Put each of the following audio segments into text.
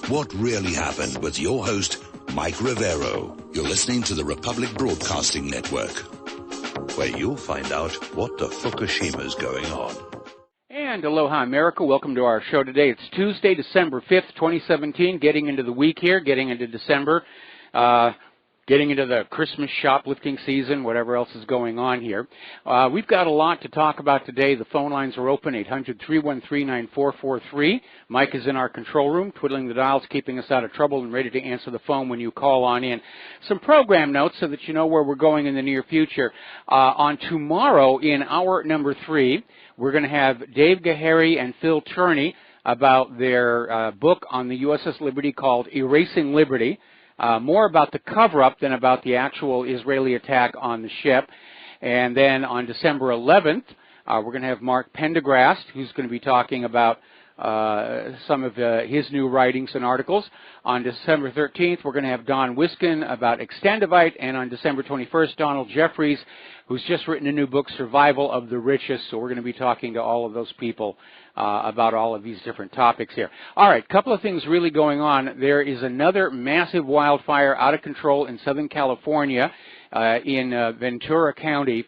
What really happened with your host, Mike Rivero. You're listening to the Republic Broadcasting Network, where you'll find out what the Fukushima's going on. And aloha, America. Welcome to our show today. It's Tuesday, December 5th, 2017, getting into the week here, getting into December, getting into the Christmas shoplifting season, whatever else is going on here. We've got a lot to talk about today. The phone lines are open, 800-313-9443. Mike is in our control room, twiddling the dials, keeping us out of trouble, and ready to answer the phone when you call on in. Some program notes so that you know where we're going in the near future. On tomorrow, in hour number 3, we're going to have Dave Gahary and Phil Turney about their book on the USS Liberty called Erasing Liberty. More about the cover-up than about the actual Israeli attack on the ship. And then on December 11th, we're going to have Mark Pendergrast, who's going to be talking about some of his new writings and articles. On December 13th, we're going to have Don Wiskin about Extendivite. And on December 21st, Donald Jeffries, who's just written a new book, Survival of the Richest. So we're going to be talking to all of those people about all of these different topics here. All right, a couple of things really going on. There is another massive wildfire out of control in Southern California in Ventura County.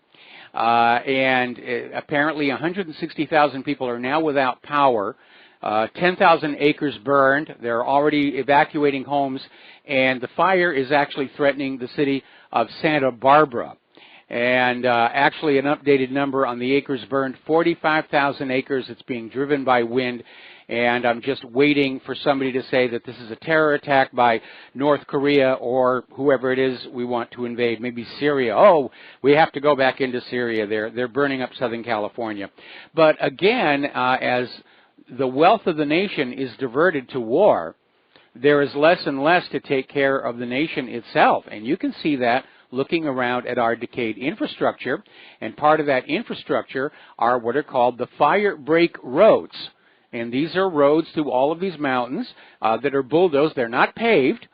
And apparently 160,000 people are now without power. 10,000 acres burned. They're already evacuating homes. And the fire is actually threatening the city of Santa Barbara. And actually an updated number on the acres burned, 45,000 acres. It's being driven by wind. And I'm just waiting for somebody to say that this is a terror attack by North Korea or whoever it is we want to invade, maybe Syria. Oh, we have to go back into Syria. They're burning up Southern California. But again, as the wealth of the nation is diverted to war, there is less and less to take care of the nation itself. And you can see that looking around at our decayed infrastructure, and part of that infrastructure are what are called the fire break roads. And these are roads through all of these mountains that are bulldozed. They're not paved,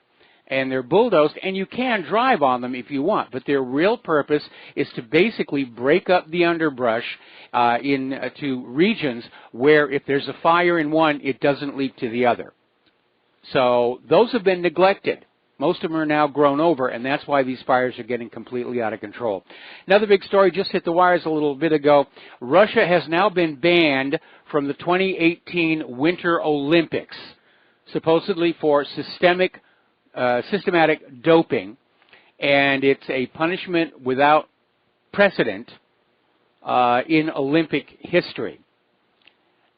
and they're bulldozed, and you can drive on them if you want. But their real purpose is to basically break up the underbrush into regions where if there's a fire in one, it doesn't leap to the other. So those have been neglected. Most of them are now grown over, and that's why these fires are getting completely out of control. Another big story just hit the wires a little bit ago. Russia has now been banned from the 2018 Winter Olympics, supposedly for systematic doping, and it's a punishment without precedent in Olympic history.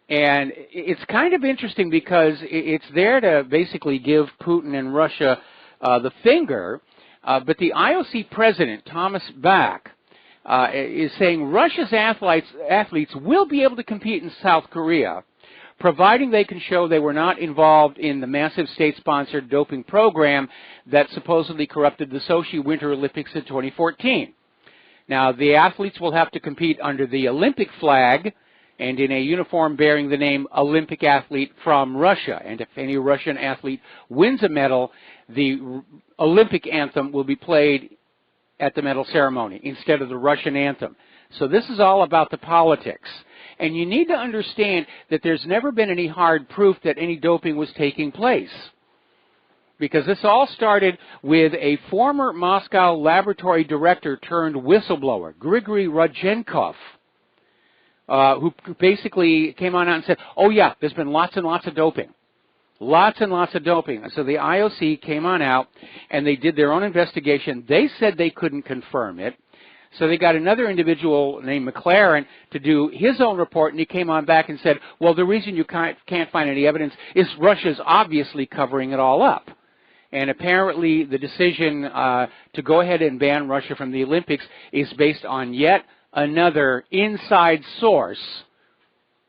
And it's kind of interesting because it's there to basically give Putin and Russia the finger, but the IOC president, Thomas Bach, is saying Russia's athletes will be able to compete in South Korea, providing they can show they were not involved in the massive state-sponsored doping program that supposedly corrupted the Sochi Winter Olympics in 2014. Now, the athletes will have to compete under the Olympic flag and in a uniform bearing the name Olympic athlete from Russia. And if any Russian athlete wins a medal, the Olympic anthem will be played at the medal ceremony instead of the Russian anthem. So this is all about the politics. And you need to understand that there's never been any hard proof that any doping was taking place. Because this all started with a former Moscow laboratory director turned whistleblower, Grigory Rodchenkov, who basically came on out and said, oh yeah, there's been lots and lots of doping. Lots and lots of doping. So the IOC came on out and they did their own investigation. They said they couldn't confirm it. So they got another individual named McLaren to do his own report, and he came on back and said, well, the reason you can't find any evidence is Russia's obviously covering it all up. And apparently the decision to go ahead and ban Russia from the Olympics is based on yet another inside source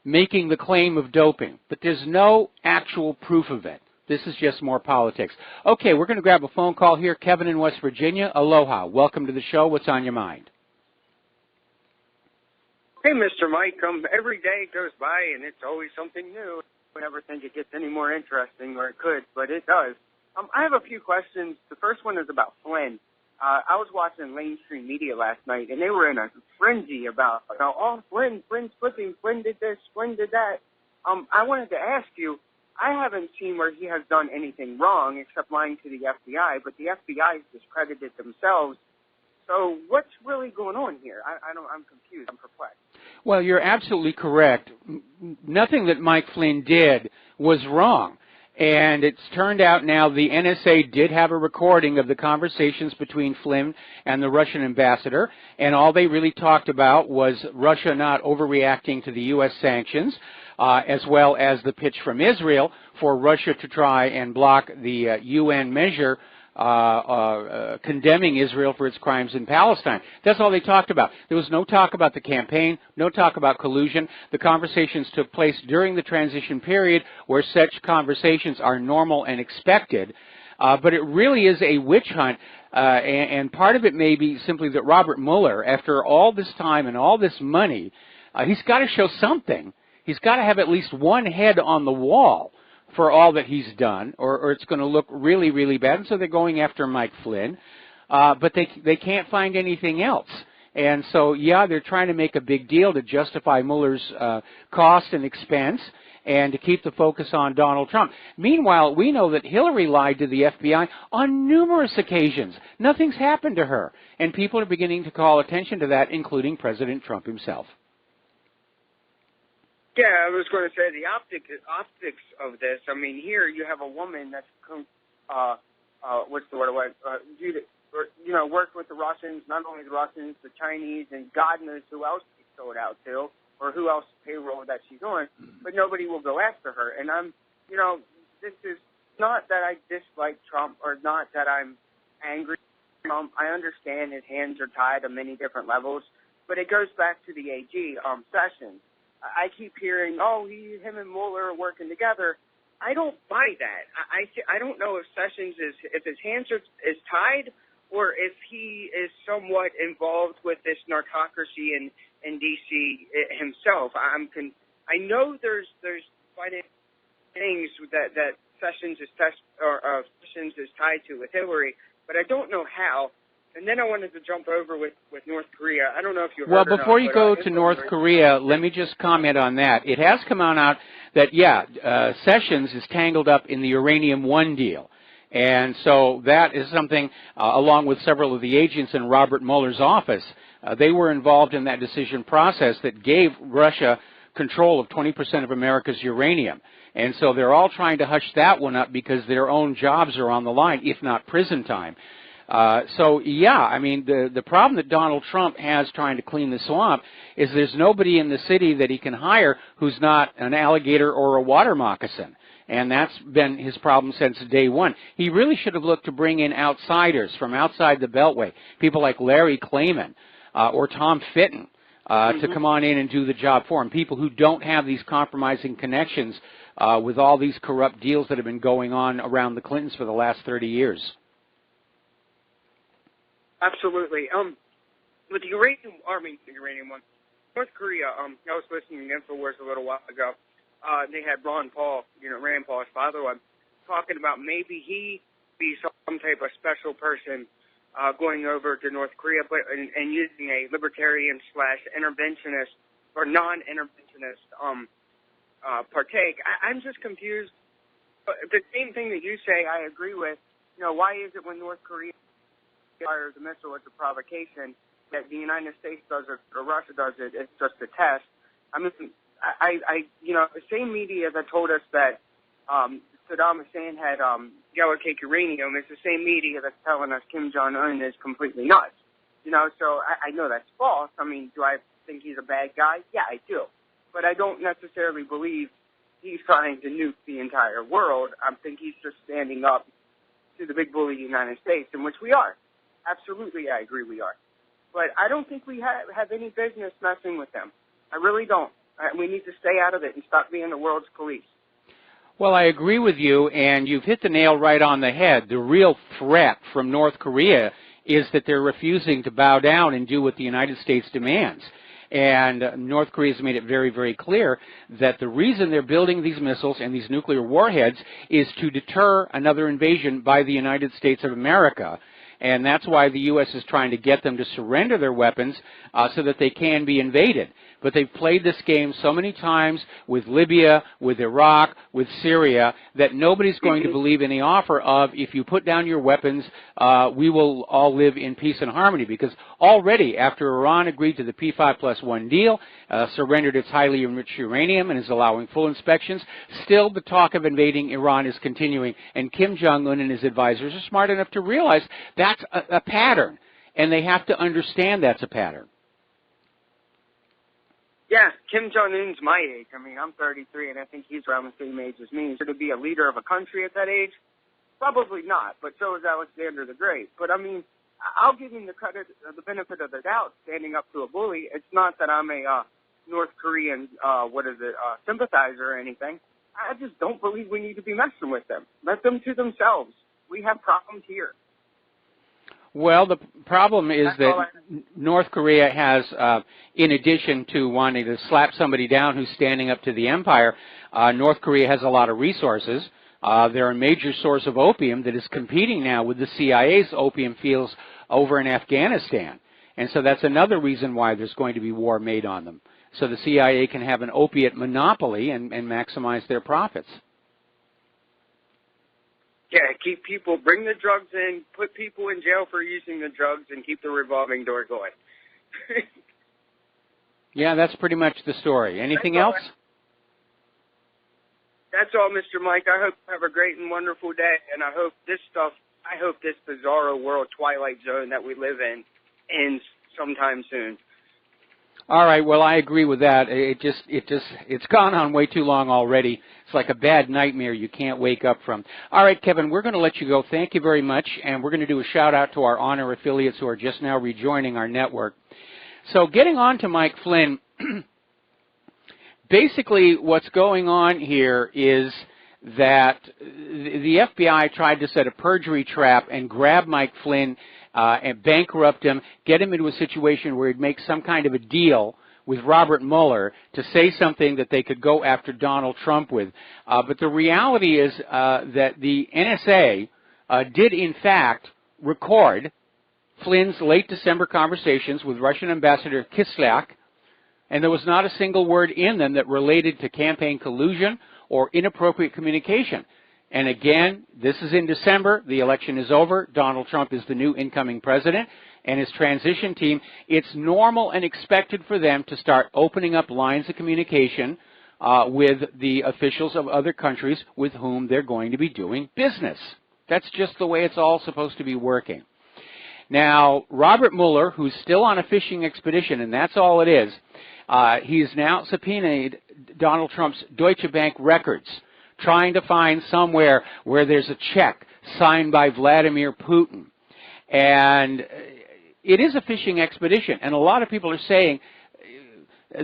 making the claim of doping. But there's no actual proof of it. This is just more politics. Okay, we're going to grab a phone call here. Kevin in West Virginia. Aloha. Welcome to the show. What's on your mind? Hey, Mr. Mike. Every day goes by, and it's always something new. I never think it gets any more interesting, or it could, but it does. I have a few questions. The first one is about Flynn. I was watching mainstream media last night, and they were in a frenzy about, Flynn's flipping, Flynn did this, Flynn did that. I wanted to ask you, I haven't seen where he has done anything wrong except lying to the FBI, but the FBI has discredited themselves. So what's really going on here? I'm confused. I'm perplexed. Well, you're absolutely correct. Nothing that Mike Flynn did was wrong. And it's turned out now the NSA did have a recording of the conversations between Flynn and the Russian ambassador, and all they really talked about was Russia not overreacting to the U.S. sanctions, as well as the pitch from Israel for Russia to try and block the UN measure condemning Israel for its crimes in Palestine. That's all they talked about. There was no talk about the campaign, no talk about collusion. The conversations took place during the transition period where such conversations are normal and expected. But it really is a witch hunt, and part of it may be simply that Robert Mueller, after all this time and all this money, he's got to show something. He's got to have at least one head on the wall for all that he's done, or it's going to look really, really bad. And so they're going after Mike Flynn, but they can't find anything else. And so, yeah, they're trying to make a big deal to justify Mueller's cost and expense and to keep the focus on Donald Trump. Meanwhile, we know that Hillary lied to the FBI on numerous occasions. Nothing's happened to her. And people are beginning to call attention to that, including President Trump himself. Yeah, I was going to say the optics of this. I mean, here you have a woman that's, what's the word? Worked with the Russians, not only the Russians, the Chinese, and God knows who else she sold out to, or who else payroll that she's on. But nobody will go after her. And this is not that I dislike Trump or not that I'm angry at Trump. I understand his hands are tied on many different levels, but it goes back to the AG Sessions. I keep hearing, him and Mueller are working together. I don't buy that. I don't know if Sessions if his hands is tied, or if he is somewhat involved with this narcocracy in D.C. himself. I know there's things that Sessions is tied to with Hillary, but I don't know how. And then I wanted to jump over with North Korea. I don't know if you heard. Well, before you go to North Korea, let me just comment on that. It has come out that, Sessions is tangled up in the Uranium One deal. And so that is something, along with several of the agents in Robert Mueller's office, they were involved in that decision process that gave Russia control of 20% of America's uranium. And so they're all trying to hush that one up because their own jobs are on the line, if not prison time. The problem that Donald Trump has trying to clean the swamp is there's nobody in the city that he can hire who's not an alligator or a water moccasin. And that's been his problem since day one. He really should have looked to bring in outsiders from outside the Beltway, people like Larry Klayman or Tom Fitton, to come on in and do the job for him, people who don't have these compromising connections with all these corrupt deals that have been going on around the Clintons for the last 30 years. Absolutely. With the uranium one, North Korea, I was listening to InfoWars a little while ago. They had Rand Paul's father on, talking about maybe he be some type of special person going over to North Korea, but and using a libertarian / interventionist or non-interventionist partake. I'm just confused. The same thing that you say, I agree with. Why is it when North Korea fires a missile as a provocation that the United States does it or Russia does it? It's just a test. I mean, the same media that told us that Saddam Hussein had yellow cake uranium is the same media that's telling us Kim Jong-un is completely nuts. So I know that's false. I mean, do I think he's a bad guy? Yeah, I do. But I don't necessarily believe he's trying to nuke the entire world. I think he's just standing up to the big bully United States, in which we are. Absolutely, I agree we are. But I don't think we have any business messing with them. I really don't. We need to stay out of it and stop being the world's police. Well, I agree with you, and you've hit the nail right on the head. The real threat from North Korea is that they're refusing to bow down and do what the United States demands. And North Korea has made it very, very clear that the reason they're building these missiles and these nuclear warheads is to deter another invasion by the United States of America. And that's why the U.S. is trying to get them to surrender their weapons so that they can be invaded. But they've played this game so many times with Libya, with Iraq, with Syria, that nobody's going to believe in the offer of, if you put down your weapons, we will all live in peace and harmony. Because already, after Iran agreed to the P5+1 deal, surrendered its highly enriched uranium and is allowing full inspections, still the talk of invading Iran is continuing. And Kim Jong-un and his advisors are smart enough to realize that's a pattern. And they have to understand that's a pattern. Yeah, Kim Jong-un's my age. I mean, I'm 33, and I think he's around the same age as me. So to be a leader of a country at that age? Probably not, but so is Alexander the Great. But, I mean, I'll give him the credit, the benefit of the doubt, standing up to a bully. It's not that I'm a North Korean, sympathizer or anything. I just don't believe we need to be messing with them. Let them to themselves. We have problems here. Well, the problem is that North Korea has, in addition to wanting to slap somebody down who's standing up to the empire, North Korea has a lot of resources. They're a major source of opium that is competing now with the CIA's opium fields over in Afghanistan. And so that's another reason why there's going to be war made on them. So the CIA can have an opiate monopoly and maximize their profits. Yeah, keep people, bring the drugs in, put people in jail for using the drugs, and keep the revolving door going. Yeah, that's pretty much the story. Anything else? That's all, Mr. Mike. I hope you have a great and wonderful day, and I hope this bizarro world twilight zone that we live in ends sometime soon. All right, well, I agree with that. It's gone on way too long already. It's like a bad nightmare you can't wake up from. All right, Kevin, we're going to let you go. Thank you very much, and we're going to do a shout-out to our honor affiliates who are just now rejoining our network. So getting on to Mike Flynn, basically what's going on here is that the FBI tried to set a perjury trap and grab Mike Flynn and bankrupt him, get him into a situation where he'd make some kind of a deal with Robert Mueller to say something that they could go after Donald Trump with. But the reality is that the NSA did, in fact, record Flynn's late December conversations with Russian Ambassador Kislyak, and there was not a single word in them that related to campaign collusion or inappropriate communication. And again, this is in December. The election is over. Donald Trump is the new incoming president, and his transition team. It's normal and expected for them to start opening up lines of communication with the officials of other countries with whom they're going to be doing business. That's just the way it's all supposed to be working. Now, Robert Mueller, who's still on a fishing expedition, and that's all it is, he's now subpoenaed Donald Trump's Deutsche Bank records, trying to find somewhere where there's a check signed by Vladimir Putin. And it is a fishing expedition, and a lot of people are saying,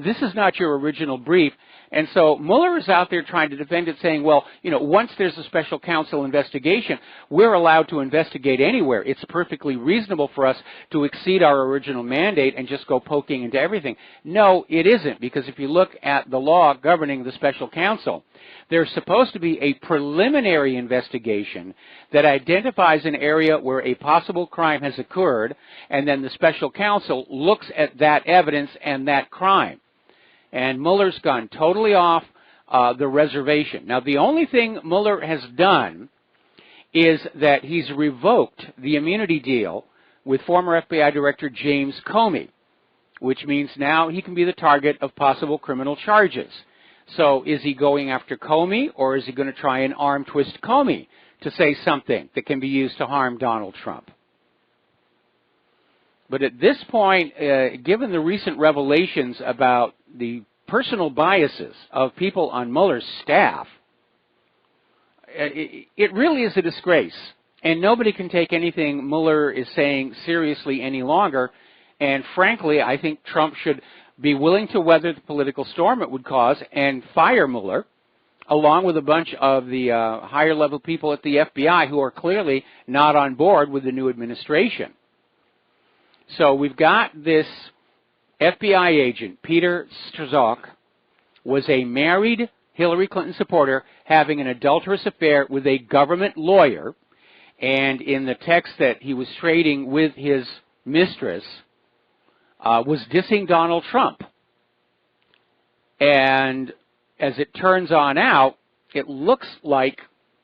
this is not your original brief. And so Mueller is out there trying to defend it, saying, well, you know, once there's a special counsel investigation, we're allowed to investigate anywhere. It's perfectly reasonable for us to exceed our original mandate and just go poking into everything. No, it isn't, because if you look at the law governing the special counsel, there's supposed to be a preliminary investigation that identifies an area where a possible crime has occurred, and then the special counsel looks at that evidence and that crime. And Mueller's gone totally off the reservation. Now, the only thing Mueller has done is that he's revoked the immunity deal with former FBI Director James Comey, which means now he can be the target of possible criminal charges. So is he going after Comey, or is he going to try and arm twist Comey to say something that can be used to harm Donald Trump? But at this point, given the recent revelations about the personal biases of people on Mueller's staff, it really is a disgrace. And nobody can take anything Mueller is saying seriously any longer. And frankly, I think Trump should be willing to weather the political storm it would cause and fire Mueller, along with a bunch of the higher-level people at the FBI who are clearly not on board with the new administration. So we've got this FBI agent, Peter Strzok, was a married Hillary Clinton supporter having an adulterous affair with a government lawyer, and in the text that he was trading with his mistress, was dissing Donald Trump. And as it turns on out, it looks like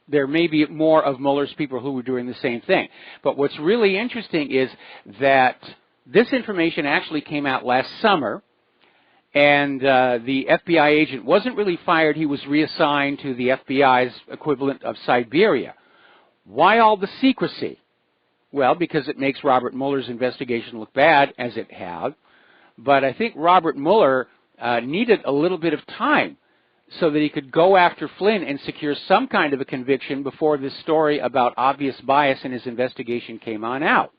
there may be more of Mueller's people who were doing the same thing. But what's really interesting is that this information actually came out last summer, and the FBI agent wasn't really fired. He was reassigned to the FBI's equivalent of Siberia. Why all the secrecy? Well, because it makes Robert Mueller's investigation look bad, as it has. But I think Robert Mueller needed a little bit of time so that he could go after Flynn and secure some kind of a conviction before this story about obvious bias in his investigation came on out.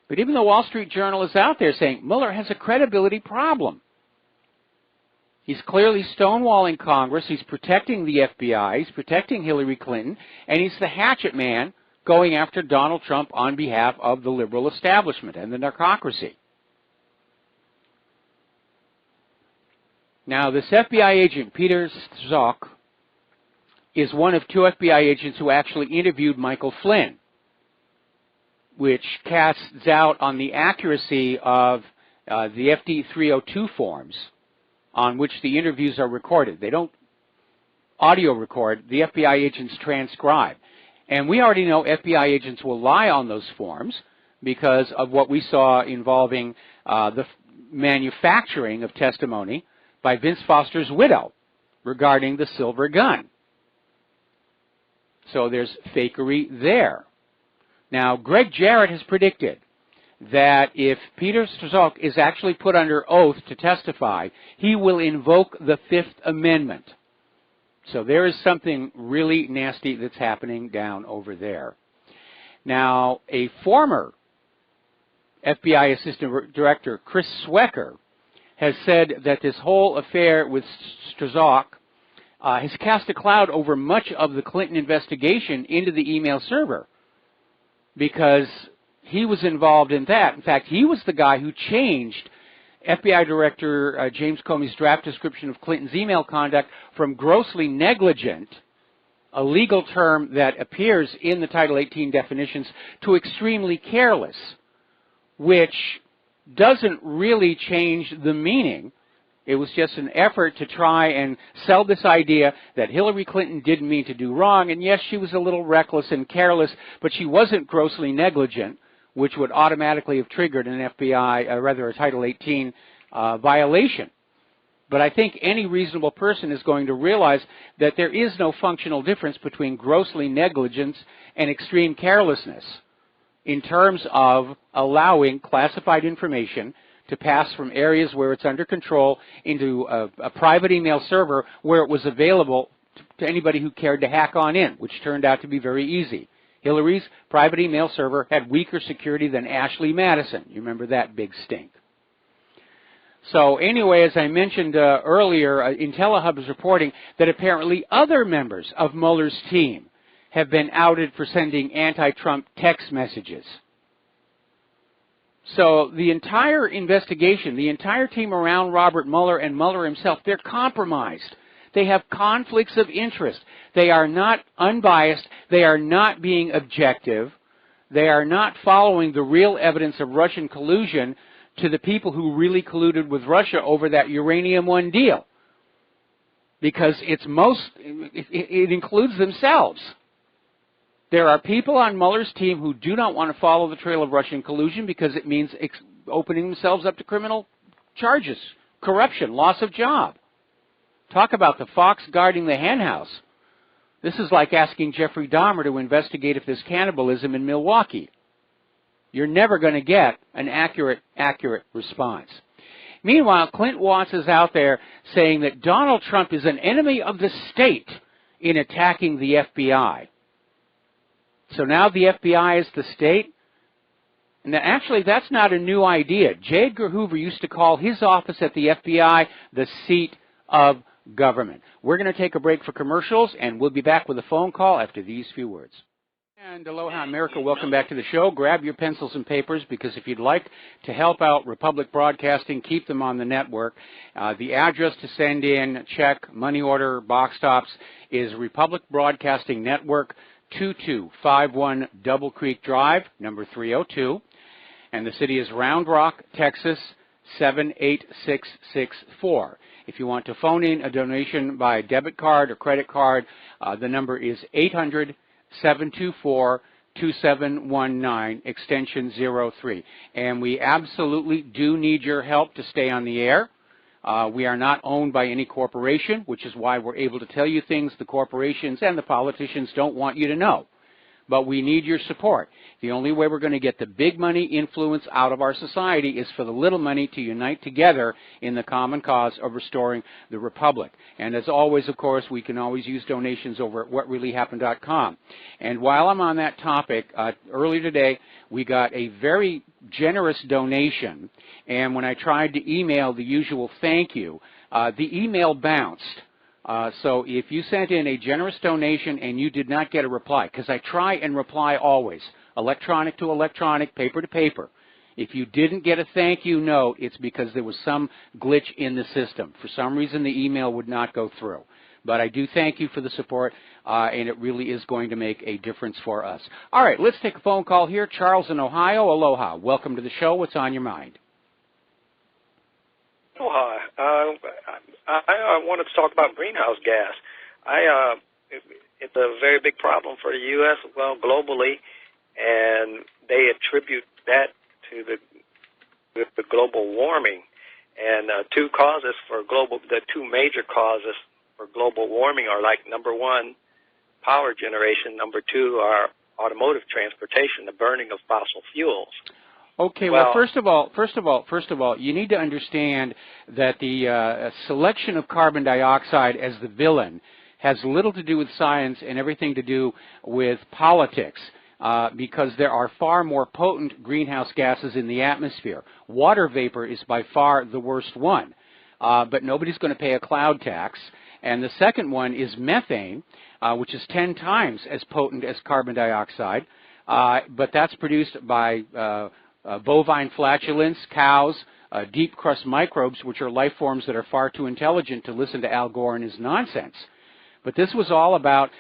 But even the Wall Street Journal is out there saying Mueller has a credibility problem. He's clearly stonewalling Congress. He's protecting the FBI. He's protecting Hillary Clinton. And he's the hatchet man going after Donald Trump on behalf of the liberal establishment and the narcocracy. Now, this FBI agent, Peter Strzok, is one of two FBI agents who actually interviewed Michael Flynn, which casts doubt on the accuracy of the FD 302 forms on which the interviews are recorded. They don't audio record. The FBI agents transcribe. And we already know FBI agents will lie on those forms because of what we saw involving the manufacturing of testimony by Vince Foster's widow regarding the silver gun. So there's fakery there. Now, Greg Jarrett has predicted that if Peter Strzok is actually put under oath to testify, he will invoke the Fifth Amendment. So there is something really nasty that's happening down over there. Now, a former FBI Assistant Director, Chris Swecker, has said that this whole affair with Strzok has cast a cloud over much of the Clinton investigation into the email server because he was involved in that. In fact, he was the guy who changed FBI Director James Comey's draft description of Clinton's email conduct from grossly negligent, a legal term that appears in the Title 18 definitions, to extremely careless, which doesn't really change the meaning. It was just an effort to try and sell this idea that Hillary Clinton didn't mean to do wrong, and yes, she was a little reckless and careless, but she wasn't grossly negligent, which would automatically have triggered an a Title 18 violation. But I think any reasonable person is going to realize that there is no functional difference between grossly negligence and extreme carelessness in terms of allowing classified information to pass from areas where it's under control into a private email server where it was available to anybody who cared to hack on in, which turned out to be very easy. Hillary's private email server had weaker security than Ashley Madison. You remember that big stink. So anyway, as I mentioned earlier, IntelliHub is reporting that apparently other members of Mueller's team have been outed for sending anti-Trump text messages. So the entire investigation, the entire team around Robert Mueller and Mueller himself, they're compromised. They have conflicts of interest. They are not unbiased. They are not being objective. They are not following the real evidence of Russian collusion to the people who really colluded with Russia over that Uranium One deal. Because it includes themselves. There are people on Mueller's team who do not want to follow the trail of Russian collusion because it means opening themselves up to criminal charges, corruption, loss of job. Talk about the fox guarding the henhouse. This is like asking Jeffrey Dahmer to investigate if there's cannibalism in Milwaukee. You're never going to get an accurate response. Meanwhile, Clint Watts is out there saying that Donald Trump is an enemy of the state in attacking the FBI. So now the FBI is the state? And actually, that's not a new idea. J. Edgar Hoover used to call his office at the FBI the seat of government. We're going to take a break for commercials, and we'll be back with a phone call after these few words. And aloha, America. Welcome back to the show. Grab your pencils and papers, because if you'd like to help out Republic Broadcasting, keep them on the network, the address to send in check, money order, box tops is Republic Broadcasting Network, 2251 Double Creek Drive, number 302. And the city is Round Rock, Texas, 7864. If you want to phone in a donation by debit card or credit card, the number is 800-724-2719, extension 03. And we absolutely do need your help to stay on the air. We are not owned by any corporation, which is why we're able to tell you things the corporations and the politicians don't want you to know. But we need your support. The only way we're going to get the big money influence out of our society is for the little money to unite together in the common cause of restoring the Republic. And as always, of course, we can always use donations over at whatreallyhappened.com. And while I'm on that topic, earlier today, we got a very generous donation. And when I tried to email the usual thank you, the email bounced. So if you sent in a generous donation and you did not get a reply, because I try and reply always, electronic to electronic, paper to paper. If you didn't get a thank you note, it's because there was some glitch in the system. For some reason, the email would not go through. But I do thank you for the support, and it really is going to make a difference for us. All right, let's take a phone call here. Charles in Ohio. Aloha. Welcome to the show. What's on your mind? Aloha. I wanted to talk about greenhouse gas. It's a very big problem for the U.S., well, globally, and they attribute that to the global warming. And the two major causes for global warming are, like, number one, power generation. Number two are automotive transportation, the burning of fossil fuels. Okay, well, first of all, you need to understand that the selection of carbon dioxide as the villain has little to do with science and everything to do with politics, because there are far more potent greenhouse gases in the atmosphere. Water vapor is by far the worst one, but nobody's going to pay a cloud tax. And the second one is methane, which is 10 times as potent as carbon dioxide, but that's produced by bovine flatulence, cows, deep crust microbes, which are life forms that are far too intelligent to listen to Al Gore and his nonsense. But this was all about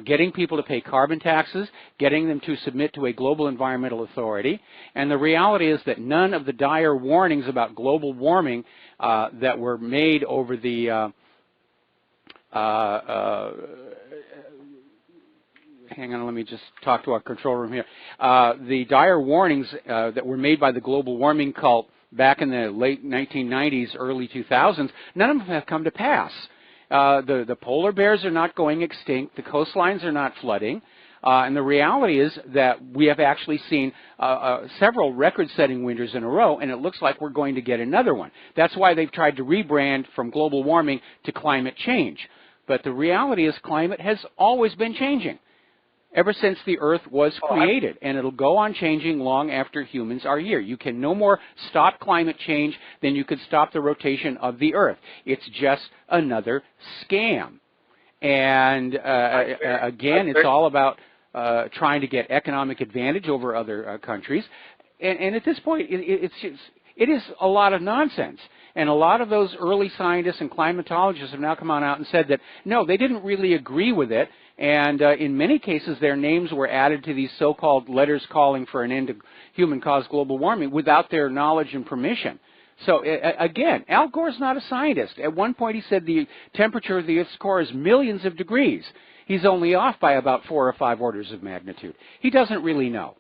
getting people to pay carbon taxes, getting them to submit to a global environmental authority. And the reality is that none of the dire warnings about global warming that were made over the hang on, let me just talk to our control room here. The dire warnings that were made by the global warming cult back in the late 1990s, early 2000s, none of them have come to pass. The polar bears are not going extinct. The coastlines are not flooding. And the reality is that we have actually seen several record-setting winters in a row, and it looks like we're going to get another one. That's why they've tried to rebrand from global warming to climate change. But the reality is climate has always been changing ever since the Earth was created, and it'll go on changing long after humans are here. You can no more stop climate change than you could stop the rotation of the Earth. It's just another scam. And again, it's all about trying to get economic advantage over other countries. And at this point, it is a lot of nonsense. And a lot of those early scientists and climatologists have now come on out and said that, no, they didn't really agree with it. And in many cases, their names were added to these so-called letters calling for an end to human-caused global warming without their knowledge and permission. So, again, Al Gore's not a scientist. At one point, he said the temperature of the Earth's core is millions of degrees. He's only off by about 4 or 5 orders of magnitude. He doesn't really know.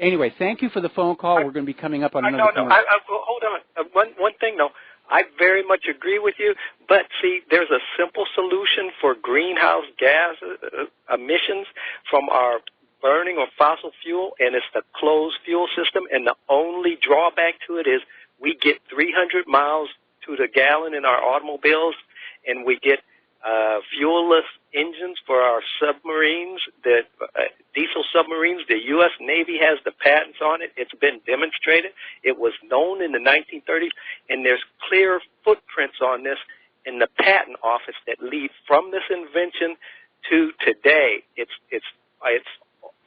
Anyway, thank you for the phone call. We're going to be coming up on another point. Hold on. One thing, though. I very much agree with you, but see, there's a simple solution for greenhouse gas emissions from our burning of fossil fuel, and it's the closed fuel system, and the only drawback to it is we get 300 miles to the gallon in our automobiles, and we get fuel-less engines for our submarines, diesel submarines. The U.S. Navy has the patents on it. It's been demonstrated. It was known in the 1930s, and there's clear footprints on this in the patent office that lead from this invention to today. It's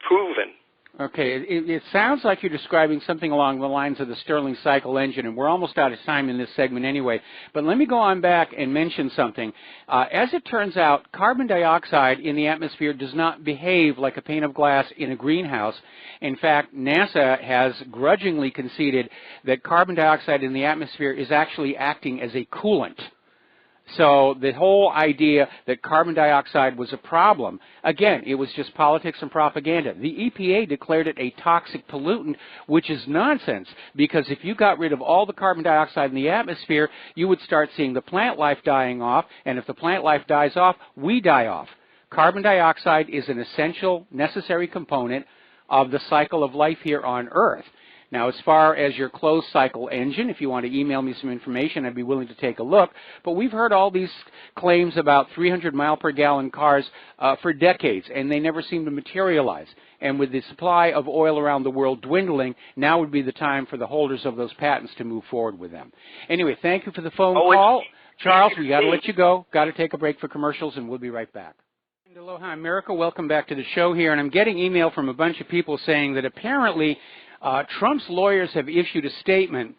proven. Okay, it sounds like you're describing something along the lines of the Stirling cycle engine, and we're almost out of time in this segment anyway. But let me go on back and mention something. As it turns out, carbon dioxide in the atmosphere does not behave like a pane of glass in a greenhouse. In fact, NASA has grudgingly conceded that carbon dioxide in the atmosphere is actually acting as a coolant. So the whole idea that carbon dioxide was a problem, again, it was just politics and propaganda. The EPA declared it a toxic pollutant, which is nonsense, because if you got rid of all the carbon dioxide in the atmosphere, you would start seeing the plant life dying off, and if the plant life dies off, we die off. Carbon dioxide is an essential, necessary component of the cycle of life here on Earth. Now, as far as your closed cycle engine, if you want to email me some information, I'd be willing to take a look. But we've heard all these claims about 300 mile per gallon cars for decades, and they never seem to materialize. And with the supply of oil around the world dwindling, now would be the time for the holders of those patents to move forward with them. Anyway, thank you for the phone call. Charles, we got to let you go. Got to take a break for commercials, and we'll be right back. Aloha America, welcome back to the show here. And I'm getting email from a bunch of people saying that apparently Trump's lawyers have issued a statement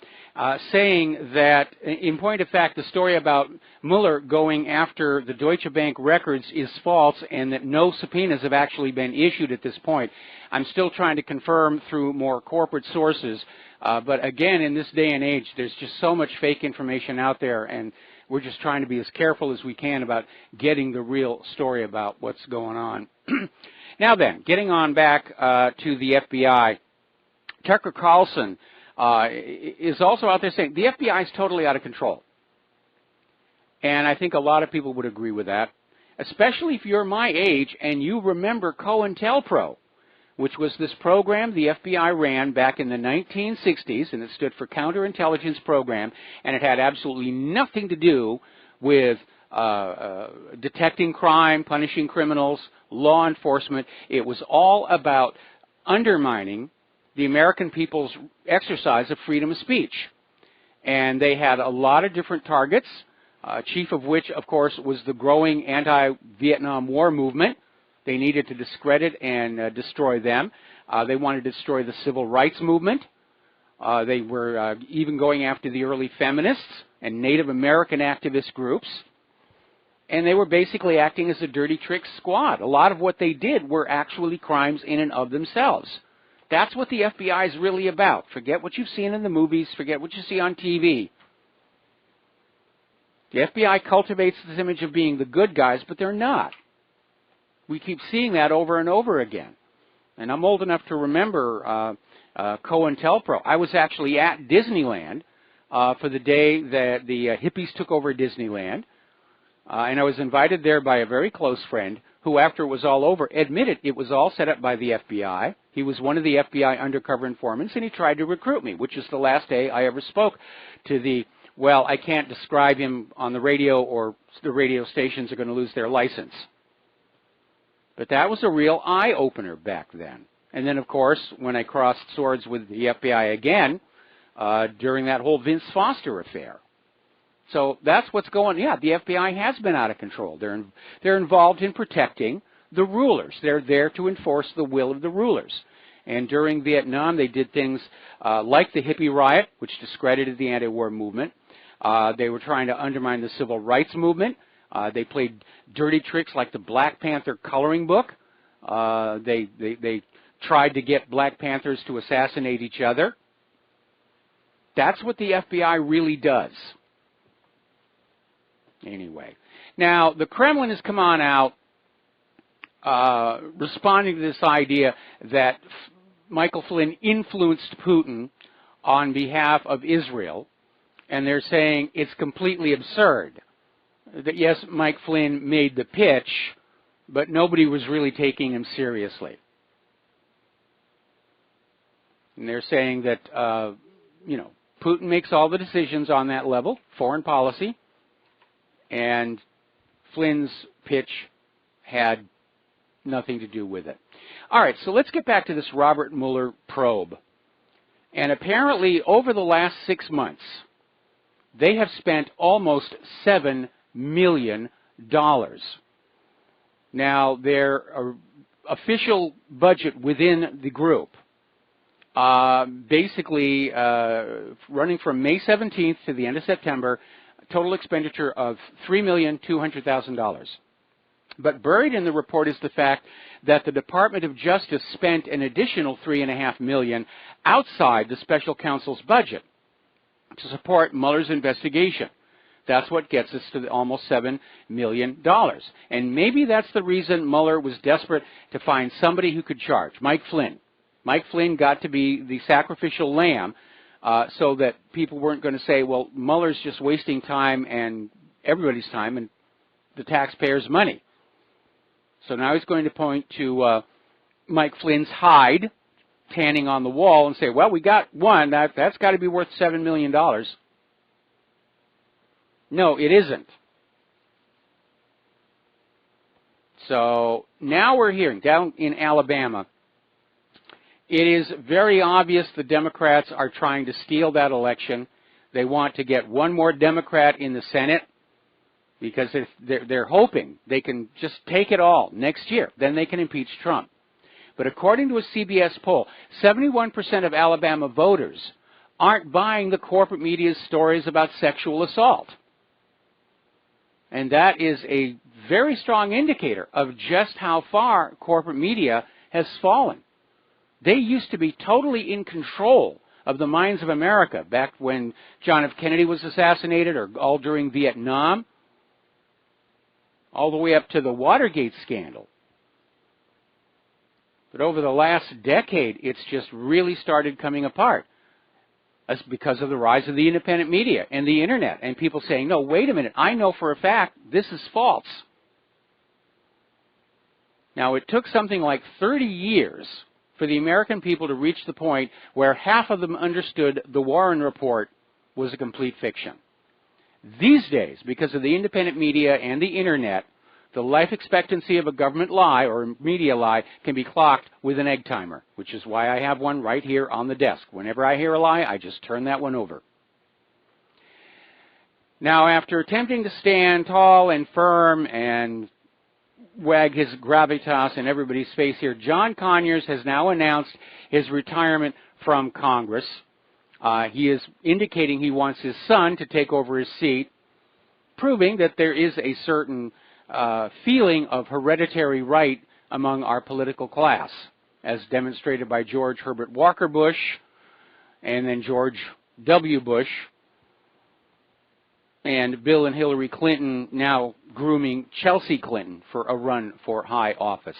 saying that, in point of fact, the story about Mueller going after the Deutsche Bank records is false and that no subpoenas have actually been issued at this point. I'm still trying to confirm through more corporate sources. But again, in this day and age, there's just so much fake information out there, and we're just trying to be as careful as we can about getting the real story about what's going on. Now then, getting on back to the FBI. Tucker Carlson is also out there saying the FBI is totally out of control. And I think a lot of people would agree with that, especially if you're my age and you remember COINTELPRO, which was this program the FBI ran back in the 1960s, and it stood for Counterintelligence Program, and it had absolutely nothing to do with detecting crime, punishing criminals, law enforcement. It was all about undermining the American people's exercise of freedom of speech. And they had a lot of different targets, chief of which, of course, was the growing anti-Vietnam War movement. They needed to discredit and destroy them. They wanted to destroy the civil rights movement. They were even going after the early feminists and Native American activist groups. And they were basically acting as a dirty trick squad. A lot of what they did were actually crimes in and of themselves. That's what the FBI is really about. Forget what you've seen in the movies. Forget what you see on TV. The FBI cultivates this image of being the good guys, but they're not. We keep seeing that over and over again. And I'm old enough to remember COINTELPRO. I was actually at Disneyland for the day that the hippies took over Disneyland. And I was invited there by a very close friend who, after it was all over, admitted it was all set up by the FBI. He was one of the FBI undercover informants, and he tried to recruit me, which is the last day I ever spoke to the, well, I can't describe him on the radio, or the radio stations are going to lose their license. But that was a real eye-opener back then. And then, of course, when I crossed swords with the FBI again, during that whole Vince Foster affair. So that's what's going on. Yeah, the FBI has been out of control. They're involved in protecting the rulers. They're there to enforce the will of the rulers. And during Vietnam, they did things like the hippie riot, which discredited the anti-war movement. They were trying to undermine the civil rights movement. They played dirty tricks like the Black Panther coloring book. They tried to get Black Panthers to assassinate each other. That's what the FBI really does. Anyway, now the Kremlin has come on out responding to this idea that Michael Flynn influenced Putin on behalf of Israel, and they're saying it's completely absurd. That yes, Mike Flynn made the pitch, but nobody was really taking him seriously. And they're saying that, Putin makes all the decisions on that level, foreign policy, and Flynn's pitch had nothing to do with it. All right, so let's get back to this Robert Mueller probe. And apparently, over the last 6 months, they have spent almost $7 million. Now, there are official budget within the group, basically running from May 17th to the end of September, total expenditure of $3,200,000. But buried in the report is the fact that the Department of Justice spent an additional $3.5 million outside the special counsel's budget to support Mueller's investigation. That's what gets us to almost $7 million. And maybe that's the reason Mueller was desperate to find somebody who could charge, Mike Flynn. Mike Flynn got to be the sacrificial lamb so that people weren't going to say, well, Mueller's just wasting time and everybody's time and the taxpayers' money. So now he's going to point to Mike Flynn's hide tanning on the wall and say, well, we got one. That's got to be worth $7 million. No, it isn't. So now we're hearing, down in Alabama, it is very obvious the Democrats are trying to steal that election. They want to get one more Democrat in the Senate because if they're hoping they can just take it all next year. Then they can impeach Trump. But according to a CBS poll, 71% of Alabama voters aren't buying the corporate media's stories about sexual assault. And that is a very strong indicator of just how far corporate media has fallen. They used to be totally in control of the minds of America back when John F. Kennedy was assassinated or all during Vietnam, all the way up to the Watergate scandal. But over the last decade, it's just really started coming apart. That's because of the rise of the independent media and the Internet, and people saying, no, wait a minute, I know for a fact this is false. Now, it took something like 30 years for the American people to reach the point where half of them understood the Warren Report was a complete fiction. These days, because of the independent media and the Internet, the life expectancy of a government lie or media lie can be clocked with an egg timer, which is why I have one right here on the desk. Whenever I hear a lie, I just turn that one over. Now, after attempting to stand tall and firm and wag his gravitas in everybody's face here, John Conyers has now announced his retirement from Congress. He is indicating he wants his son to take over his seat, proving that there is a certain feeling of hereditary right among our political class, as demonstrated by George Herbert Walker Bush and then George W. Bush and Bill and Hillary Clinton now grooming Chelsea Clinton for a run for high office.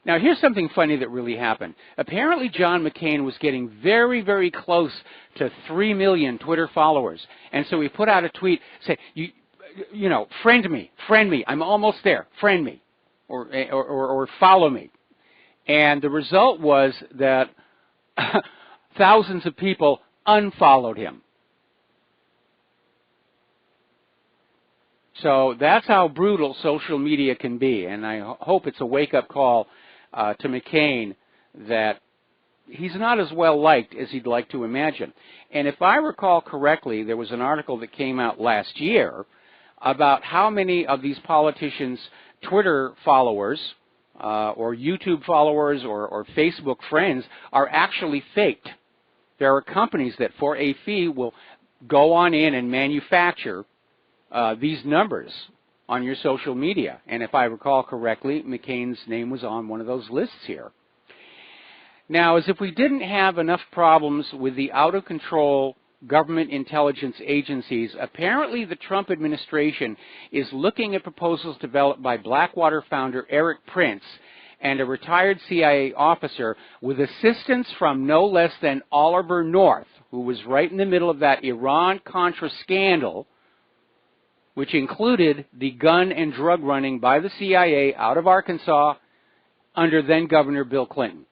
Now, here's something funny that really happened. Apparently, John McCain was getting very, very close to 3 million Twitter followers, and so he put out a tweet saying, you know, friend me, I'm almost there, friend me, or follow me. And the result was that thousands of people unfollowed him. So that's how brutal social media can be, and I hope it's a wake-up call to McCain that he's not as well liked as he'd like to imagine. And if I recall correctly, there was an article that came out last year about how many of these politicians' Twitter followers or YouTube followers or Facebook friends are actually faked. There are companies that for a fee will go on in and manufacture these numbers on your social media. And if I recall correctly, McCain's name was on one of those lists here. Now, as if we didn't have enough problems with the out-of-control government intelligence agencies, apparently the Trump administration is looking at proposals developed by Blackwater founder Eric Prince and a retired CIA officer with assistance from no less than Oliver North, who was right in the middle of that Iran-Contra scandal, which included the gun and drug running by the CIA out of Arkansas under then-Governor Bill Clinton.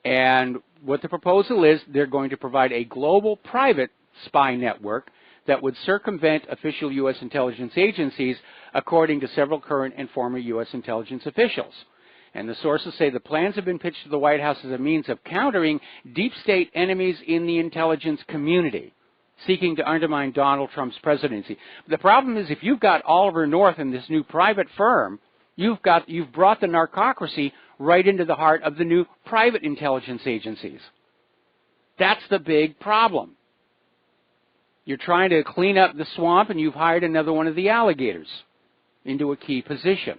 And what the proposal is, they're going to provide a global private spy network that would circumvent official U.S. intelligence agencies, according to several current and former U.S. intelligence officials. And the sources say the plans have been pitched to the White House as a means of countering deep state enemies in the intelligence community, seeking to undermine Donald Trump's presidency. The problem is if you've got Oliver North and this new private firm, You've brought the narcocracy right into the heart of the new private intelligence agencies. That's the big problem. You're trying to clean up the swamp, and you've hired another one of the alligators into a key position.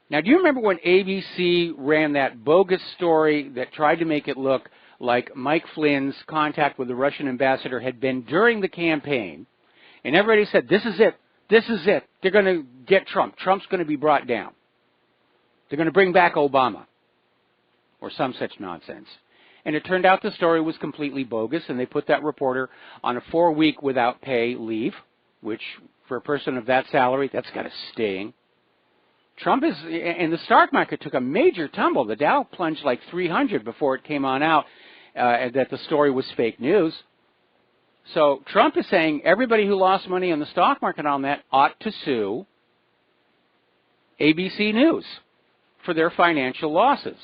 Now, do you remember when ABC ran that bogus story that tried to make it look like Mike Flynn's contact with the Russian ambassador had been during the campaign, and everybody said, this is it, this is it. They're going to get Trump. Trump's going to be brought down. They're going to bring back Obama, or some such nonsense. And it turned out the story was completely bogus, and they put that reporter on a 4-week without pay leave, which for a person of that salary, that's got to sting. Trump is, and the stock market took a major tumble. The Dow plunged like 300 before it came on out that the story was fake news. So Trump is saying everybody who lost money on the stock market on that ought to sue ABC News for their financial losses.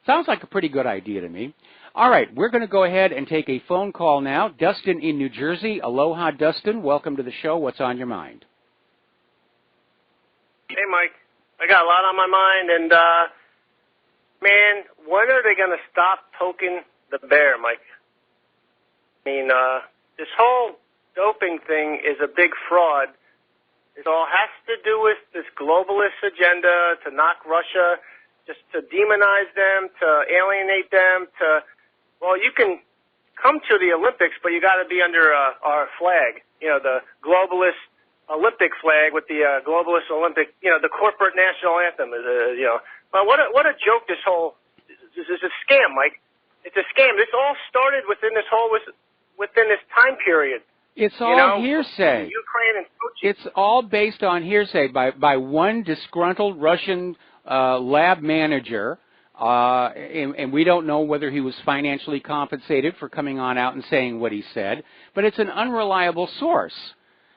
Sounds like a pretty good idea to me. All right, we're going to go ahead and take a phone call now. Dustin in New Jersey. Aloha, Dustin. Welcome to the show. What's on your mind? Hey, Mike. I got a lot on my mind, and, man, when are they going to stop poking the bear, Mike? I mean, this whole doping thing is a big fraud. It all has to do with this globalist agenda to knock Russia, just to demonize them, to alienate them, well, you can come to the Olympics, but you got to be under our flag, the globalist Olympic flag with the globalist Olympic, the corporate national anthem is, But what a joke this whole, this is a scam, Mike. It's a scam. This all started within this time period. It's all hearsay. Ukraine and Sochi. It's all based on hearsay by one disgruntled Russian lab manager, and we don't know whether he was financially compensated for coming on out and saying what he said, but it's an unreliable source.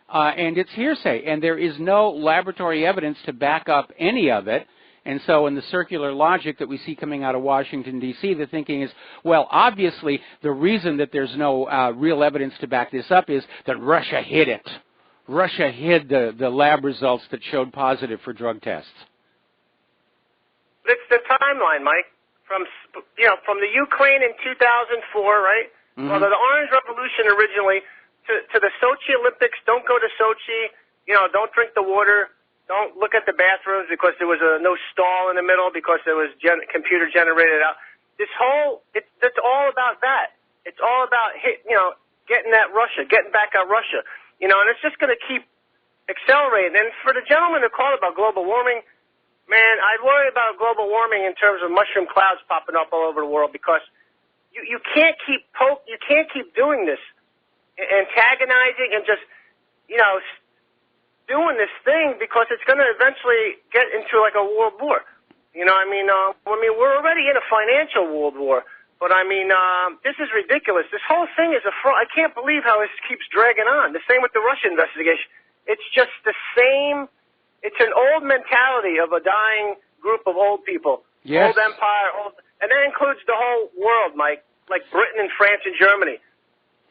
And it's hearsay, and there is no laboratory evidence to back up any of it. And so in the circular logic that we see coming out of Washington, D.C., the thinking is, well, obviously the reason that there's no real evidence to back this up is that Russia hid it. Russia hid the lab results that showed positive for drug tests. It's the timeline, Mike, from the Ukraine in 2004, right? Mm-hmm. Well, the Orange Revolution originally, to the Sochi Olympics, don't go to Sochi, don't drink the water, don't look at the bathrooms because there was no stall in the middle because it was computer generated out. It's all about that. It's all about getting at Russia, getting back at Russia, and it's just going to keep accelerating. And for the gentleman who called about global warming, man, I'd worry about global warming in terms of mushroom clouds popping up all over the world because you can't keep doing this, antagonizing and just doing this thing because it's going to eventually get into like a world war. We're already in a financial world war, but this is ridiculous. This whole thing is a fraud. I can't believe how this keeps dragging on. The same with the Russian investigation. It's just the same. It's an old mentality of a dying group of old people. Yes. Old empire, and that includes the whole world, Mike, like Britain and France and Germany.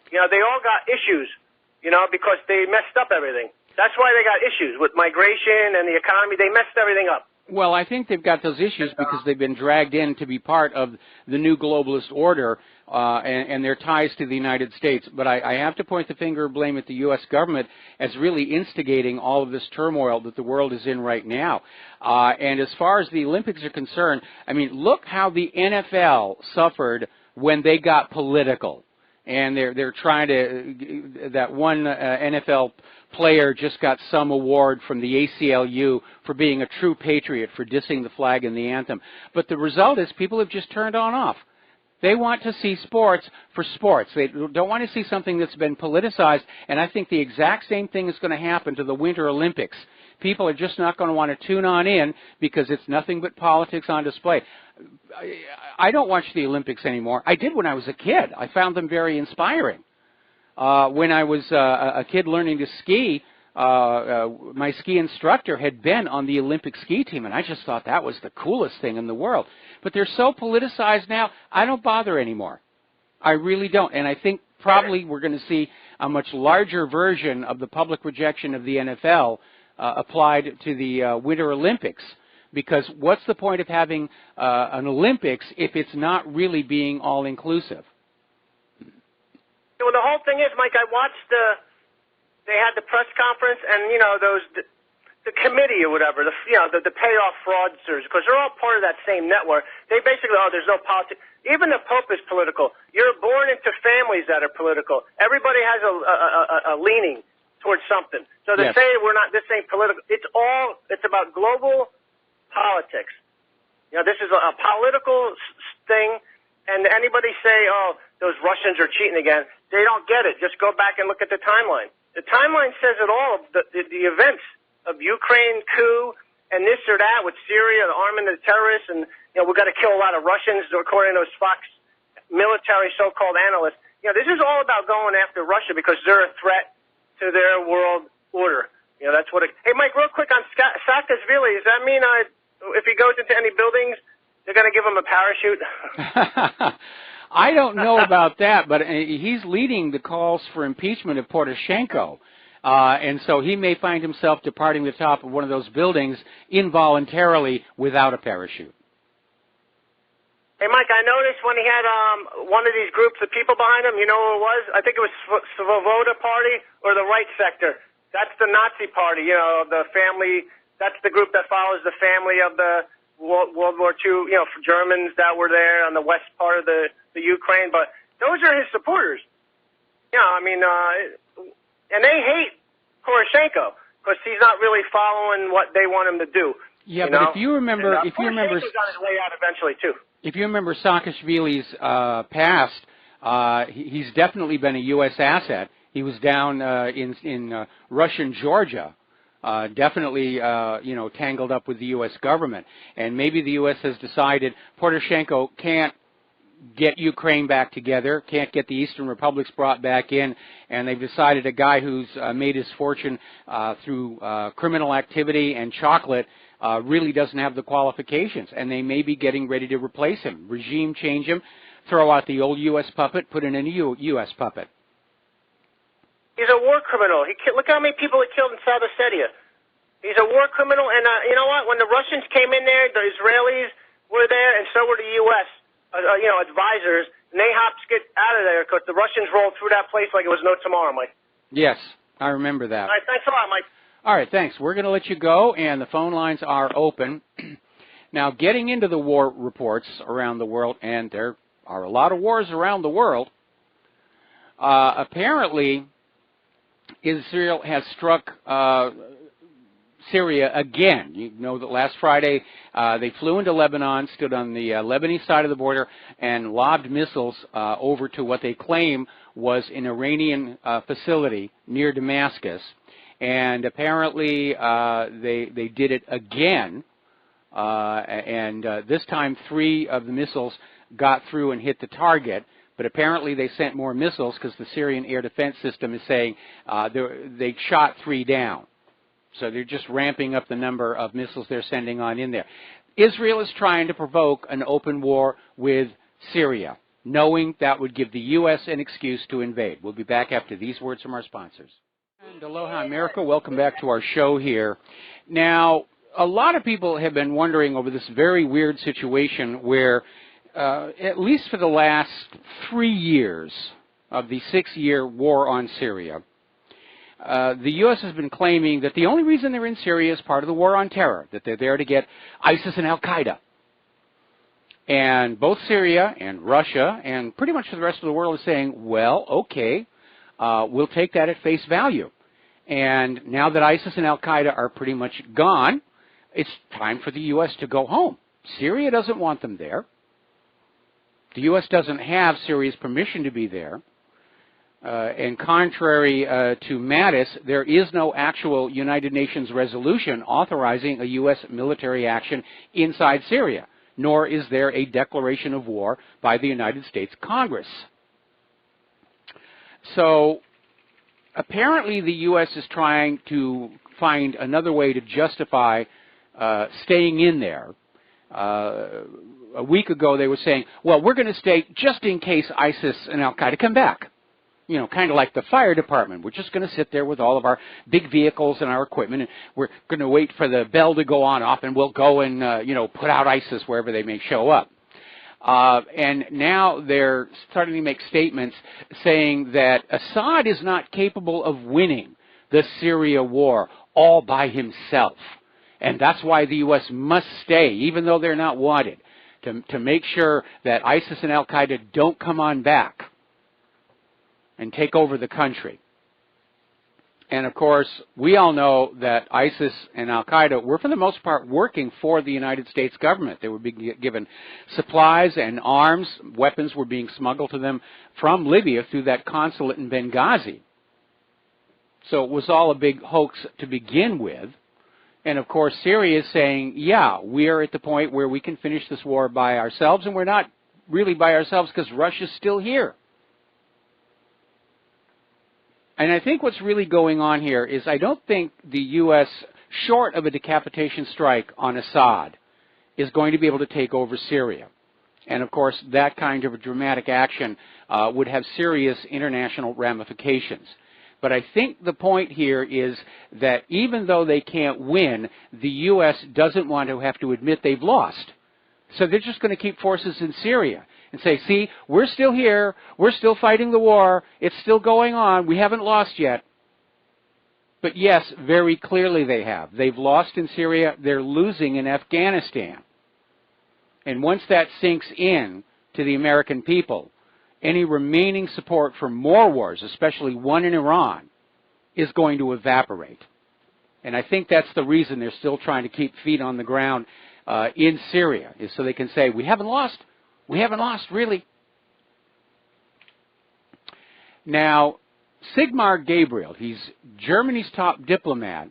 They all got issues, because they messed up everything. That's why they got issues with migration and the economy. They messed everything up. Well, I think they've got those issues because they've been dragged in to be part of the new globalist order and their ties to the United States. But I have to point the finger of blame at the U.S. government as really instigating all of this turmoil that the world is in right now. And as far as the Olympics are concerned, look how the NFL suffered when they got political. And they're trying to, that one NFL player just got some award from the ACLU for being a true patriot, for dissing the flag and the anthem. But the result is people have just turned on off. They want to see sports for sports. They don't want to see something that's been politicized. And I think the exact same thing is going to happen to the Winter Olympics. People are just not going to want to tune on in because it's nothing but politics on display. I don't watch the Olympics anymore. I did when I was a kid. I found them very inspiring. When I was a kid learning to ski, my ski instructor had been on the Olympic ski team, and I just thought that was the coolest thing in the world. But they're so politicized now, I don't bother anymore. I really don't. And I think probably we're going to see a much larger version of the public rejection of the NFL applied to the Winter Olympics. Because what's the point of having an Olympics if it's not really being all-inclusive? Well, the whole thing is, Mike, I watched they had the press conference, and, you know, the committee or whatever, the payoff fraudsters, because they're all part of that same network. They basically, there's no politics. Even the Pope is political. You're born into families that are political. Everybody has a leaning towards something. So to say this ain't political, it's about global politics. You know, this is a political thing, and anybody say, oh, those Russians are cheating again, they don't get it. Just go back and look at the timeline. The timeline says it all, the events of Ukraine coup and this or that with Syria, the arming of the terrorists, and, you know, we've got to kill a lot of Russians, according to those Fox military so-called analysts. You know, this is all about going after Russia because they're a threat to their world order. You know, that's what it... Hey, Mike, real quick on Saakashvili, does that mean if he goes into any buildings, they're going to give him a parachute? I don't know about that, but he's leading the calls for impeachment of Poroshenko. And so he may find himself departing the top of one of those buildings involuntarily without a parachute. Hey, Mike, I noticed when he had one of these groups of people behind him, you know who it was? I think it was Svoboda Party or the Right Sector. That's the Nazi Party, you know, the family. That's the group that follows the family of the World War II, you know, for Germans that were there on the west part of the Ukraine. But those are his supporters. You know, I mean, and they hate Poroshenko because he's not really following what they want him to do. Yeah, but if you remember, Poroshenko's on his way out eventually too. If you remember Saakashvili's past, he's definitely been a U.S. asset. He was down in Russian Georgia, definitely tangled up with the U.S. government, and maybe the U.S. has decided Poroshenko can't get Ukraine back together, can't get the Eastern republics brought back in, and they've decided a guy who's made his fortune through criminal activity and chocolate really doesn't have the qualifications, and they may be getting ready to replace him, regime change him, throw out the old U.S. puppet, put in a new U.S. puppet. He's a war criminal. Look how many people he killed in South Ossetia. He's a war criminal, and you know what? When the Russians came in there, the Israelis were there, and so were the U.S. Advisors, and they get out of there because the Russians rolled through that place like it was no tomorrow, Mike. Yes, I remember that. All right, thanks a lot, Mike. All right, thanks. We're going to let you go, and the phone lines are open. Now, getting into the war reports around the world, and there are a lot of wars around the world, apparently Israel has struck Syria again. You know that last Friday they flew into Lebanon, stood on the Lebanese side of the border, and lobbed missiles over to what they claim was an Iranian facility near Damascus. And apparently they did it again, and this time 3 of the missiles got through and hit the target. But apparently they sent more missiles because the Syrian air defense system is saying they shot 3 down. So they're just ramping up the number of missiles they're sending on in there. Israel is trying to provoke an open war with Syria, knowing that would give the U.S. an excuse to invade. We'll be back after these words from our sponsors. And aloha, America. Welcome back to our show here. Now, a lot of people have been wondering over this very weird situation where at least for the last 3 years of the 6-year war on Syria, the U.S. has been claiming that the only reason they're in Syria is part of the war on terror, that they're there to get ISIS and al-Qaeda. And both Syria and Russia and pretty much the rest of the world is saying, well, okay, we'll take that at face value. And now that ISIS and al-Qaeda are pretty much gone, it's time for the U.S. to go home. Syria doesn't want them there. The U.S. doesn't have Syria's permission to be there. And contrary to Mattis, there is no actual United Nations resolution authorizing a U.S. military action inside Syria, nor is there a declaration of war by the United States Congress. So apparently the U.S. is trying to find another way to justify staying in there. A week ago they were saying, well, we're going to stay just in case ISIS and al-Qaeda come back. You know, kind of like the fire department. We're just going to sit there with all of our big vehicles and our equipment, and we're going to wait for the bell to go on off, and we'll go and, you know, put out ISIS wherever they may show up. And now they're starting to make statements saying that Assad is not capable of winning the Syria war all by himself. And that's why the U.S. must stay, even though they're not wanted, to make sure that ISIS and al-Qaeda don't come on back and take over the country. And, of course, we all know that ISIS and al-Qaeda were, for the most part, working for the United States government. They were being given supplies and arms. Weapons were being smuggled to them from Libya through that consulate in Benghazi. So it was all a big hoax to begin with. And, of course, Syria is saying, yeah, we are at the point where we can finish this war by ourselves, and we're not really by ourselves because Russia's still here. And I think what's really going on here is I don't think the U.S., short of a decapitation strike on Assad, is going to be able to take over Syria. And, of course, that kind of a dramatic action would have serious international ramifications. But I think the point here is that even though they can't win, the U.S. doesn't want to have to admit they've lost. So they're just going to keep forces in Syria and say, see, we're still here, we're still fighting the war, it's still going on, we haven't lost yet. But yes, very clearly they have. They've lost in Syria, they're losing in Afghanistan. And once that sinks in to the American people, any remaining support for more wars, especially one in Iran, is going to evaporate. And I think that's the reason they're still trying to keep feet on the ground in Syria, is so they can say, we haven't lost, really. Now, Sigmar Gabriel, he's Germany's top diplomat,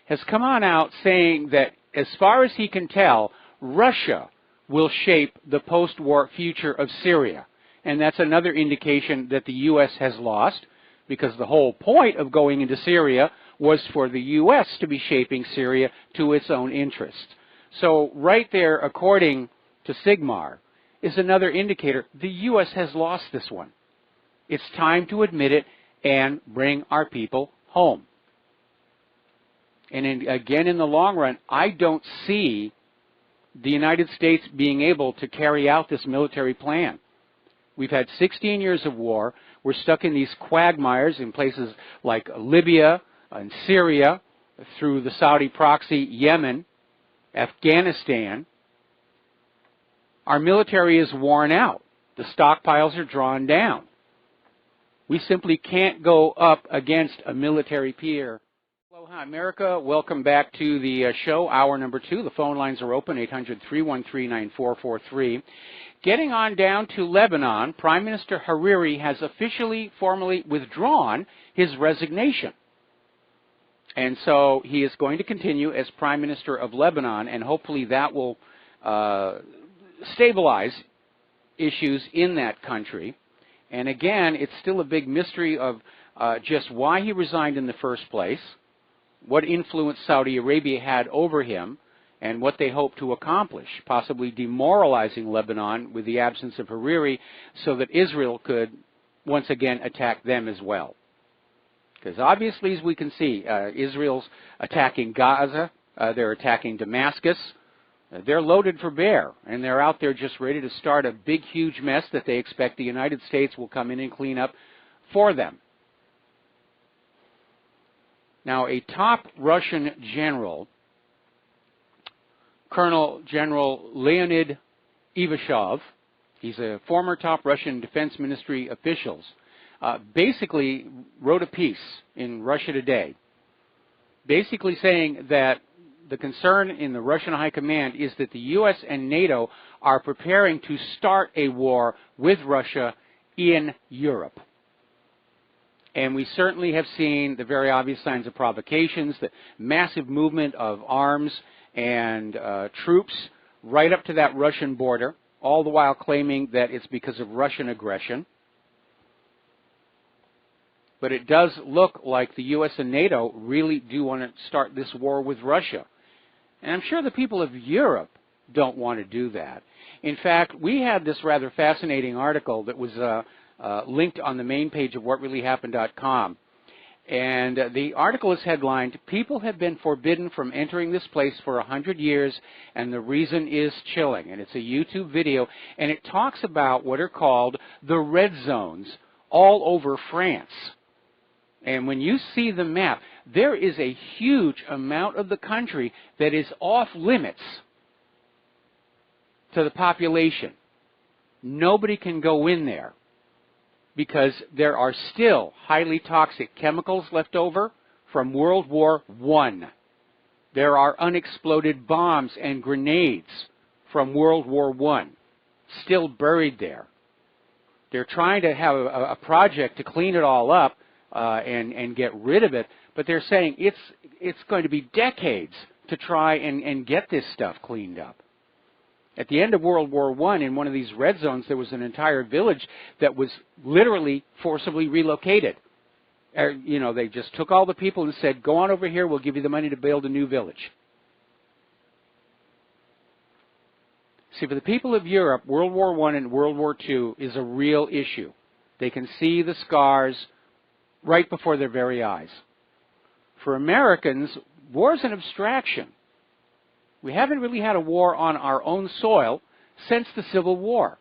has come on out saying that, as far as he can tell, Russia will shape the post-war future of Syria. And that's another indication that the U.S. has lost, because the whole point of going into Syria was for the U.S. to be shaping Syria to its own interests. So right there, according to Sigmar, is another indicator the U.S. has lost this one. It's time to admit it and bring our people home. And again, in the long run, I don't see the United States being able to carry out this military plan. We've had 16 years of war. We're stuck in these quagmires in places like Libya and Syria, through the Saudi proxy, Yemen, Afghanistan. Our military is worn out. The stockpiles are drawn down. We simply can't go up against a military peer. Aloha, America. Welcome back to the show, hour number 2. The phone lines are open, 800-313-9443. Getting on down to Lebanon, Prime Minister Hariri has officially, formally withdrawn his resignation. And so he is going to continue as Prime Minister of Lebanon, and hopefully that will stabilize issues in that country. And again, it's still a big mystery of just why he resigned in the first place, what influence Saudi Arabia had over him, and what they hope to accomplish, possibly demoralizing Lebanon with the absence of Hariri so that Israel could once again attack them as well. Because obviously, as we can see, Israel's attacking Gaza, they're attacking Damascus. They're loaded for bear, and they're out there just ready to start a big, huge mess that they expect the United States will come in and clean up for them. Now, a top Russian general, Colonel General Leonid Ivashov, he's a former top Russian Defense Ministry official, basically wrote a piece in Russia Today, basically saying that the concern in the Russian High Command is that the U.S. and NATO are preparing to start a war with Russia in Europe. And we certainly have seen the very obvious signs of provocations, the massive movement of arms and troops right up to that Russian border, all the while claiming that it's because of Russian aggression. But it does look like the U.S. and NATO really do want to start this war with Russia. And I'm sure the people of Europe don't want to do that. In fact, we had this rather fascinating article that was linked on the main page of whatreallyhappened.com. And the article is headlined, "People have been forbidden from entering this place for 100 years, and the reason is chilling." And it's a YouTube video, and it talks about what are called the red zones all over France. And when you see the map, there is a huge amount of the country that is off limits to the population. Nobody can go in there, because there are still highly toxic chemicals left over from World War I. There are unexploded bombs and grenades from World War I still buried there. They're trying to have a project to clean it all up and get rid of it, but they're saying it's going to be decades to try and get this stuff cleaned up. At the end of World War I, in one of these red zones, there was an entire village that was literally forcibly relocated. They just took all the people and said, "Go on over here, we'll give you the money to build a new village." See, for the people of Europe, World War I and World War II is a real issue. They can see the scars right before their very eyes. For Americans, war is an abstraction. We haven't really had a war on our own soil since the Civil War.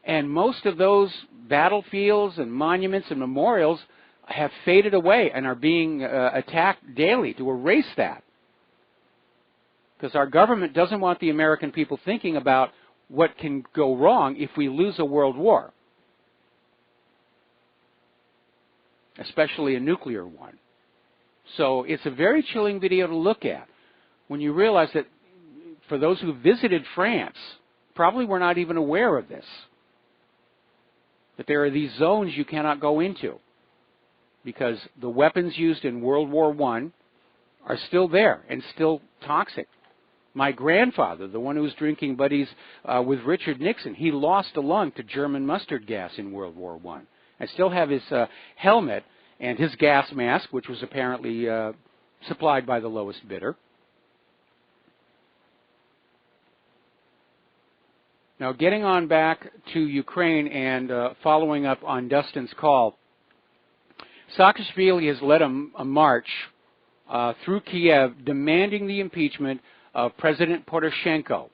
And most of those battlefields and monuments and memorials have faded away and are being attacked daily to erase that. Because our government doesn't want the American people thinking about what can go wrong if we lose a world war, especially a nuclear one. So it's a very chilling video to look at when you realize that for those who visited France, probably were not even aware of this, that there are these zones you cannot go into because the weapons used in World War I are still there and still toxic. My grandfather, the one who was drinking buddies with Richard Nixon, he lost a lung to German mustard gas in World War I. I still have his helmet and his gas mask, which was apparently supplied by the lowest bidder. Now, getting on back to Ukraine and following up on Dustin's call, Saakashvili has led a march through Kiev demanding the impeachment of President Poroshenko.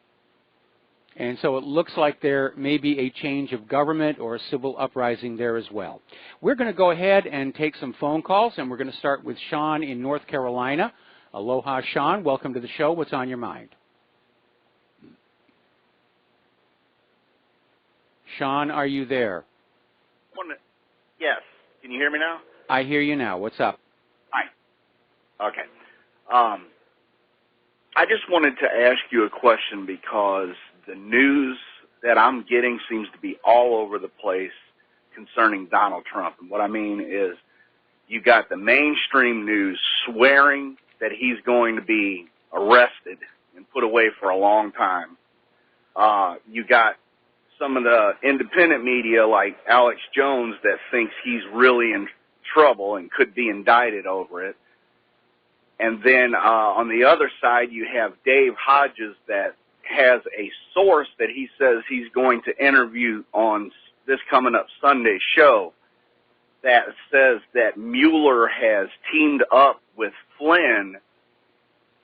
And so it looks like there may be a change of government or a civil uprising there as well. We're going to go ahead and take some phone calls, and we're going to start with Sean in North Carolina. Aloha, Sean. Welcome to the show. What's on your mind? Sean, are you there? Yes. Can you hear me now? I hear you now. What's up? Hi. Okay. I just wanted to ask you a question because the news that I'm getting seems to be all over the place concerning Donald Trump. And what I mean is you got the mainstream news swearing that he's going to be arrested and put away for a long time. You got some of the independent media like Alex Jones that thinks he's really in trouble and could be indicted over it. And then on the other side, you have Dave Hodges that has a source that he says he's going to interview on this coming up Sunday show that says that Mueller has teamed up with Flynn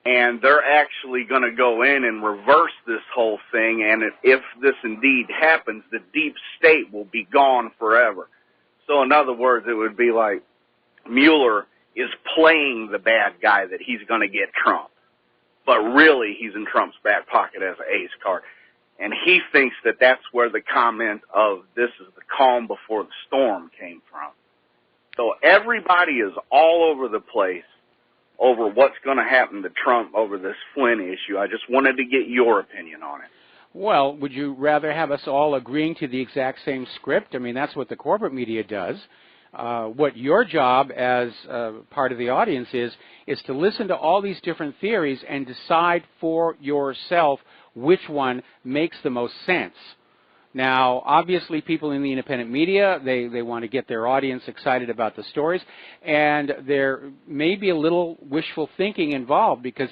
and they're actually going to go in and reverse this whole thing, and if this indeed happens, the deep state will be gone forever. So in other words, it would be like Mueller is playing the bad guy that he's going to get Trump, but really he's in Trump's back pocket as an ace card. And he thinks that that's where the comment of this is the calm before the storm came from. So everybody is all over the place over what's going to happen to Trump over this Flynn issue. I just wanted to get your opinion on it. Well, would you rather have us all agreeing to the exact same script? I mean, that's what the corporate media does. What your job as part of the audience is to listen to all these different theories and decide for yourself which one makes the most sense. Now, obviously, people in the independent media, they want to get their audience excited about the stories, and there may be a little wishful thinking involved because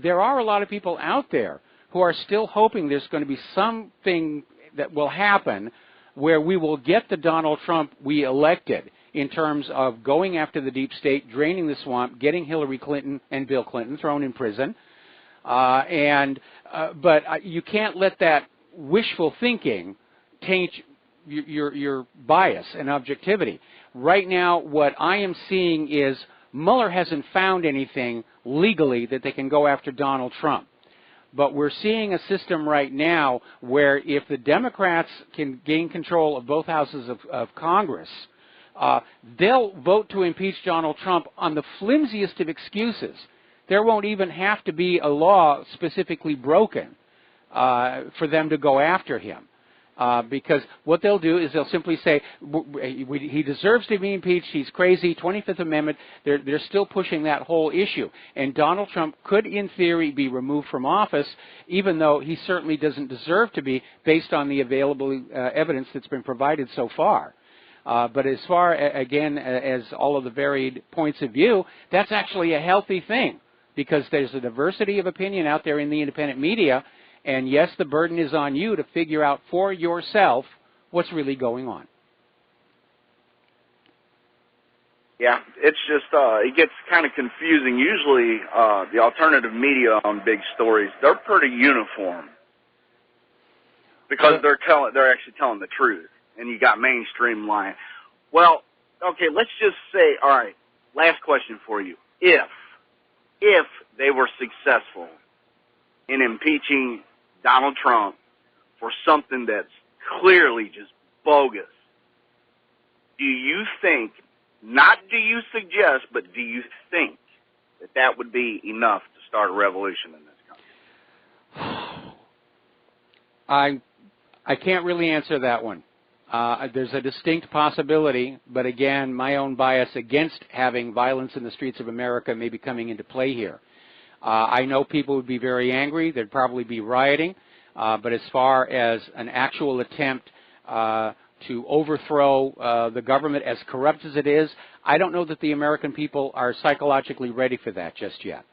there are a lot of people out there who are still hoping there's going to be something that will happen where we will get the Donald Trump we elected in terms of going after the deep state, draining the swamp, getting Hillary Clinton and Bill Clinton thrown in prison. But you can't let that wishful thinking taint your bias and objectivity. Right now, what I am seeing is Mueller hasn't found anything legally that they can go after Donald Trump. But we're seeing a system right now where if the Democrats can gain control of both houses of Congress, they'll vote to impeach Donald Trump on the flimsiest of excuses. There won't even have to be a law specifically broken for them to go after him. Because what they'll do is they'll simply say, he deserves to be impeached, he's crazy, 25th Amendment. They're still pushing that whole issue. And Donald Trump could, in theory, be removed from office, even though he certainly doesn't deserve to be, based on the available evidence that's been provided so far. But as far, again, as all of the varied points of view, that's actually a healthy thing, because there's a diversity of opinion out there in the independent media. And yes, the burden is on you to figure out for yourself what's really going on. Yeah, it's just, it gets kind of confusing. Usually, the alternative media on big stories, they're pretty uniform because they're actually telling the truth. And you got mainstream lying. Well, okay, let's just say, all right, last question for you. If they were successful in impeaching Donald Trump for something that's clearly just bogus, do you think, not do you suggest, but do you think that that would be enough to start a revolution in this country? I can't really answer that one. There's a distinct possibility, but again, my own bias against having violence in the streets of America may be coming into play here. I know people would be very angry. There'd probably be rioting. But as far as an actual attempt to overthrow the government, as corrupt as it is, I don't know that the American people are psychologically ready for that just yet.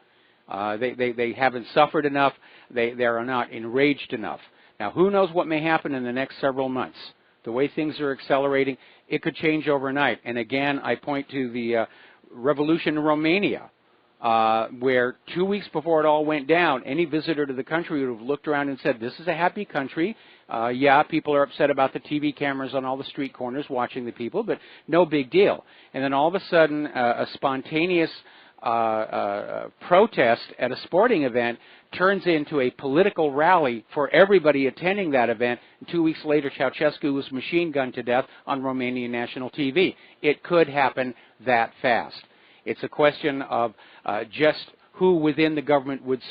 They haven't suffered enough. They are not enraged enough. Now, who knows what may happen in the next several months? The way things are accelerating, it could change overnight. And again, I point to the revolution in Romania, where 2 weeks before it all went down, any visitor to the country would have looked around and said, this is a happy country. Yeah, people are upset about the TV cameras on all the street corners watching the people, but no big deal. And then all of a sudden, a spontaneous protest at a sporting event turns into a political rally for everybody attending that event. And 2 weeks later, Ceausescu was machine gunned to death on Romanian national TV. It could happen that fast. It's a question of just who within the government would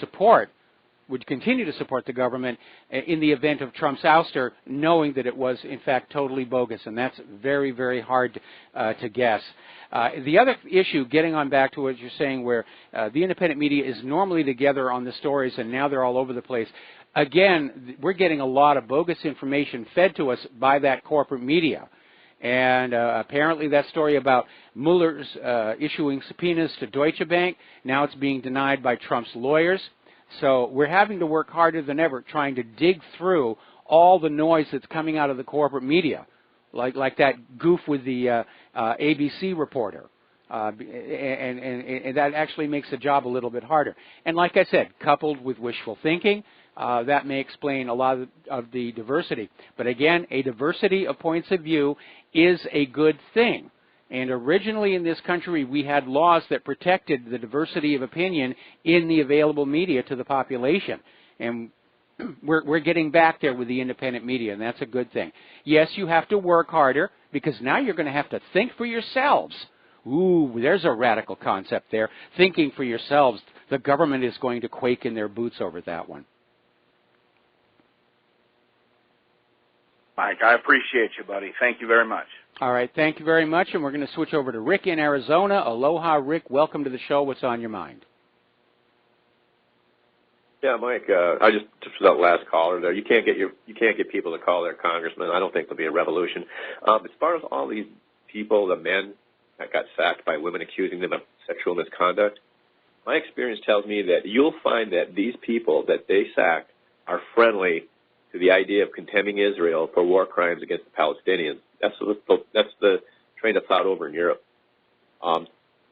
continue to support the government in the event of Trump's ouster, knowing that it was, in fact, totally bogus. And that's very, very hard to guess. The other issue, getting on back to what you're saying, where the independent media is normally together on the stories and now they're all over the place. Again, we're getting a lot of bogus information fed to us by that corporate media. And apparently that story about Mueller's issuing subpoenas to Deutsche Bank, now it's being denied by Trump's lawyers. So we're having to work harder than ever trying to dig through all the noise that's coming out of the corporate media, like that goof with the ABC reporter. And that actually makes the job a little bit harder. And like I said, coupled with wishful thinking, that may explain a lot of the diversity. But again, a diversity of points of view is a good thing. And originally in this country, we had laws that protected the diversity of opinion in the available media to the population. And we're getting back there with the independent media, and that's a good thing. Yes, you have to work harder, because now you're going to have to think for yourselves. Ooh, there's a radical concept there. Thinking for yourselves. The government is going to quake in their boots over that one. Mike, I appreciate you, buddy. Thank you very much. All right, thank you very much, and we're going to switch over to Rick in Arizona. Aloha, Rick. Welcome to the show. What's on your mind? Yeah, Mike. I just for that last caller there. You can't get people to call their congressman. I don't think there'll be a revolution. As far as all these people, the men that got sacked by women accusing them of sexual misconduct, my experience tells me that you'll find that these people that they sacked are friendly to the idea of condemning Israel for war crimes against the Palestinians. That's the train of thought over in Europe.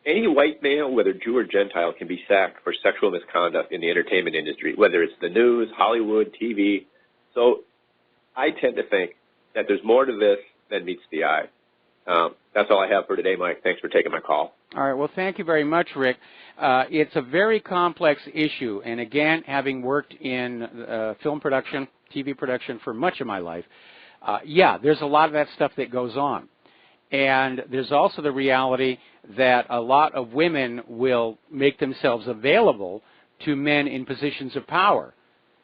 Any white male, whether Jew or Gentile, can be sacked for sexual misconduct in the entertainment industry, whether it's the news, Hollywood, TV. So I tend to think that there's more to this than meets the eye. That's all I have for today, Mike. Thanks for taking my call. All right. Well, thank you very much, Rick. It's a very complex issue, and again, having worked in film production, TV production for much of my life, yeah, there's a lot of that stuff that goes on. And there's also the reality that a lot of women will make themselves available to men in positions of power.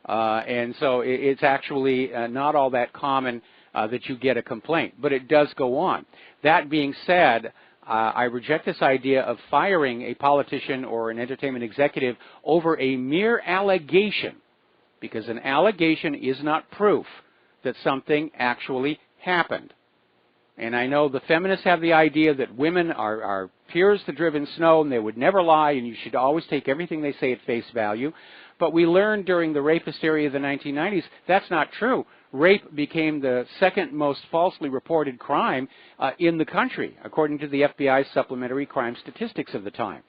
And so it's actually not all that common that you get a complaint, but it does go on. That being said, I reject this idea of firing a politician or an entertainment executive over a mere allegation, because an allegation is not proof that something actually happened. And I know the feminists have the idea that women are pure as the driven snow and they would never lie and you should always take everything they say at face value. But we learned during the rape hysteria of the 1990s that's not true. Rape became the second most falsely reported crime in the country, according to the FBI's supplementary crime statistics of the time.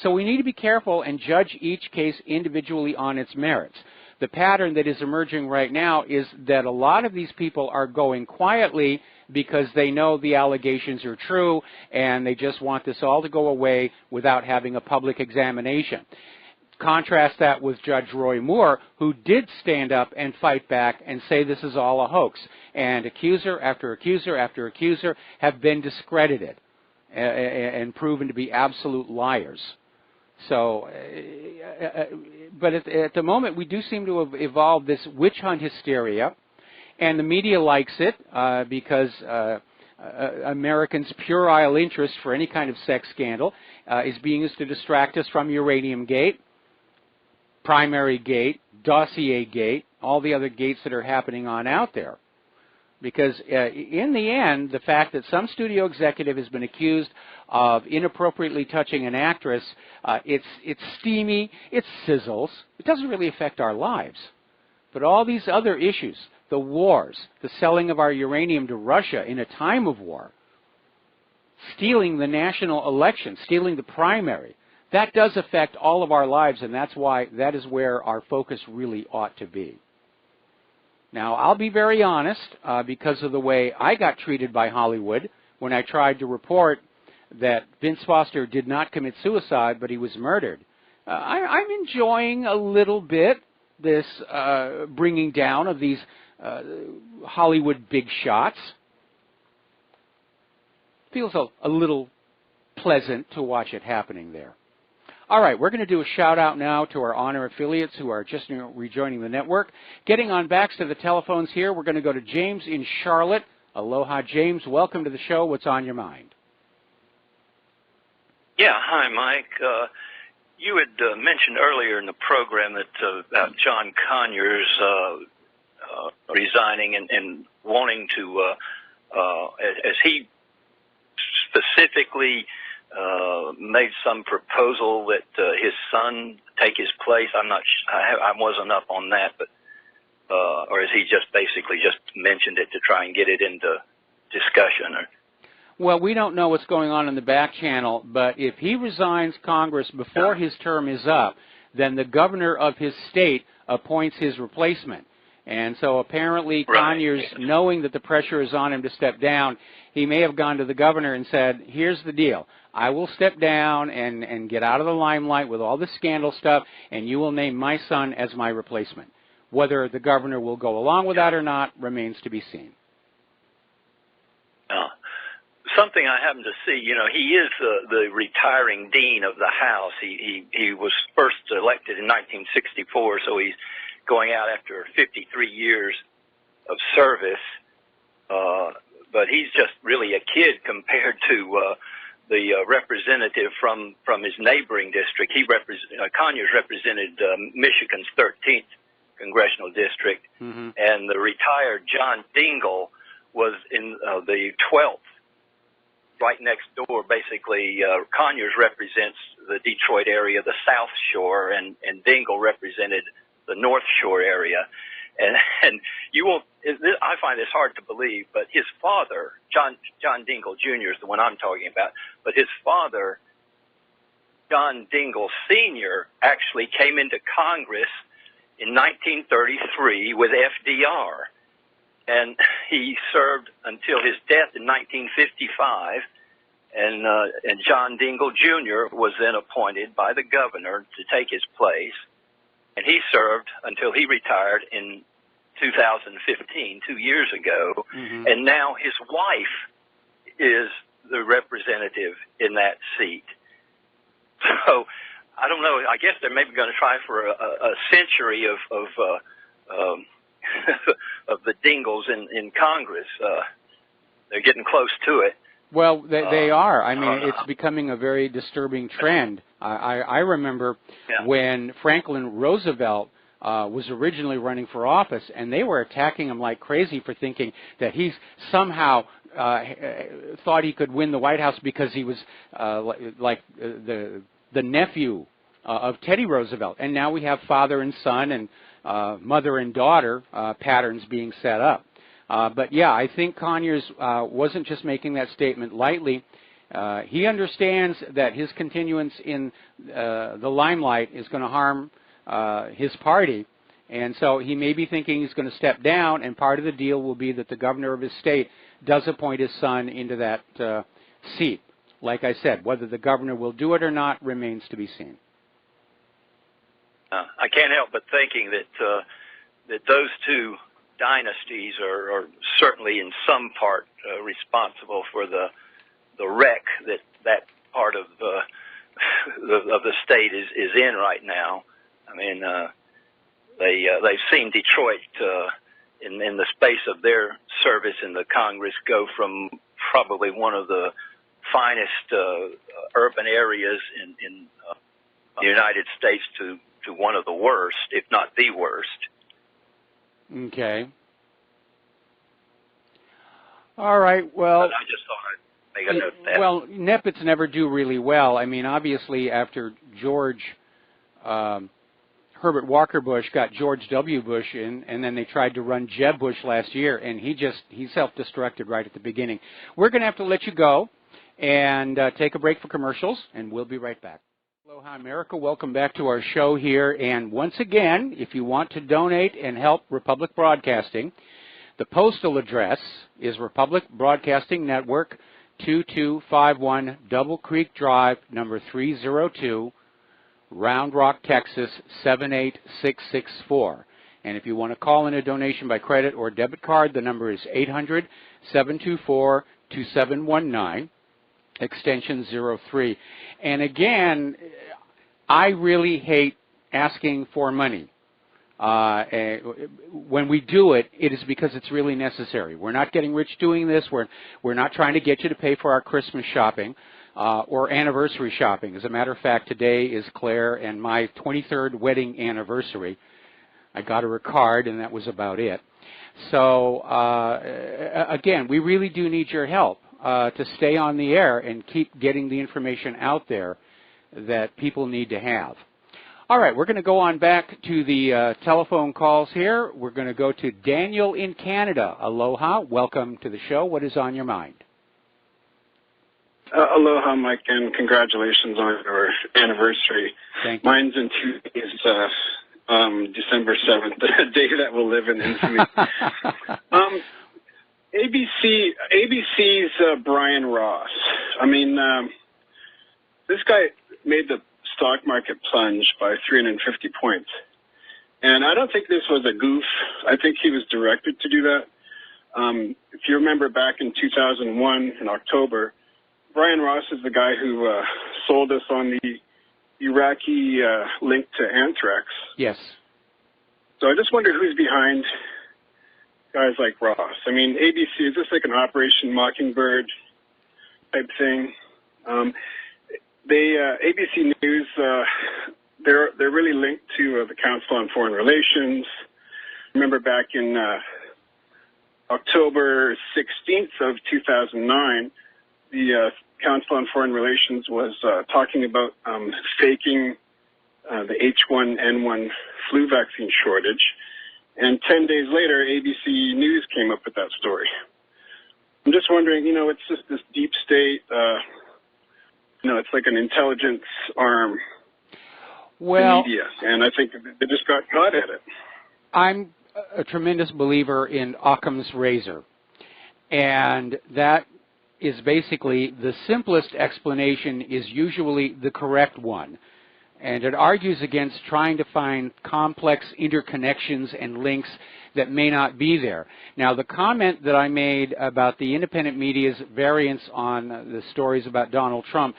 So we need to be careful and judge each case individually on its merits. The pattern that is emerging right now is that a lot of these people are going quietly because they know the allegations are true and they just want this all to go away without having a public examination. Contrast that with Judge Roy Moore, who did stand up and fight back and say this is all a hoax. And accuser after accuser after accuser have been discredited and proven to be absolute liars. So, but at the moment, we do seem to have evolved this witch hunt hysteria, and the media likes it because Americans' puerile interest for any kind of sex scandal is being used to distract us from Uranium Gate, Primary Gate, Dossier Gate, all the other gates that are happening on out there. Because in the end, the fact that some studio executive has been accused of inappropriately touching an actress, it's steamy, it sizzles. It doesn't really affect our lives. But all these other issues, the wars, the selling of our uranium to Russia in a time of war, stealing the national election, stealing the primary, that does affect all of our lives, and that's why that is where our focus really ought to be. Now, I'll be very honest, because of the way I got treated by Hollywood when I tried to report that Vince Foster did not commit suicide, but he was murdered. I'm enjoying a little bit this bringing down of these Hollywood big shots. Feels a little pleasant to watch it happening there. All right, we're going to do a shout-out now to our honor affiliates who are just rejoining the network. Getting on back to the telephones here, we're going to go to James in Charlotte. Aloha, James. Welcome to the show. What's on your mind? Yeah, hi, Mike. You had mentioned earlier in the program that about John Conyers resigning and wanting to, as he specifically made some proposal that his son take his place. I'm not. I wasn't up on that, but or has he just basically just mentioned it to try and get it into discussion? Or well, we don't know what's going on in the back channel, but if he resigns Congress before his term is up, then the governor of his state appoints his replacement. And so apparently Conyers, knowing that the pressure is on him to step down, he may have gone to the governor and said, here's the deal. I will step down and get out of the limelight with all this scandal stuff, and you will name my son as my replacement. Whether the governor will go along with that or not remains to be seen. Something I happen to see, you know, he is the retiring dean of the House. He was first elected in 1964, so he's going out after 53 years of service. But he's just really a kid compared to the representative from his neighboring district. Conyers represented Michigan's 13th congressional district, and the retired John Dingell was in the 12th. Right next door, basically, Conyers represents the Detroit area, the South Shore, and Dingell represented the North Shore area. And you won't. I find this hard to believe, but his father, John Dingell Jr. is the one I'm talking about. But his father, John Dingell Sr., actually came into Congress in 1933 with FDR, and he served until his death in 1955. And John Dingell Jr. was then appointed by the governor to take his place, and he served until he retired in 2015, 2 years ago. Mm-hmm. And now his wife is the representative in that seat. So I don't know. I guess they're maybe going to try for a century of of the Dingells in Congress. They're getting close to it. Well, they are. I mean, it's becoming a very disturbing trend. I remember when Franklin Roosevelt was originally running for office, and they were attacking him like crazy for thinking that he's somehow thought he could win the White House because he was like the nephew of Teddy Roosevelt. And now we have father and son and mother and daughter patterns being set up. But, yeah, I think Conyers wasn't just making that statement lightly. He understands that his continuance in the limelight is going to harm his party, and so he may be thinking he's going to step down, and part of the deal will be that the governor of his state does appoint his son into that seat. Like I said, whether the governor will do it or not remains to be seen. I can't help but thinking that that those two dynasties are certainly in some part responsible for the wreck that part of the state is in right now. I mean, they've seen Detroit in the space of their service in the Congress go from probably one of the finest urban areas in the United States to one of the worst, if not the worst. Okay. All right, well... But I just thought I'd make a note of that. Well, Neppets never do really well. I mean, obviously, after Herbert Walker Bush got George W. Bush in, and then they tried to run Jeb Bush last year, and he self-destructed right at the beginning. We're going to have to let you go and take a break for commercials, and we'll be right back. Aloha, America. Welcome back to our show here. And once again, if you want to donate and help Republic Broadcasting, the postal address is Republic Broadcasting Network, 2251 Double Creek Drive, number 302, Round Rock, Texas, 78664. And if you want to call in a donation by credit or debit card, the number is 800-724-2719. Extension 03. And again, I really hate asking for money. When we do it, it is because it's really necessary. We're not getting rich doing this. We're not trying to get you to pay for our Christmas shopping or anniversary shopping. As a matter of fact, today is Claire and my 23rd wedding anniversary. I got her a card, and that was about it. So, again, we really do need your help to stay on the air and keep getting the information out there that people need to have. All right, we're going to go on back to the telephone calls here. We're going to go to Daniel in Canada. Aloha. Welcome to the show. What is on your mind? Aloha, Mike, and congratulations on your anniversary. Thank you. Mine's in 2 days, December 7th, the day that will live in infamy. ABC's Brian Ross. I mean, this guy made the stock market plunge by 350 points. And I don't think this was a goof. I think he was directed to do that. If you remember back in 2001 in October, Brian Ross is the guy who sold us on the Iraqi link to anthrax. Yes. So I just wonder who's behind guys like Ross. I mean, ABC, is this like an Operation Mockingbird type thing? ABC News, they're really linked to the Council on Foreign Relations. Remember back in October 16th of 2009, the Council on Foreign Relations was talking about faking the H1N1 flu vaccine shortage. And 10 days later, ABC News came up with that story. I'm just wondering, it's just this deep state, it's like an intelligence arm well, media, and I think they just got caught at it. I'm a tremendous believer in Occam's razor, and that is basically the simplest explanation is usually the correct one, and it argues against trying to find complex interconnections and links that may not be there. Now, the comment that I made about the independent media's variance on the stories about Donald Trump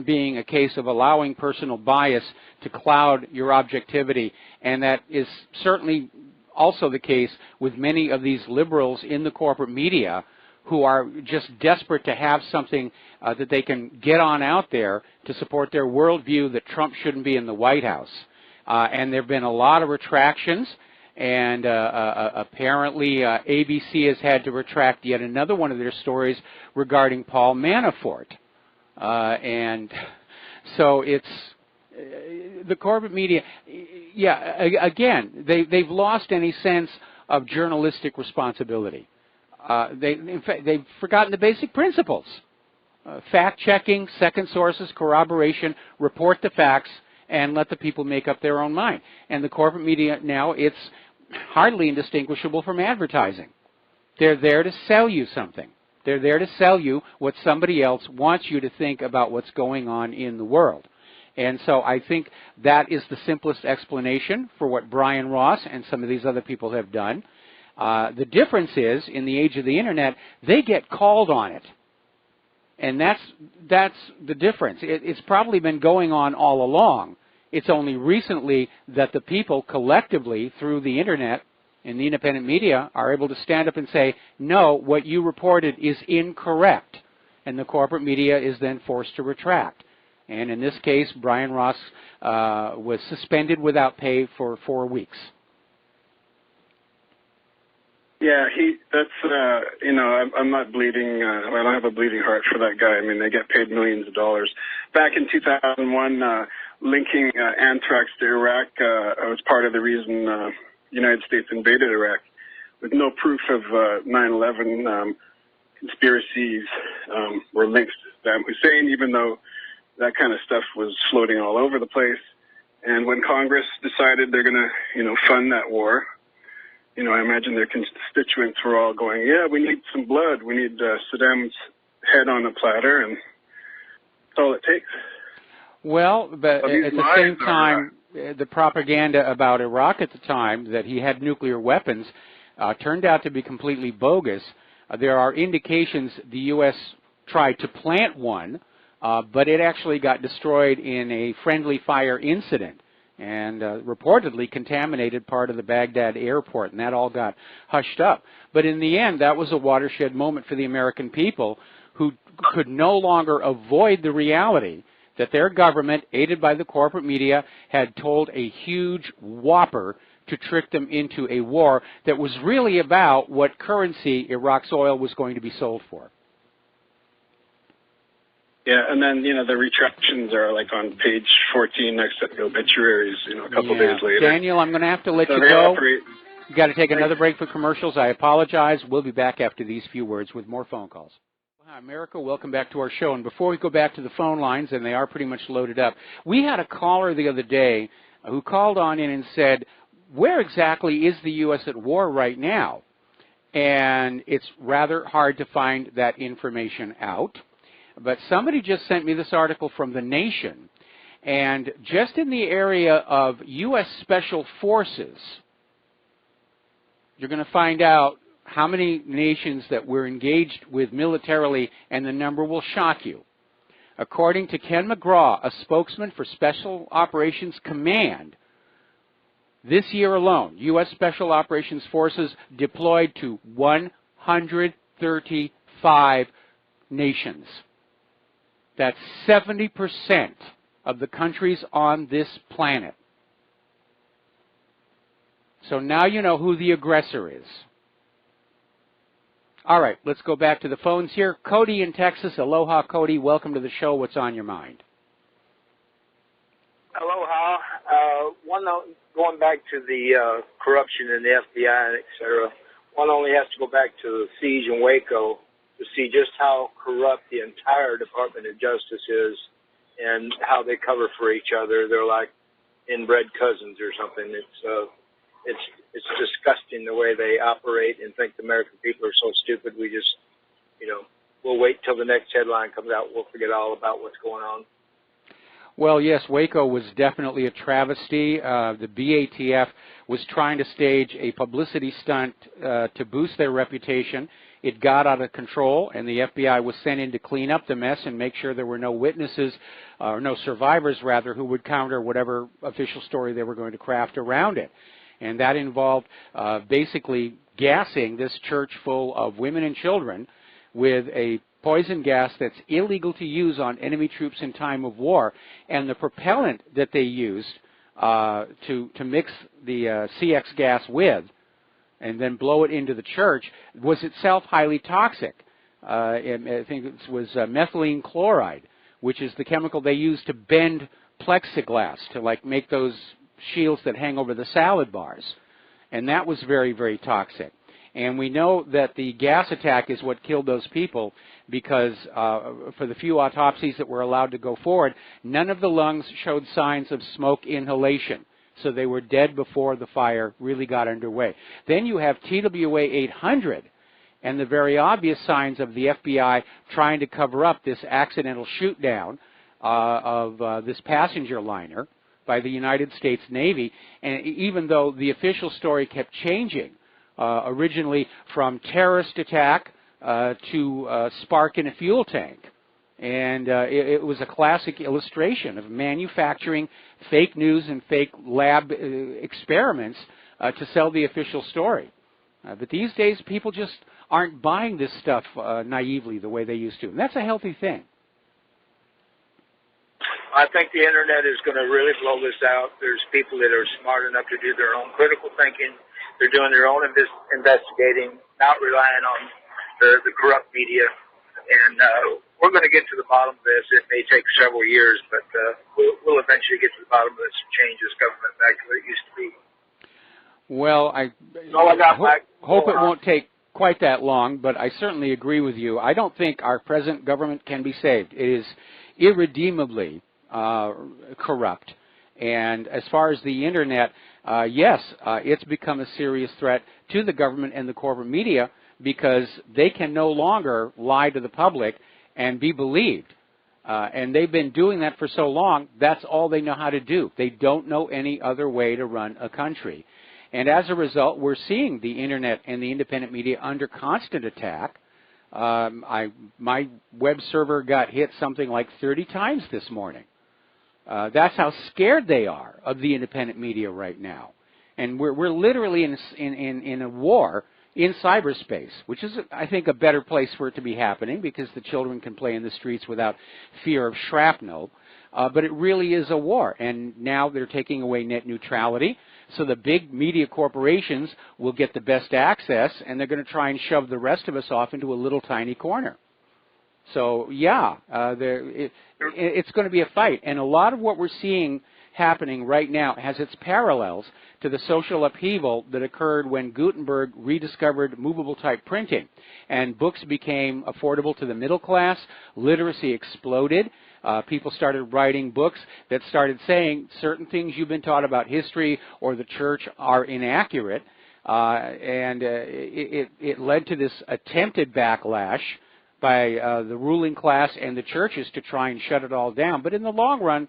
being a case of allowing personal bias to cloud your objectivity, and that is certainly also the case with many of these liberals in the corporate media who are just desperate to have something that they can get on out there to support their worldview that Trump shouldn't be in the White House. And there have been a lot of retractions, and apparently ABC has had to retract yet another one of their stories regarding Paul Manafort. And so it's the corporate media, again, they've lost any sense of journalistic responsibility. In fact, they've forgotten the basic principles. Fact-checking, second sources, corroboration, report the facts, and let the people make up their own mind. And the corporate media now, it's hardly indistinguishable from advertising. They're there to sell you something. They're there to sell you what somebody else wants you to think about what's going on in the world. And so I think that is the simplest explanation for what Brian Ross and some of these other people have done. The difference is, in the age of the Internet, they get called on it. And that's the difference. It's probably been going on all along. It's only recently that the people collectively, through the Internet and the independent media, are able to stand up and say, no, what you reported is incorrect. And the corporate media is then forced to retract. And in this case, Brian Ross was suspended without pay for 4 weeks. Yeah, I'm not bleeding, I don't have a bleeding heart for that guy. I mean, they get paid millions of dollars. Back in 2001, linking anthrax to Iraq was part of the reason the United States invaded Iraq, with no proof of 9/11 conspiracies were linked to Saddam Hussein, even though that kind of stuff was floating all over the place. And when Congress decided they're going to, fund that war, I imagine their constituents were all going, yeah, we need some blood. We need Saddam's head on a platter, and that's all it takes. Well, but at the same time, the propaganda about Iraq at the time, that he had nuclear weapons, turned out to be completely bogus. There are indications the U.S. tried to plant one, but it actually got destroyed in a friendly fire incident, and reportedly contaminated part of the Baghdad airport, and that all got hushed up. But in the end, that was a watershed moment for the American people, who could no longer avoid the reality that their government, aided by the corporate media, had told a huge whopper to trick them into a war that was really about what currency Iraq's oil was going to be sold for. Yeah, and then, the retractions are like on page 14 next to the obituaries, a couple days later. Daniel, I'm going to have to let you go. You've got to take another break for commercials. I apologize. We'll be back after these few words with more phone calls. Hi, America. Welcome back to our show. And before we go back to the phone lines, and they are pretty much loaded up, we had a caller the other day who called on in and said, where exactly is the U.S. at war right now? And it's rather hard to find that information out. But somebody just sent me this article from The Nation, and just in the area of U.S. Special Forces, you're going to find out how many nations that we're engaged with militarily, and the number will shock you. According to Ken McGraw, a spokesman for Special Operations Command, this year alone, U.S. Special Operations Forces deployed to 135 nations. That's 70% of the countries on this planet. So now you know who the aggressor is. All right, let's go back to the phones here. Cody in Texas. Aloha, Cody. Welcome to the show. What's on your mind? Aloha. Going back to the corruption in the FBI, et cetera, one only has to go back to the siege in Waco to see just how corrupt the entire Department of Justice is and how they cover for each other. They're like inbred cousins or something. It's disgusting the way they operate and think the American people are so stupid. We just, we'll wait till the next headline comes out. We'll forget all about what's going on. Well, yes, Waco was definitely a travesty. The BATF was trying to stage a publicity stunt to boost their reputation. It got out of control, and the FBI was sent in to clean up the mess and make sure there were no witnesses, or no survivors, rather, who would counter whatever official story they were going to craft around it. And that involved basically gassing this church full of women and children with a poison gas that's illegal to use on enemy troops in time of war, and the propellant that they used to mix the CX gas with and then blow it into the church was itself highly toxic. I think it was methylene chloride, which is the chemical they use to bend plexiglass to make those shields that hang over the salad bars, and that was very, very toxic. And we know that the gas attack is what killed those people because for the few autopsies that were allowed to go forward, none of the lungs showed signs of smoke inhalation. So they were dead before the fire really got underway. Then you have TWA 800 and the very obvious signs of the FBI trying to cover up this accidental shoot down of this passenger liner by the United States Navy. And even though the official story kept changing, originally from terrorist attack to spark in a fuel tank. And it was a classic illustration of manufacturing fake news and fake lab experiments to sell the official story. But these days, people just aren't buying this stuff naively the way they used to. And that's a healthy thing. I think the Internet is going to really blow this out. There's people that are smart enough to do their own critical thinking. They're doing their own investigating, not relying on the corrupt media. And we're going to get to the bottom of this. It may take several years, but we'll eventually get to the bottom of this and change this government back to what it used to be. Well, I hope it won't take quite that long, but I certainly agree with you. I don't think our present government can be saved. It is irredeemably corrupt. And as far as the Internet, yes, it's become a serious threat to the government and the corporate media because they can no longer lie to the public and be believed. And they've been doing that for so long, that's all they know how to do. They don't know any other way to run a country. And as a result, we're seeing the Internet and the independent media under constant attack. My web server got hit something like 30 times this morning. That's how scared they are of the independent media right now. And we're literally in a war in cyberspace, which is, I think, a better place for it to be happening because the children can play in the streets without fear of shrapnel. But it really is a war. And now they're taking away net neutrality. So the big media corporations will get the best access, and they're going to try and shove the rest of us off into a little tiny corner. So, yeah, it's going to be a fight. And a lot of what we're seeing happening right now has its parallels to the social upheaval that occurred when Gutenberg rediscovered movable type printing. And books became affordable to the middle class. Literacy exploded. People started writing books that started saying certain things you've been taught about history or the church are inaccurate. And it led to this attempted backlash by the ruling class and the churches to try and shut it all down. But in the long run,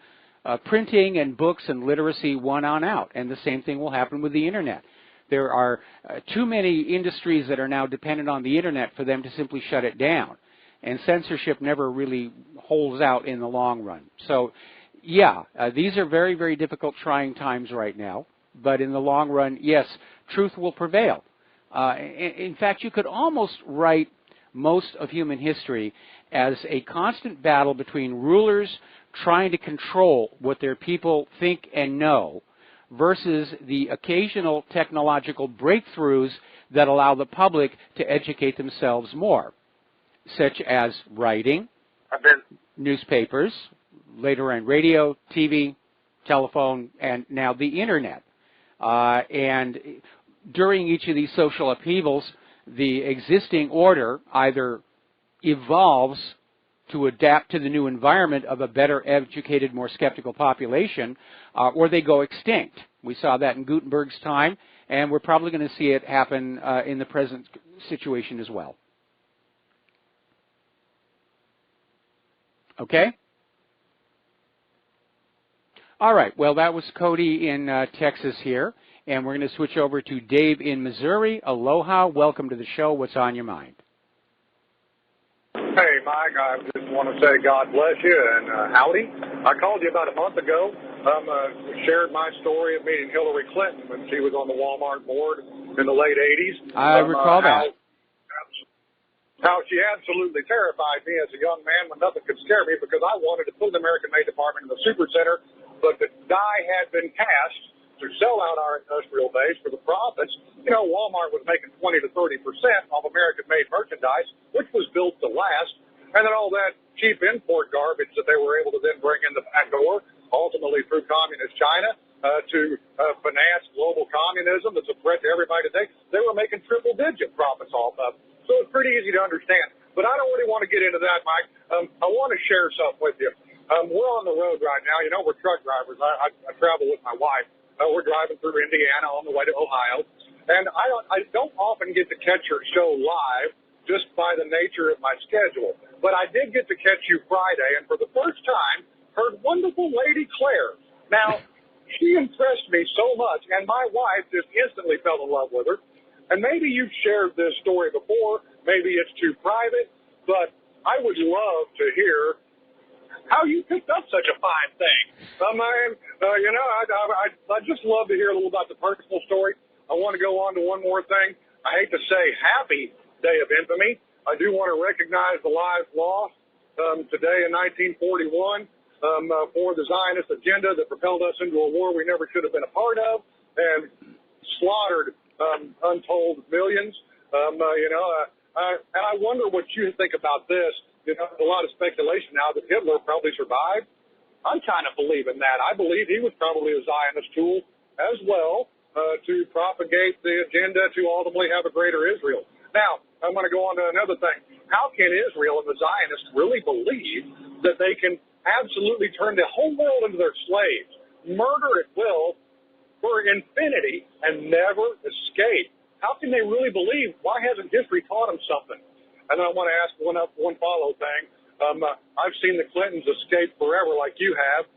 printing and books and literacy won on out, and the same thing will happen with the Internet. There are too many industries that are now dependent on the Internet for them to simply shut it down, and censorship never really holds out in the long run. So, yeah, these are very, very difficult, trying times right now, but in the long run, yes, truth will prevail. In fact, you could almost write most of human history as a constant battle between rulers trying to control what their people think and know versus the occasional technological breakthroughs that allow the public to educate themselves more, such as writing, newspapers, later on radio, TV, telephone, and now the Internet. And during each of these social upheavals, the existing order either evolves to adapt to the new environment of a better educated, more skeptical population, or they go extinct. We saw that in Gutenberg's time, and we're probably going to see it happen in the present situation as well. Okay? All right. Well, that was Cody in Texas here, and we're going to switch over to Dave in Missouri. Aloha. Welcome to the show. What's on your mind? Hey, Mike, I just want to say God bless you and howdy. I called you about a month ago. Shared my story of meeting Hillary Clinton when she was on the Walmart board in the late 80s. I recall that. How she absolutely terrified me as a young man when nothing could scare me because I wanted to put the American-made department in the super center, but the die had been cast to sell out our industrial base for the profits. You know, Walmart was making 20 to 30% of American-made merchandise, which was built to last, and then all that cheap import garbage that they were able to then bring in the back door, ultimately through communist China, to finance global communism that's a threat to everybody today. They were making triple-digit profits off of it. So it's pretty easy to understand. But I don't really want to get into that, Mike. I want to share something with you. We're on the road right now. You know, we're truck drivers. I travel with my wife. We're driving through Indiana on the way to Ohio. And I don't often get to catch your show live just by the nature of my schedule. But I did get to catch you Friday, and for the first time, heard wonderful Lady Claire. Now, she impressed me so much, and my wife just instantly fell in love with her. And maybe you've shared this story before. Maybe it's too private, but I would love to hear how you picked up such a fine thing. You know, I just love to hear a little about the personal story. I want to go on to one more thing. I hate to say happy day of infamy. I do want to recognize the lives lost today in 1941 for the Zionist agenda that propelled us into a war we never should have been a part of and slaughtered untold millions. You know, and I wonder what you think about this. You know, there's a lot of speculation now that Hitler probably survived. I'm kind of believing that. I believe he was probably a Zionist tool as well to propagate the agenda to ultimately have a greater Israel. Now, I'm going to go on to another thing. How can Israel and the Zionists really believe that they can absolutely turn the whole world into their slaves, murder at will for infinity, and never escape? How can they really believe? Why hasn't history taught them something? And I want to ask one follow thing. I've seen the Clintons escape forever like you have.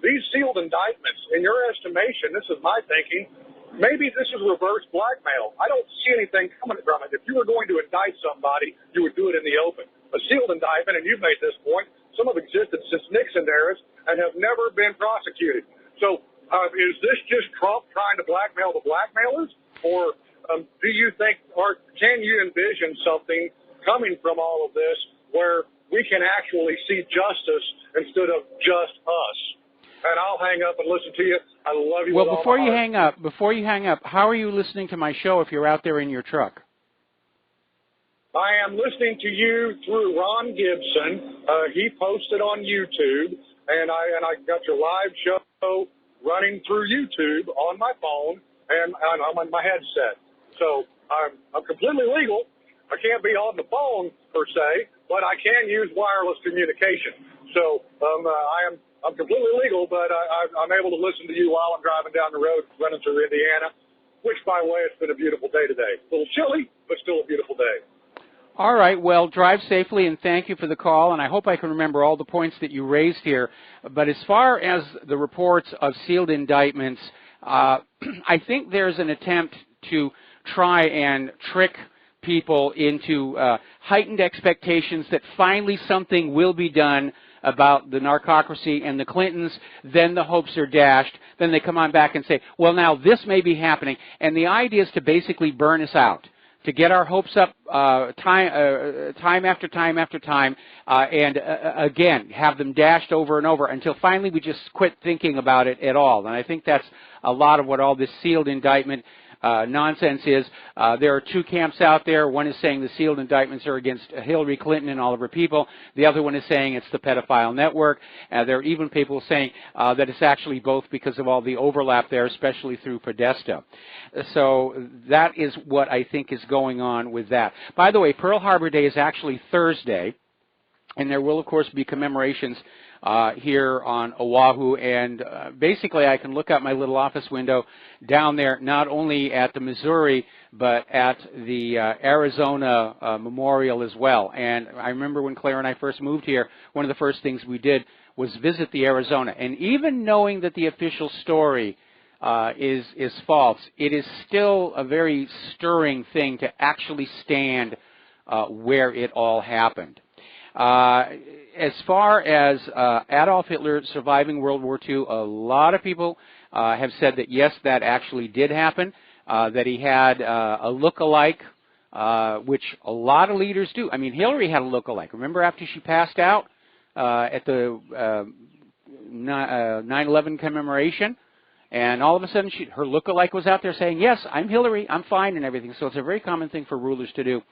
These sealed indictments, in your estimation, this is my thinking, maybe this is reverse blackmail. I don't see anything coming from it. If you were going to indict somebody, you would do it in the open. A sealed indictment, and you've made this point, some have existed since Nixon eras and have never been prosecuted. So is this just Trump trying to blackmail the blackmailers? Or do you think, or can you envision something coming from all of this where we can actually see justice instead of just us? And I'll hang up and listen to you. I love you. Well, before you hang up, how are you listening to my show if you're out there in your truck? I am listening to you through Ron Gibson. He posted on YouTube, and I got your live show running through YouTube on my phone and I'm on my headset. So I'm completely legal. I can't be on the phone per se, but I can use wireless communication. So I'm completely legal, but I'm able to listen to you while I'm driving down the road running through Indiana, which, by the way, it's been a beautiful day today. A little chilly, but still a beautiful day. All right. Well, drive safely, and thank you for the call, and I hope I can remember all the points that you raised here. But as far as the reports of sealed indictments, I think there's an attempt to try and trick people into heightened expectations that finally something will be done about the narcocracy and the Clintons. Then the hopes are dashed. Then they come on back and say, well, now this may be happening. And the idea is to basically burn us out, to get our hopes up time after time after time, and again, have them dashed over and over until finally we just quit thinking about it at all. And I think that's a lot of what all this sealed indictment nonsense is there are two camps out there. One is saying the sealed indictments are against Hillary Clinton and all of her people. The other one is saying it's the pedophile network. There are even people saying that it's actually both because of all the overlap there, especially through Podesta. So that is what I think is going on with that. By the way, Pearl Harbor Day is actually Thursday, and there will, of course, be commemorations here on Oahu, and basically I can look out my little office window down there, not only at the Missouri, but at the Arizona Memorial as well. And I remember when Claire and I first moved here, one of the first things we did was visit the Arizona. And even knowing that the official story is false, it is still a very stirring thing to actually stand where it all happened. As far as Adolf Hitler surviving World War II, a lot of people have said that, yes, that actually did happen, that he had a look-alike, which a lot of leaders do. I mean, Hillary had a look-alike. Remember after she passed out at the 9/11 commemoration? And all of a sudden, her look-alike was out there saying, yes, I'm Hillary, I'm fine, and everything. So it's a very common thing for rulers to do.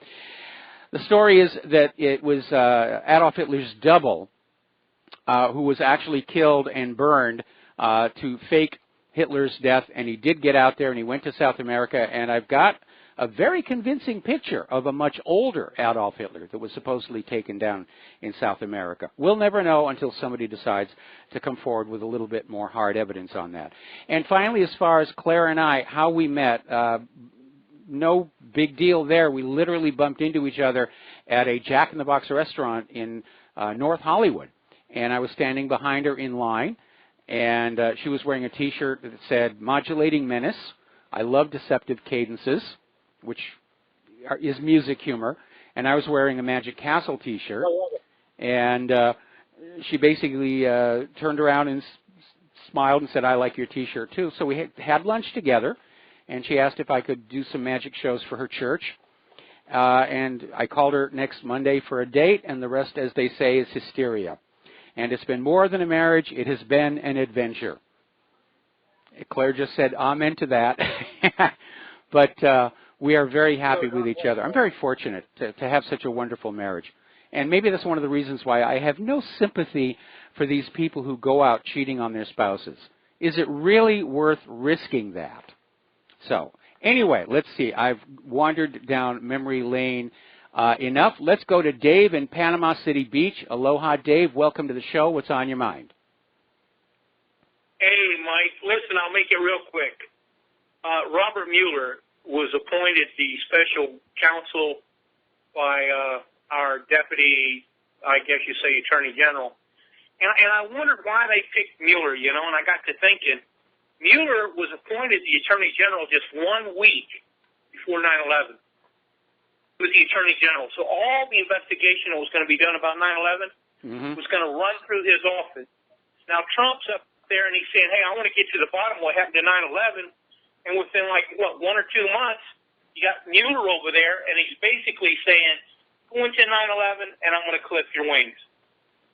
The story is that it was Adolf Hitler's double who was actually killed and burned to fake Hitler's death, and he did get out there and he went to South America, and I've got a very convincing picture of a much older Adolf Hitler that was supposedly taken down in South America. We'll never know until somebody decides to come forward with a little bit more hard evidence on that. And finally, as far as Claire and I, how we met, no big deal there. We literally bumped into each other at a Jack in the Box restaurant in North Hollywood. And I was standing behind her in line, and she was wearing a T-shirt that said, Modulating Menace. I love deceptive cadences, which is music humor. And I was wearing a Magic Castle T-shirt. And she basically turned around and smiled and said, I like your T-shirt too. So we had lunch together. And she asked if I could do some magic shows for her church. And I called her next Monday for a date, and the rest, as they say, is hysteria. And it's been more than a marriage. It has been an adventure. Claire just said amen to that. But we are very happy with each other. I'm very fortunate to have such a wonderful marriage. And maybe that's one of the reasons why I have no sympathy for these people who go out cheating on their spouses. Is it really worth risking that? So, anyway, let's see. I've wandered down memory lane enough. Let's go to Dave in Panama City Beach. Aloha, Dave. Welcome to the show. What's on your mind? Hey, Mike. Listen, I'll make it real quick. Robert Mueller was appointed the special counsel by our deputy, I guess you say, attorney general. And I wondered why they picked Mueller, you know, and I got to thinking, Mueller was appointed the Attorney General just 1 week before 9/11. He was the Attorney General. So all the investigation that was going to be done about 9/11 was going to run through his office. Now, Trump's up there and he's saying, hey, I want to get to the bottom of what happened to 9/11. And within, 1 or 2 months, you got Mueller over there, and he's basically saying, go into 9/11, and I'm going to clip your wings.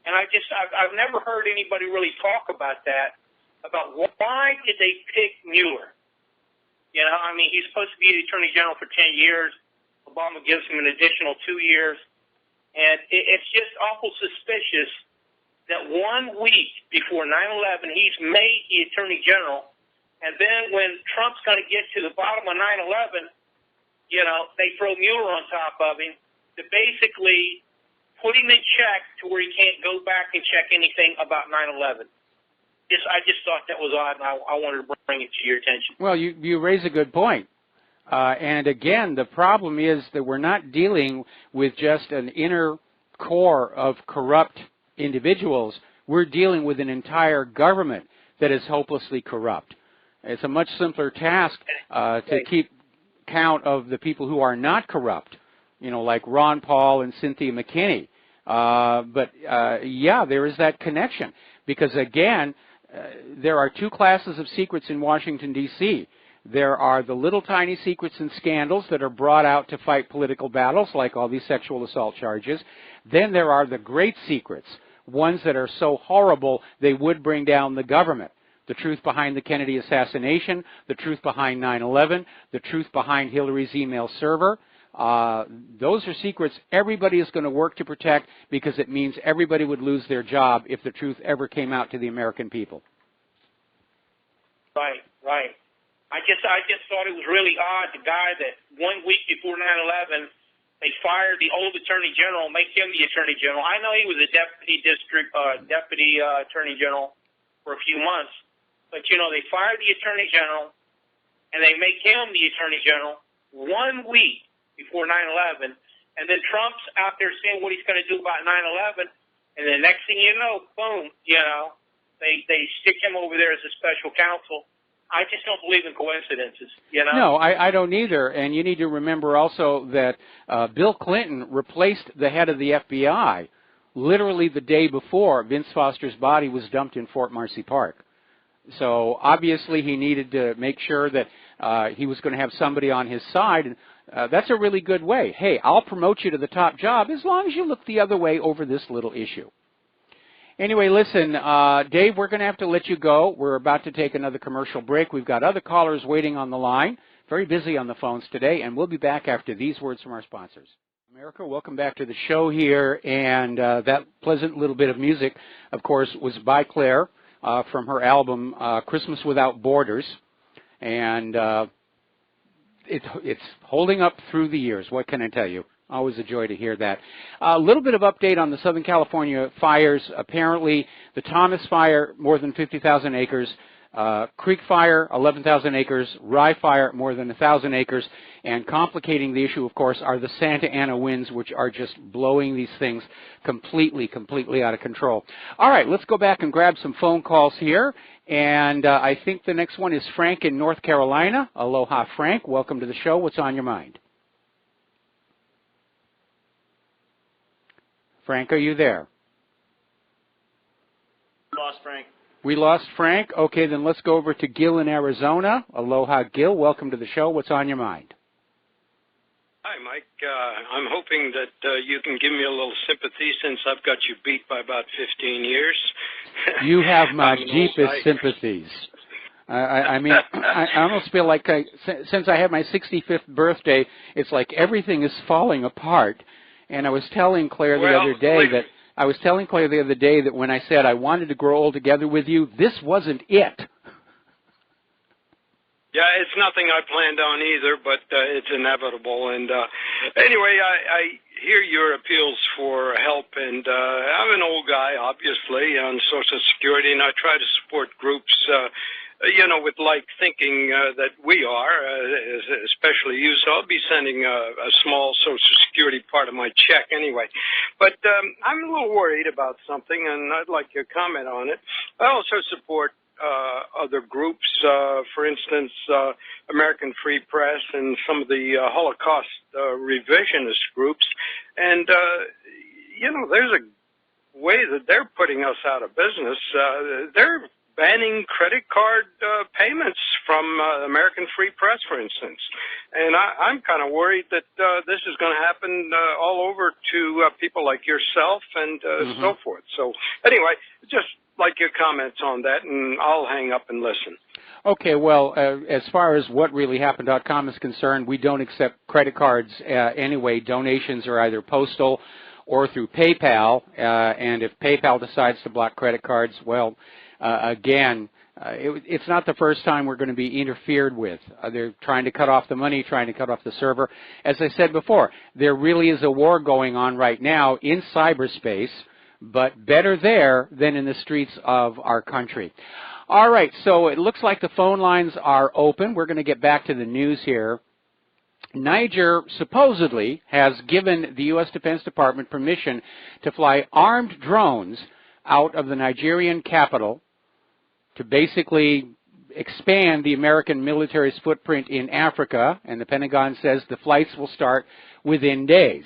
And I've never heard anybody really talk about that. About why did they pick Mueller? You know, I mean, he's supposed to be the Attorney General for 10 years. Obama gives him an additional 2 years. And it's just awful suspicious that 1 week before 9/11, he's made the Attorney General. And then when Trump's going to get to the bottom of 9/11, you know, they throw Mueller on top of him to basically put him in check to where he can't go back and check anything about 9/11. I just thought that was odd, and I wanted to bring it to your attention. Well, you raise a good point. And again, the problem is that we're not dealing with just an inner core of corrupt individuals. We're dealing with an entire government that is hopelessly corrupt. It's a much simpler task to keep count of the people who are not corrupt, you know, like Ron Paul and Cynthia McKinney. But yeah, there is that connection. Because again, there are two classes of secrets in Washington, D.C. There are the little tiny secrets and scandals that are brought out to fight political battles, like all these sexual assault charges. Then there are the great secrets, ones that are so horrible they would bring down the government. the truth behind the Kennedy assassination, the truth behind 9/11, the truth behind Hillary's email server. Those are secrets everybody is going to work to protect because it means everybody would lose their job if the truth ever came out to the American people. Right, right. I just thought it was really odd, the guy that 1 week before 9/11, they fired the old Attorney General, make him the Attorney General. I know he was a deputy Attorney General for a few months, but, you know, they fired the Attorney General, and they make him the Attorney General 1 week before 9/11, and then Trump's out there saying what he's going to do about 9/11, and the next thing you know, boom, you know, they stick him over there as a special counsel. I just don't believe in coincidences, you know? No, I don't either. And you need to remember also that Bill Clinton replaced the head of the FBI literally the day before Vince Foster's body was dumped in Fort Marcy Park. So obviously he needed to make sure that he was going to have somebody on his side. And that's a really good way. Hey, I'll promote you to the top job as long as you look the other way over this little issue. Anyway, listen, Dave, we're going to have to let you go. We're about to take another commercial break. We've got other callers waiting on the line. Very busy on the phones today, and we'll be back after these words from our sponsors. America, welcome back to the show here. And that pleasant little bit of music, of course, was by Claire from her album Christmas Without Borders. And it's holding up through the years. What can I tell you? Always a joy to hear that. A little bit of update on the Southern California fires. Apparently, the Thomas Fire, more than 50,000 acres. Creek Fire, 11,000 acres. Rye Fire, more than 1,000 acres. And complicating the issue, of course, are the Santa Ana winds, which are just blowing these things completely out of control. All right, let's go back and grab some phone calls here. And I think the next one is Frank in North Carolina. Aloha, Frank. Welcome to the show. What's on your mind? Frank, are you there? Lost Frank. We lost Frank? Okay, then let's go over to Gil in Arizona. Aloha, Gil. Welcome to the show. What's on your mind? Hi, Mike. I'm hoping that you can give me a little sympathy since I've got you beat by about 15 years. You have my deepest sympathies. I mean, I almost feel like since I had my 65th birthday, it's like everything is falling apart. And I was telling Claire the other day that when I said I wanted to grow old together with you, this wasn't it. Yeah, it's nothing I planned on either, but it's inevitable. And anyway, I hear your appeals for help, and I'm an old guy, obviously, on Social Security, and I try to support groups you know, with like thinking that we are, especially you. So I'll be sending a small Social Security part of my check anyway. But I'm a little worried about something, and I'd like your comment on it. I also support other groups, for instance, American Free Press and some of the Holocaust revisionist groups. And, you know, there's a way that they're putting us out of business. They're banning credit card payments from American Free Press, for instance. And I'm kind of worried that this is going to happen all over to people like yourself and so forth. So anyway, just like your comments on that, and I'll hang up and listen. Okay, well, as far as whatreallyhappened.com is concerned, we don't accept credit cards anyway. Donations are either postal or through PayPal, and if PayPal decides to block credit cards, well, again, it's not the first time we're going to be interfered with. They're trying to cut off the money, trying to cut off the server. As I said before, there really is a war going on right now in cyberspace, but better there than in the streets of our country. All right, so it looks like the phone lines are open. We're going to get back to the news here. Niger supposedly has given the U.S. Defense Department permission to fly armed drones out of the Nigerian capital to basically expand the American military's footprint in Africa, and the Pentagon says the flights will start within days.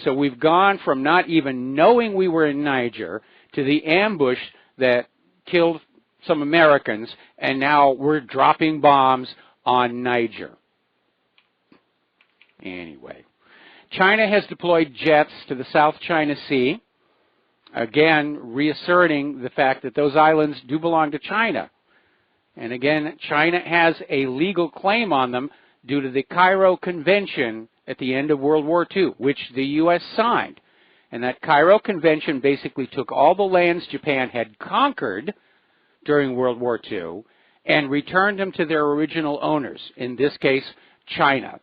So we've gone from not even knowing we were in Niger to the ambush that killed some Americans, and now we're dropping bombs on Niger. Anyway, China has deployed jets to the South China Sea, again reasserting the fact that those islands do belong to China. And again, China has a legal claim on them due to the Cairo Convention at the end of World War II, which the U.S. signed. And that Cairo Convention basically took all the lands Japan had conquered during World War II and returned them to their original owners, in this case, China.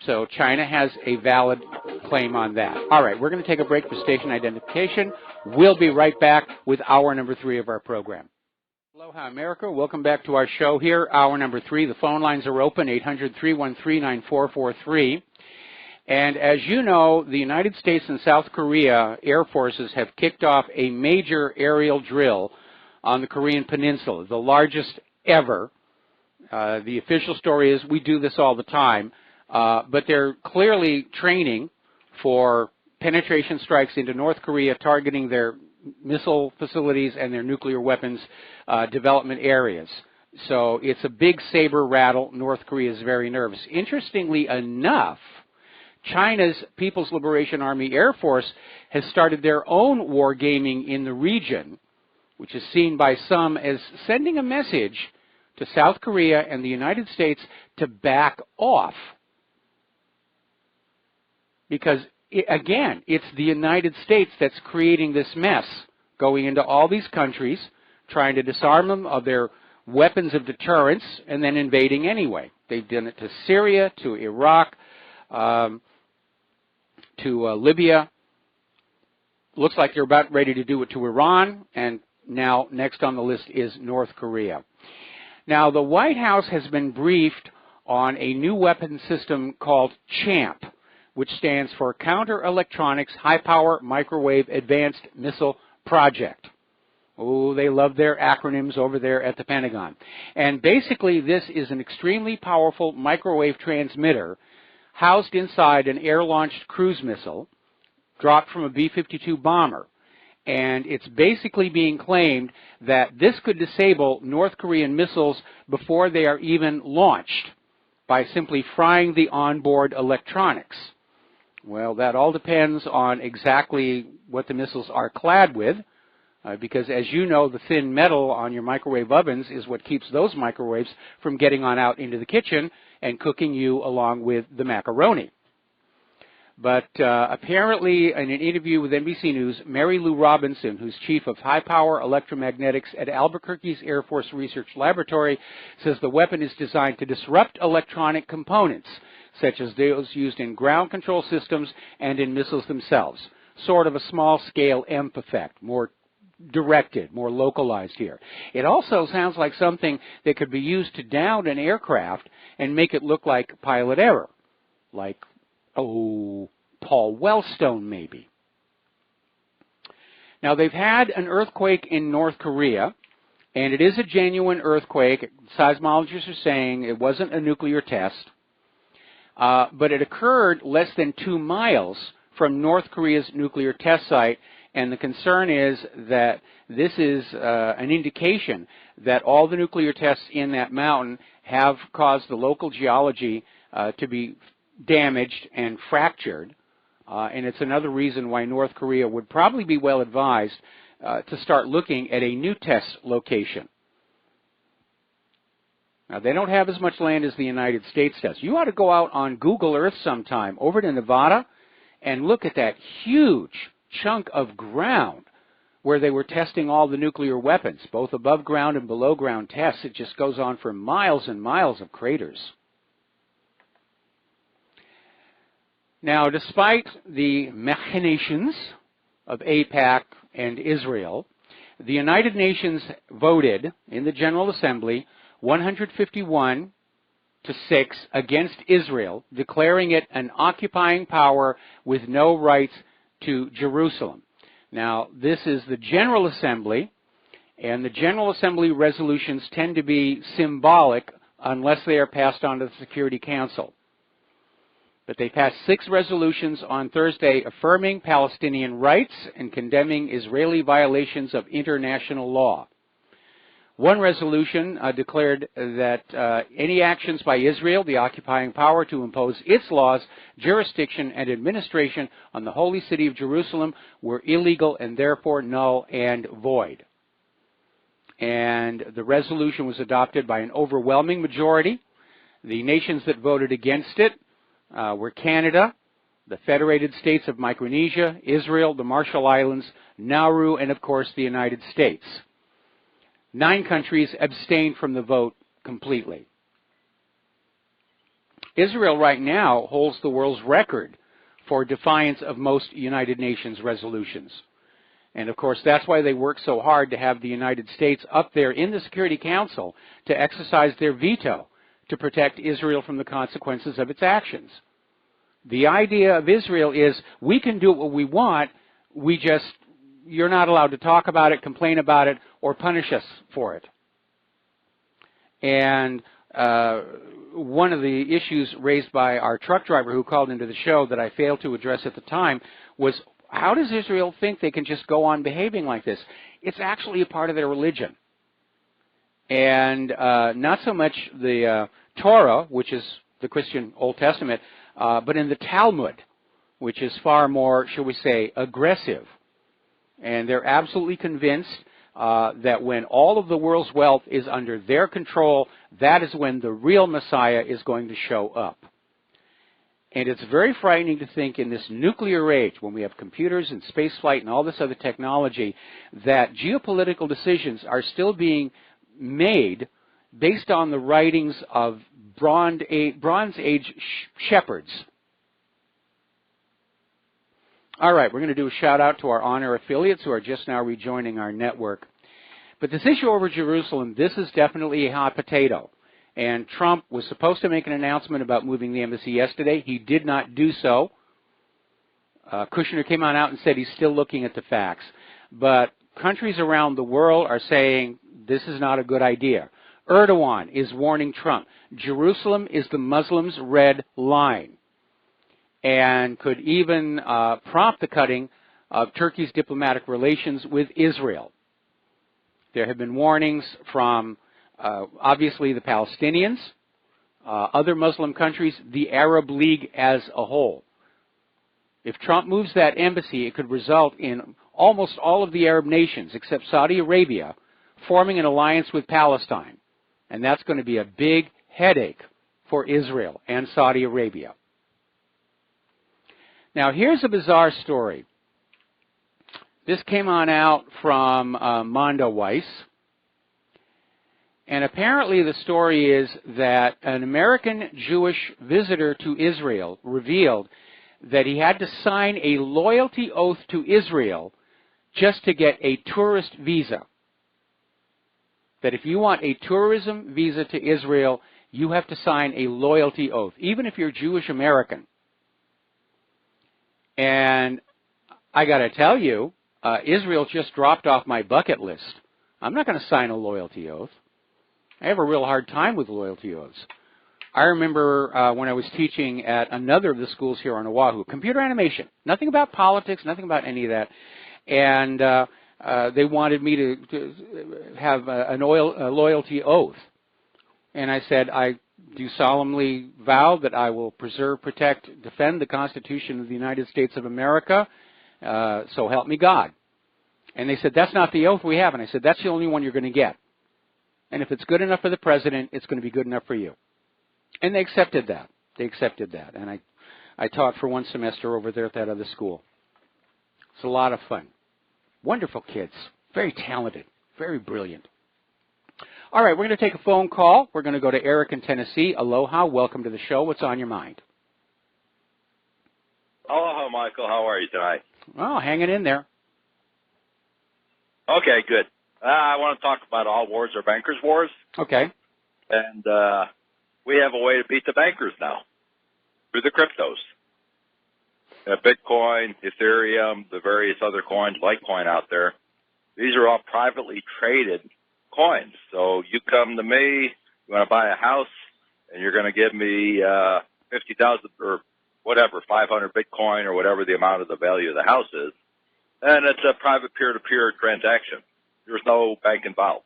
So China has a valid claim on that. All right, we're going to take a break for station identification. We'll be right back with hour number 3 of our program. Aloha, America. Welcome back to our show here, hour number 3. The phone lines are open, 800-313-9443. And as you know, the United States and South Korea Air Forces have kicked off a major aerial drill on the Korean Peninsula, the largest ever. The official story is we do this all the time, but they're clearly training for penetration strikes into North Korea, targeting their missile facilities and their nuclear weapons development areas. So it's a big saber rattle. North Korea is very nervous. Interestingly enough, China's People's Liberation Army Air Force has started their own wargaming in the region, which is seen by some as sending a message to South Korea and the United States to back off. Because, again, it's the United States that's creating this mess, going into all these countries, trying to disarm them of their weapons of deterrence, and then invading anyway. They've done it to Syria, to Iraq, to Libya. Looks like they're about ready to do it to Iran, and now next on the list is North Korea. Now, the White House has been briefed on a new weapon system called CHAMP, which stands for Counter Electronics High Power Microwave Advanced Missile Project. Oh, they love their acronyms over there at the Pentagon. And basically, this is an extremely powerful microwave transmitter housed inside an air-launched cruise missile dropped from a B-52 bomber. And it's basically being claimed that this could disable North Korean missiles before they are even launched by simply frying the onboard electronics. Well, that all depends on exactly what the missiles are clad with, because as you know, the thin metal on your microwave ovens is what keeps those microwaves from getting on out into the kitchen and cooking you along with the macaroni. But apparently, in an interview with NBC News, Mary Lou Robinson, who's chief of high-power electromagnetics at Albuquerque's Air Force Research Laboratory, says the weapon is designed to disrupt electronic components, such as those used in ground control systems and in missiles themselves. Sort of a small-scale EMP effect, more directed, more localized here. It also sounds like something that could be used to down an aircraft and make it look like pilot error, like, oh, Paul Wellstone maybe. Now, they've had an earthquake in North Korea, and it is a genuine earthquake. Seismologists are saying it wasn't a nuclear test, but it occurred less than 2 miles from North Korea's nuclear test site. And the concern is that this is an indication that all the nuclear tests in that mountain have caused the local geology to be damaged and fractured. And it's another reason why North Korea would probably be well advised to start looking at a new test location. Now, they don't have as much land as the United States does. You ought to go out on Google Earth sometime over to Nevada and look at that huge chunk of ground where they were testing all the nuclear weapons, both above ground and below ground tests. It just goes on for miles and miles of craters. Now, despite the machinations of AIPAC and Israel, the United Nations voted in the General Assembly 151 to 6 against Israel, declaring it an occupying power with no rights to Jerusalem. Now, this is the General Assembly, and the General Assembly resolutions tend to be symbolic unless they are passed on to the Security Council. But they passed 6 resolutions on Thursday affirming Palestinian rights and condemning Israeli violations of international law. One resolution declared that any actions by Israel, the occupying power, to impose its laws, jurisdiction, and administration on the holy city of Jerusalem were illegal and therefore null and void. and the resolution was adopted by an overwhelming majority. The nations that voted against it were Canada, the Federated States of Micronesia, Israel, the Marshall Islands, Nauru, and of course the United States. 9 countries abstained from the vote completely. Israel right now holds the world's record for defiance of most United Nations resolutions. And of course, that's why they work so hard to have the United States up there in the Security Council to exercise their veto to protect Israel from the consequences of its actions. The idea of Israel is we can do what we want, you're not allowed to talk about it, complain about it, or punish us for it. And one of the issues raised by our truck driver who called into the show that I failed to address at the time was, how does Israel think they can just go on behaving like this? It's actually a part of their religion. And not so much the Torah, which is the Christian Old Testament, but in the Talmud, which is far more, shall we say, aggressive. And they're absolutely convinced that when all of the world's wealth is under their control, that is when the real Messiah is going to show up. And it's very frightening to think in this nuclear age, when we have computers and space flight and all this other technology, that geopolitical decisions are still being made based on the writings of Bronze Age shepherds. All right, we're going to do a shout-out to our on-air affiliates who are just now rejoining our network. But this issue over Jerusalem, this is definitely a hot potato. And Trump was supposed to make an announcement about moving the embassy yesterday. He did not do so. Kushner came on out and said he's still looking at the facts. But countries around the world are saying this is not a good idea. Erdogan is warning Trump. Jerusalem is the Muslims' red line, and could even prompt the cutting of Turkey's diplomatic relations with Israel. There have been warnings from, obviously, the Palestinians, other Muslim countries, the Arab League as a whole. If Trump moves that embassy, it could result in almost all of the Arab nations, except Saudi Arabia, forming an alliance with Palestine. And that's going to be a big headache for Israel and Saudi Arabia. Now, here's a bizarre story. This came on out from Mondo Weiss. And apparently the story is that an American Jewish visitor to Israel revealed that he had to sign a loyalty oath to Israel just to get a tourist visa. That if you want a tourism visa to Israel, you have to sign a loyalty oath, even if you're Jewish American. And I got to tell you, Israel just dropped off my bucket list. I'm not going to sign a loyalty oath. I have a real hard time with loyalty oaths. I remember when I was teaching at another of the schools here on Oahu, computer animation, nothing about politics, nothing about any of that. And they wanted me to have a loyalty oath. And I said, I do solemnly vow that I will preserve, protect, defend the Constitution of the United States of America, so help me God. And they said, that's not the oath we have. And I said, that's the only one you're going to get. And if it's good enough for the president, it's going to be good enough for you. And they accepted that. They accepted that. And I taught for one semester over there at that other school. It's a lot of fun. Wonderful kids. Very talented. Very brilliant. All right, we're going to take a phone call. We're going to go to Eric in Tennessee. Aloha. Welcome to the show. What's on your mind? Aloha, Michael. How are you tonight? Oh, hanging in there. Okay, good. I want to talk about all wars are bankers' wars. Okay. And we have a way to beat the bankers now through the cryptos. Bitcoin, Ethereum, the various other coins, Litecoin out there. These are all privately traded coins. So you come to me, you want to buy a house, and you're going to give me 50,000 or whatever, 500 Bitcoin or whatever the amount of the value of the house is. And it's a private peer-to-peer transaction. There's no bank involved.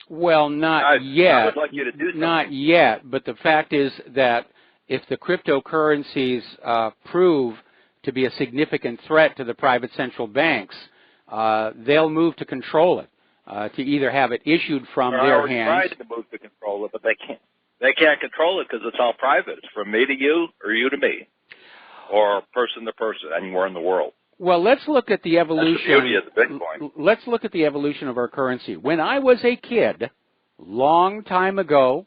Well, not yet. I would like you to do something. Not yet, but the fact is that if the cryptocurrencies prove to be a significant threat to the private central banks, they'll move to control it. to either have it issued from They're their already hands. trying to move to control it, but they can't. They can't control it because it's all private. It's from me to you or you to me, or person to person anywhere in the world. Well, let's look at the evolution. That's the beauty of the Bitcoin. Let's look at the evolution of our currency. When I was a kid, long time ago,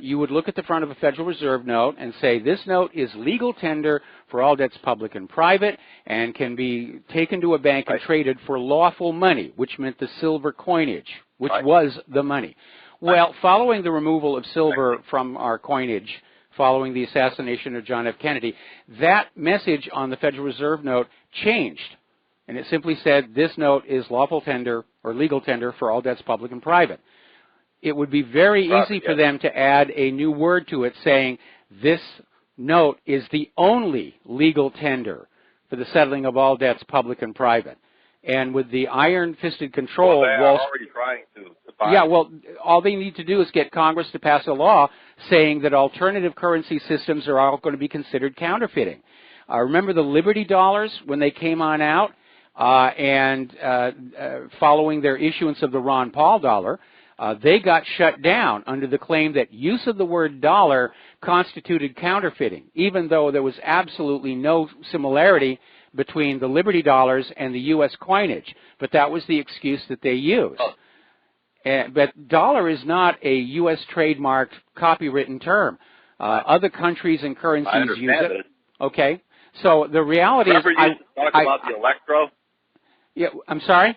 you would look at the front of a Federal Reserve note and say, this note is legal tender for all debts public and private and can be taken to a bank and traded for lawful money, which meant the silver coinage, which was the money. Well, following the removal of silver from our coinage, following the assassination of John F. Kennedy, that message on the Federal Reserve note changed. And it simply said, this note is lawful tender or legal tender for all debts public and private. It would be very easy for them to add a new word to it saying, this note is the only legal tender for the settling of all debts public and private. And with the iron-fisted control, they are already trying to define. Yeah, well, all they need to do is get Congress to pass a law saying that alternative currency systems are all going to be considered counterfeiting. Remember the Liberty dollars when they came on out, following their issuance of the Ron Paul dollar, they got shut down under the claim that use of the word dollar constituted counterfeiting, even though there was absolutely no similarity between the Liberty dollars and the U.S. coinage. But that was the excuse that they used. But dollar is not a U.S. trademarked, copywritten term. Other countries and currencies use it. Okay. So the reality is... Remember you used to talk about the electro? Yeah, I'm sorry?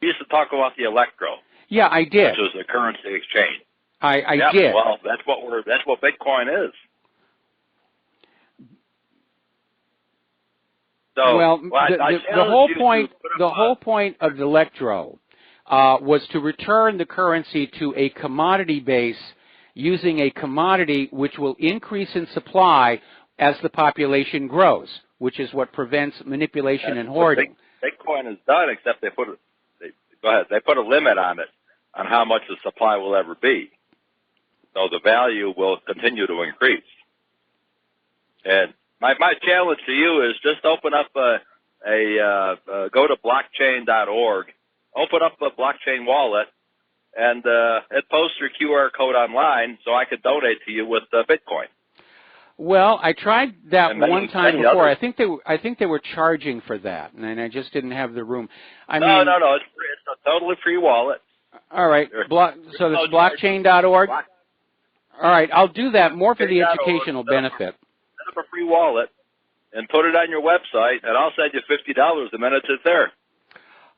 You used to talk about the electro. Yeah, I did. Which was a currency exchange. I did. Well, that's what Bitcoin is. So, well, the whole point of the electro was to return the currency to a commodity base using a commodity which will increase in supply as the population grows, which is what prevents manipulation and hoarding. Bitcoin is done, except they put a limit on it, on how much the supply will ever be. So the value will continue to increase. And my challenge to you is just open up go to blockchain.org, open up a blockchain wallet, and it posts your QR code online so I could donate to you with Bitcoin. Well, I tried that one time before. Others. I think they were charging for that, and I just didn't have the room. No, it's free. It's a totally free wallet. All right, so it's blockchain.org. All right, I'll do that more for the educational benefit. Set up a free wallet and put it on your website, and I'll send you $50 the minute it's there.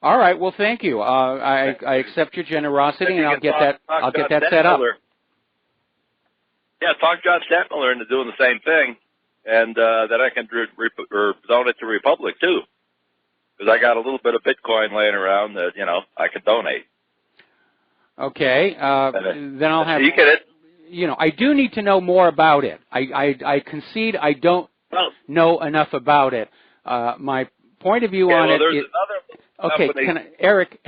All right. Well, thank you. I accept your generosity, and I'll get that set up. Yeah, talk John Stadtmiller into doing the same thing, and then I can donate to Republic too, because I got a little bit of Bitcoin laying around that I can donate. Okay. Then I'll have. You get it. I do need to know more about it. I concede I don't know enough about it. My point of view on it is... Okay, Eric,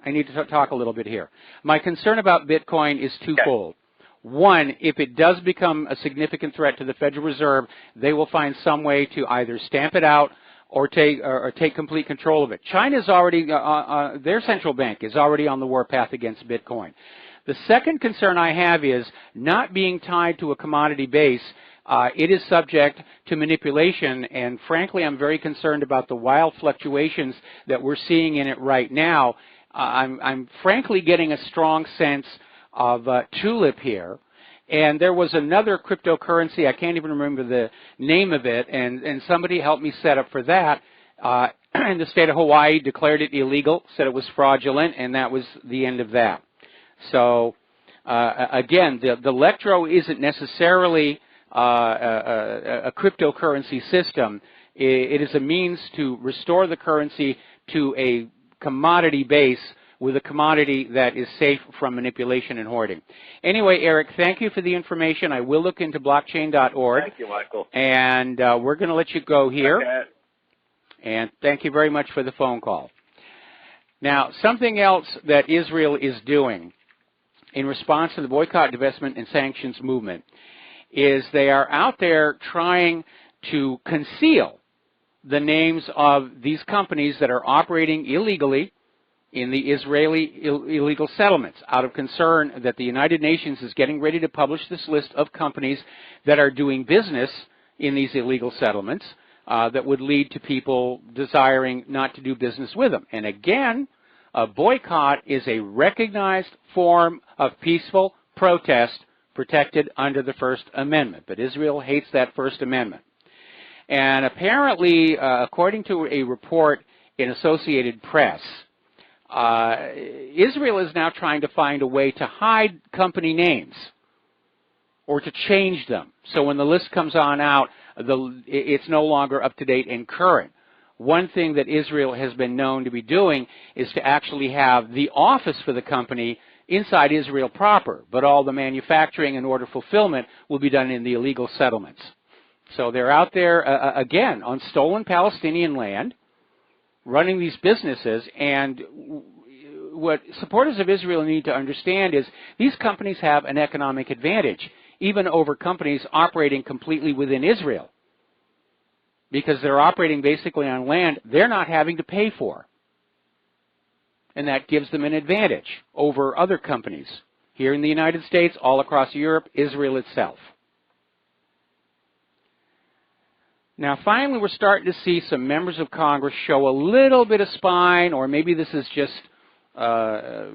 I need to talk a little bit here. My concern about Bitcoin is twofold. One, if it does become a significant threat to the Federal Reserve, they will find some way to either stamp it out or take complete control of it. China's already, their central bank is already on the warpath against Bitcoin. The second concern I have is not being tied to a commodity base. It is subject to manipulation, and frankly, I'm very concerned about the wild fluctuations that we're seeing in it right now. I'm frankly getting a strong sense of tulip here. And there was another cryptocurrency, I can't even remember the name of it, and somebody helped me set up for that. And the state of Hawaii declared it illegal, said it was fraudulent, and that was the end of that. So, again, the electro isn't necessarily a cryptocurrency system. It is a means to restore the currency to a commodity base with a commodity that is safe from manipulation and hoarding. Anyway, Eric, thank you for the information. I will look into blockchain.org. Thank you, Michael. And we're going to let you go here. Okay. And thank you very much for the phone call. Now, something else that Israel is doing in response to the boycott, divestment, and sanctions movement is they are out there trying to conceal the names of these companies that are operating illegally in the Israeli illegal settlements out of concern that the United Nations is getting ready to publish this list of companies that are doing business in these illegal settlements that would lead to people desiring not to do business with them. And again, a boycott is a recognized form of peaceful protest protected under the First Amendment. But Israel hates that First Amendment. And apparently, according to a report in Associated Press, Israel is now trying to find a way to hide company names or to change them. So when the list comes on out, it's no longer up to date and current. One thing that Israel has been known to be doing is to actually have the office for the company inside Israel proper, but all the manufacturing and order fulfillment will be done in the illegal settlements. So they're out there, again, on stolen Palestinian land, running these businesses, and what supporters of Israel need to understand is these companies have an economic advantage, even over companies operating completely within Israel, because they're operating basically on land they're not having to pay for. And that gives them an advantage over other companies here in the United States, all across Europe, Israel itself. Now, finally, we're starting to see some members of Congress show a little bit of spine, or maybe this is just a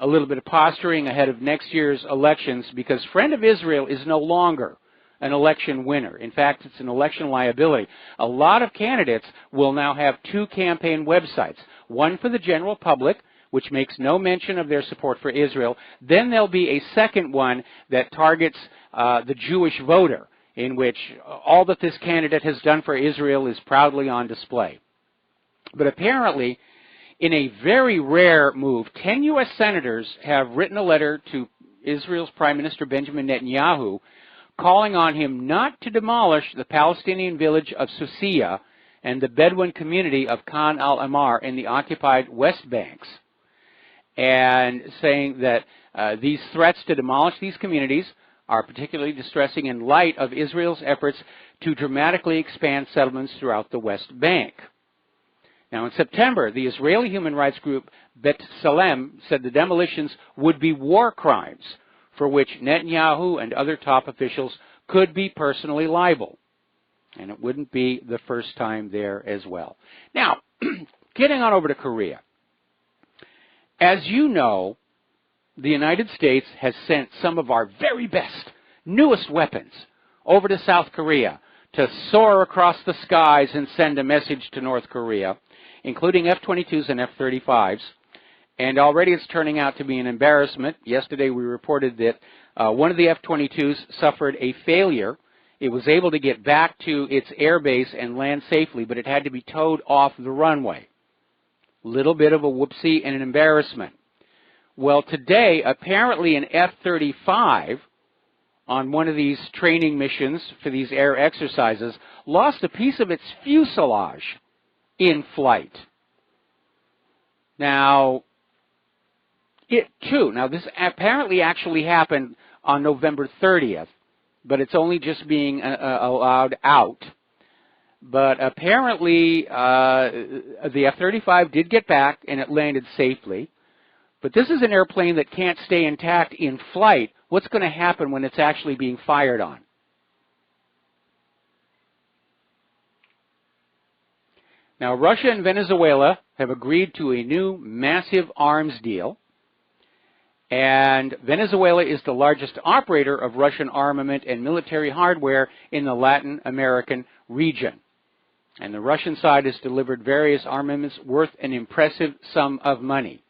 little bit of posturing ahead of next year's elections, because Friend of Israel is no longer an election winner. In fact, it's an election liability. A lot of candidates will now have two campaign websites, one for the general public, which makes no mention of their support for Israel. Then there'll be a second one that targets the Jewish voter, in which all that this candidate has done for Israel is proudly on display. But apparently, in a very rare move, 10 U.S. senators have written a letter to Israel's Prime Minister Benjamin Netanyahu calling on him not to demolish the Palestinian village of Susia and the Bedouin community of Khan al-Amar in the occupied West Banks, and saying that these threats to demolish these communities are particularly distressing in light of Israel's efforts to dramatically expand settlements throughout the West Bank. Now, in September, the Israeli human rights group Bet Salem said the demolitions would be war crimes for which Netanyahu and other top officials could be personally liable. And it wouldn't be the first time there as well. Now, getting on over to Korea. As you know, the United States has sent some of our very best, newest weapons over to South Korea to soar across the skies and send a message to North Korea, including F-22s and F-35s. And already it's turning out to be an embarrassment. Yesterday we reported that one of the F-22s suffered a failure. It was able to get back to its air base and land safely, but it had to be towed off the runway. Little bit of a whoopsie and an embarrassment. Well, today, apparently an F-35 on one of these training missions for these air exercises lost a piece of its fuselage in flight. Now, this apparently actually happened on November 30th, but it's only just being allowed out. But apparently, the F-35 did get back and it landed safely. But this is an airplane that can't stay intact in flight. What's going to happen when it's actually being fired on? Now, Russia and Venezuela have agreed to a new massive arms deal. And Venezuela is the largest operator of Russian armament and military hardware in the Latin American region. And the Russian side has delivered various armaments worth an impressive sum of money.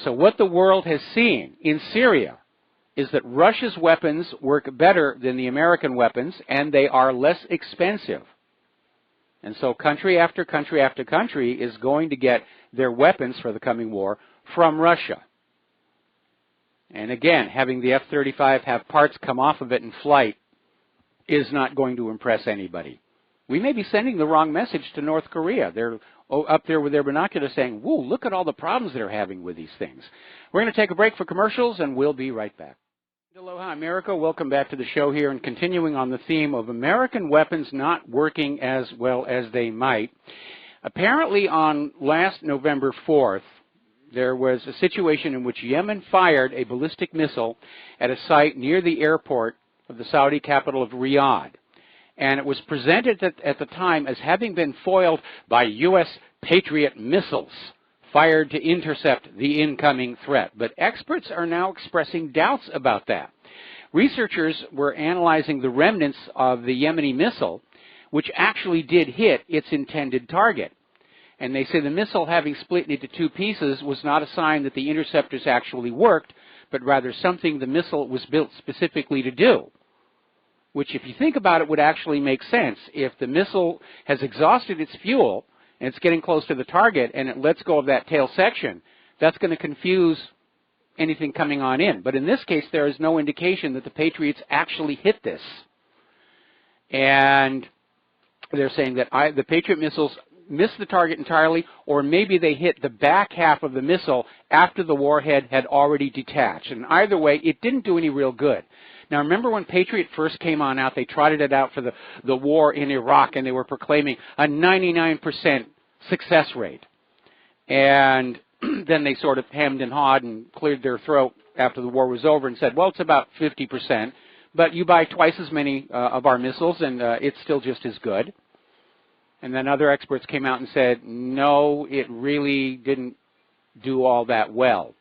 So what the world has seen in Syria is that Russia's weapons work better than the American weapons, and they are less expensive. And so country after country after country is going to get their weapons for the coming war from Russia. And again, having the F-35 have parts come off of it in flight is not going to impress anybody. We may be sending the wrong message to North Korea. They're up there with their binoculars saying, whoa, look at all the problems they're having with these things. We're going to take a break for commercials, and we'll be right back. Aloha, America. Welcome back to the show here, and continuing on the theme of American weapons not working as well as they might. Apparently on last November 4th, there was a situation in which Yemen fired a ballistic missile at a site near the airport of the Saudi capital of Riyadh. And it was presented at the time as having been foiled by U.S. Patriot missiles fired to intercept the incoming threat. But experts are now expressing doubts about that. Researchers were analyzing the remnants of the Yemeni missile, which actually did hit its intended target. And they say the missile, having split into two pieces, was not a sign that the interceptors actually worked, but rather something the missile was built specifically to do. Which, if you think about it, would actually make sense. If the missile has exhausted its fuel, and it's getting close to the target, and it lets go of that tail section, that's going to confuse anything coming on in. But in this case, there is no indication that the Patriots actually hit this. And they're saying that the Patriot missiles missed the target entirely, or maybe they hit the back half of the missile after the warhead had already detached. And either way, it didn't do any real good. Now, remember when Patriot first came on out, they trotted it out for the war in Iraq, and they were proclaiming a 99% success rate. And then they sort of hemmed and hawed and cleared their throat after the war was over and said, well, it's about 50%, but you buy twice as many of our missiles, and it's still just as good. And then other experts came out and said, no, it really didn't do all that well.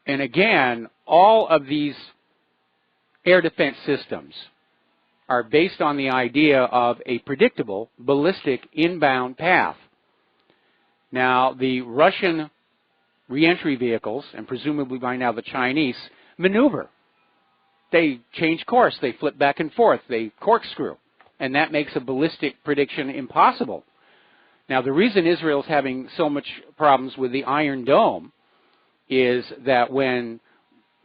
And again, all of these air defense systems are based on the idea of a predictable ballistic inbound path. Now, the Russian reentry vehicles, and presumably by now the Chinese, maneuver. They change course, they flip back and forth, they corkscrew, and that makes a ballistic prediction impossible. Now, the reason Israel's having so much problems with the Iron Dome is that when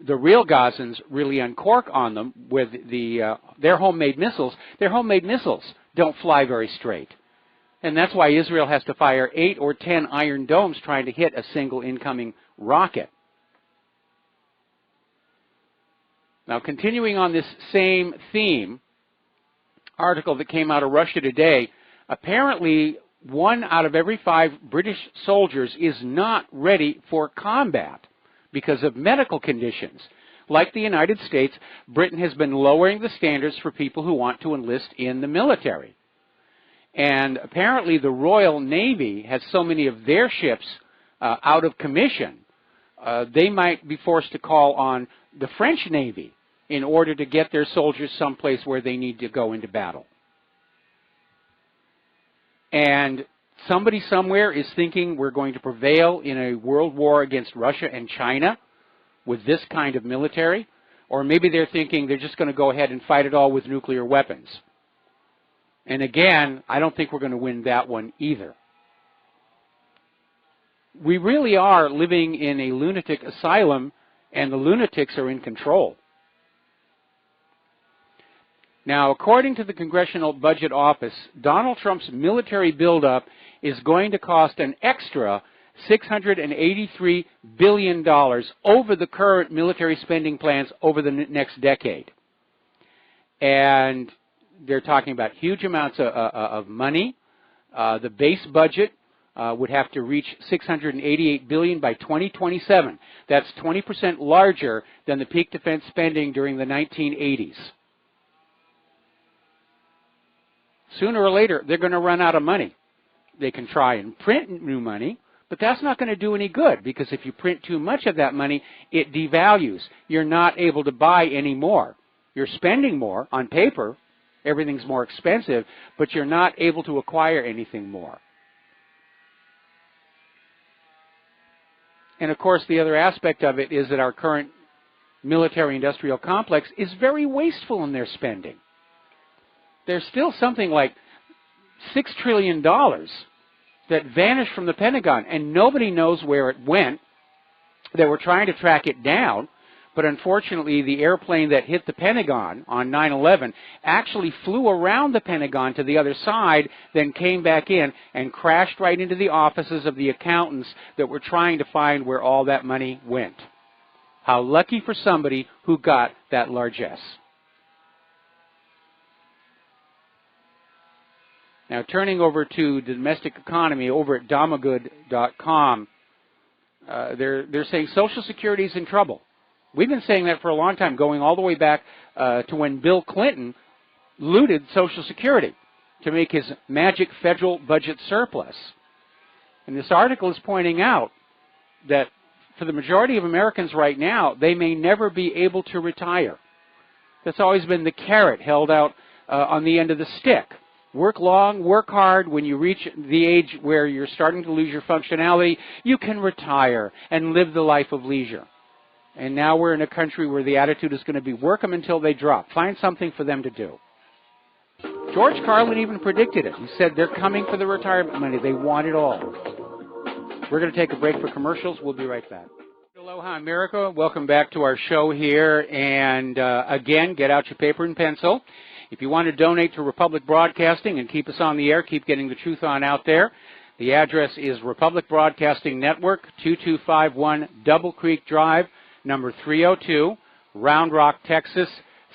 the real Gazans really uncork on them with their homemade missiles don't fly very straight. And that's why Israel has to fire 8 or 10 Iron Domes trying to hit a single incoming rocket. Now, continuing on this same theme, article that came out of Russia today, apparently 1 out of every 5 British soldiers is not ready for combat because of medical conditions. Like the United States, Britain has been lowering the standards for people who want to enlist in the military. And apparently the Royal Navy has so many of their ships out of commission, they might be forced to call on the French Navy in order to get their soldiers someplace where they need to go into battle. And somebody somewhere is thinking we're going to prevail in a world war against Russia and China with this kind of military, or maybe they're thinking they're just going to go ahead and fight it all with nuclear weapons. And again, I don't think we're going to win that one either. We really are living in a lunatic asylum, and the lunatics are in control. Now, according to the Congressional Budget Office, Donald Trump's military buildup is going to cost an extra $683 billion over the current military spending plans over the next decade. And they're talking about huge amounts of money. The base budget would have to reach $688 billion by 2027. That's 20% larger than the peak defense spending during the 1980s. Sooner or later, they're going to run out of money. They can try and print new money, but that's not going to do any good, because if you print too much of that money, it devalues. You're not able to buy any more. You're spending more on paper. Everything's more expensive, but you're not able to acquire anything more. And, of course, the other aspect of it is that our current military-industrial complex is very wasteful in their spending. There's still something like $6 trillion that vanished from the Pentagon, and nobody knows where it went. They were trying to track it down, but unfortunately the airplane that hit the Pentagon on 9/11 actually flew around the Pentagon to the other side, then came back in and crashed right into the offices of the accountants that were trying to find where all that money went. How lucky for somebody who got that largesse. Now, turning over to the domestic economy over at Damagood.com, they're saying Social Security is in trouble. We've been saying that for a long time, going all the way back to when Bill Clinton looted Social Security to make his magic federal budget surplus. And this article is pointing out that for the majority of Americans right now, they may never be able to retire. That's always been the carrot held out on the end of the stick. Work long, work hard. When you reach the age where you're starting to lose your functionality, you can retire and live the life of leisure. And now we're in a country where the attitude is going to be work them until they drop. Find something for them to do. George Carlin even predicted it. He said they're coming for the retirement money. They want it all. We're going to take a break for commercials. We'll be right back. Aloha America. Welcome back to our show here. And again, get out your paper and pencil. If you want to donate to Republic Broadcasting and keep us on the air, keep getting the truth on out there, the address is Republic Broadcasting Network, 2251 Double Creek Drive, number 302, Round Rock, Texas,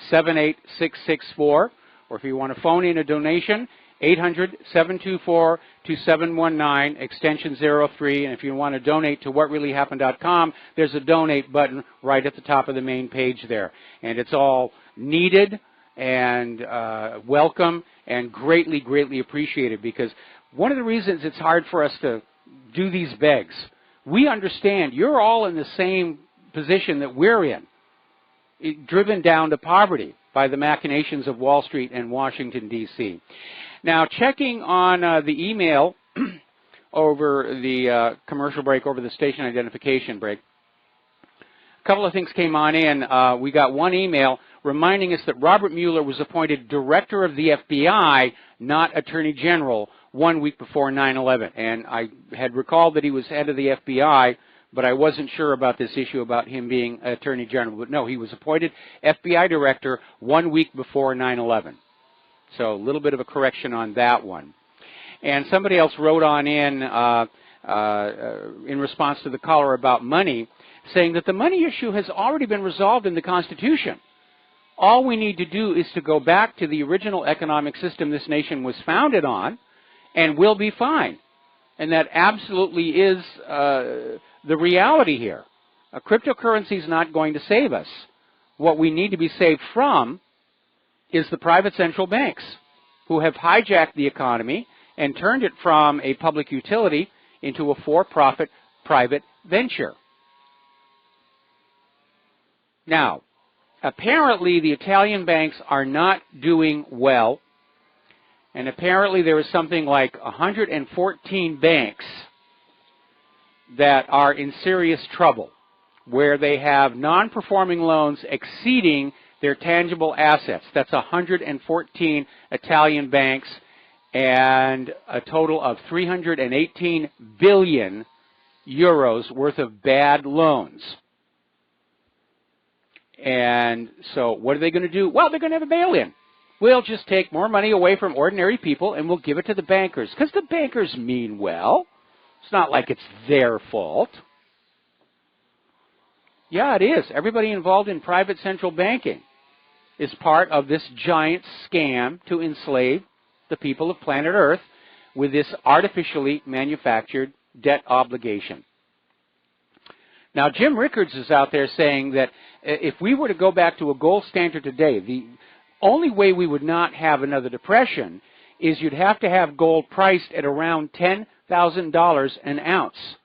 78664. Or if you want to phone in a donation, 800-724-2719, extension 03. And if you want to donate to whatreallyhappened.com, there's a donate button right at the top of the main page there. And it's all needed and welcome and greatly, greatly appreciated, because one of the reasons it's hard for us to do these begs, we understand you're all in the same position that we're in, driven down to poverty by the machinations of Wall Street and Washington, D.C. Now, checking on the email over the commercial break, over the station identification break, a couple of things came on in. We got one email reminding us that Robert Mueller was appointed director of the FBI, not Attorney General, 1 week before 9/11. And I had recalled that he was head of the FBI, but I wasn't sure about this issue about him being Attorney General. But no, he was appointed FBI director 1 week before 9/11. So a little bit of a correction on that one. And somebody else wrote on in response to the caller about money, saying that the money issue has already been resolved in the Constitution. All we need to do is to go back to the original economic system this nation was founded on, and we'll be fine. And that absolutely is the reality here. Cryptocurrency is not going to save us. What we need to be saved from is the private central banks, who have hijacked the economy and turned it from a public utility into a for-profit private venture. Now, apparently the Italian banks are not doing well, and apparently there is something like 114 banks that are in serious trouble, where they have non-performing loans exceeding their tangible assets. That's 114 Italian banks, and a total of 318 billion euros worth of bad loans. And so what are they going to do? Well, they're going to have a bail-in. We'll just take more money away from ordinary people and we'll give it to the bankers, because the bankers mean well. It's not like it's their fault. Yeah, it is. Everybody involved in private central banking is part of this giant scam to enslave the people of planet Earth with this artificially manufactured debt obligation. Now, Jim Rickards is out there saying that if we were to go back to a gold standard today, the only way we would not have another depression is you'd have to have gold priced at around $10,000 an ounce.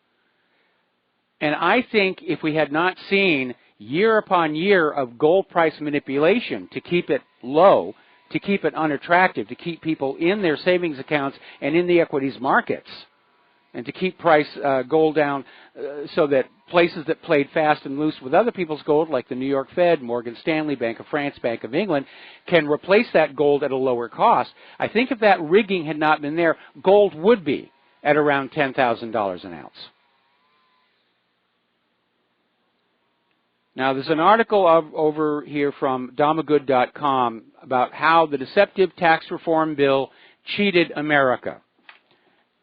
And I think if we had not seen year upon year of gold price manipulation to keep it low, to keep it unattractive, to keep people in their savings accounts and in the equities markets, and to keep gold down so that places that played fast and loose with other people's gold, like the New York Fed, Morgan Stanley, Bank of France, Bank of England, can replace that gold at a lower cost. I think if that rigging had not been there, gold would be at around $10,000 an ounce. Now, there's an article over here from Damagood.com about how the deceptive tax reform bill cheated America.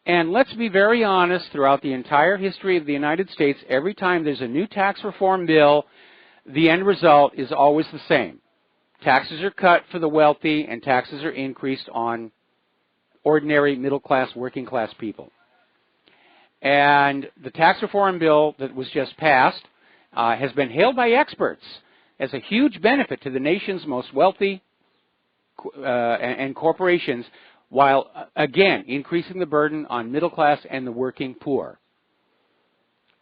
And let's be very honest, throughout the entire history of the United States, every time there's a new tax reform bill, the end result is always the same. Taxes are cut for the wealthy and taxes are increased on ordinary middle-class, working-class people. And the tax reform bill that was just passed has been hailed by experts as a huge benefit to the nation's most wealthy and corporations, while, again, increasing the burden on middle class and the working poor.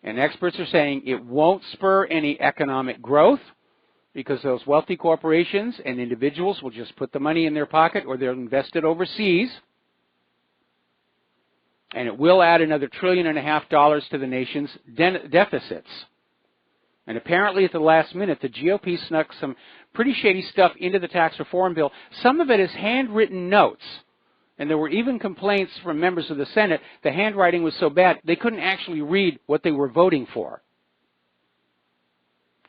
And experts are saying it won't spur any economic growth because those wealthy corporations and individuals will just put the money in their pocket or they'll invest it overseas. And it will add another $1.5 trillion to the nation's deficits. And apparently at the last minute, the GOP snuck some pretty shady stuff into the tax reform bill. Some of it is handwritten notes. And there were even complaints from members of the Senate. The handwriting was so bad, they couldn't actually read what they were voting for.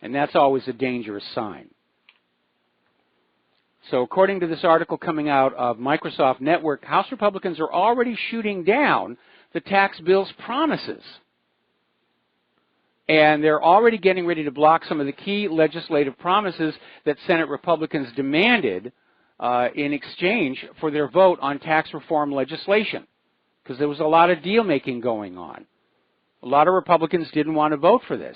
And that's always a dangerous sign. So according to this article coming out of Microsoft Network, House Republicans are already shooting down the tax bill's promises. And they're already getting ready to block some of the key legislative promises that Senate Republicans demanded in exchange for their vote on tax reform legislation. Because there was a lot of deal-making going on. A lot of Republicans didn't want to vote for this.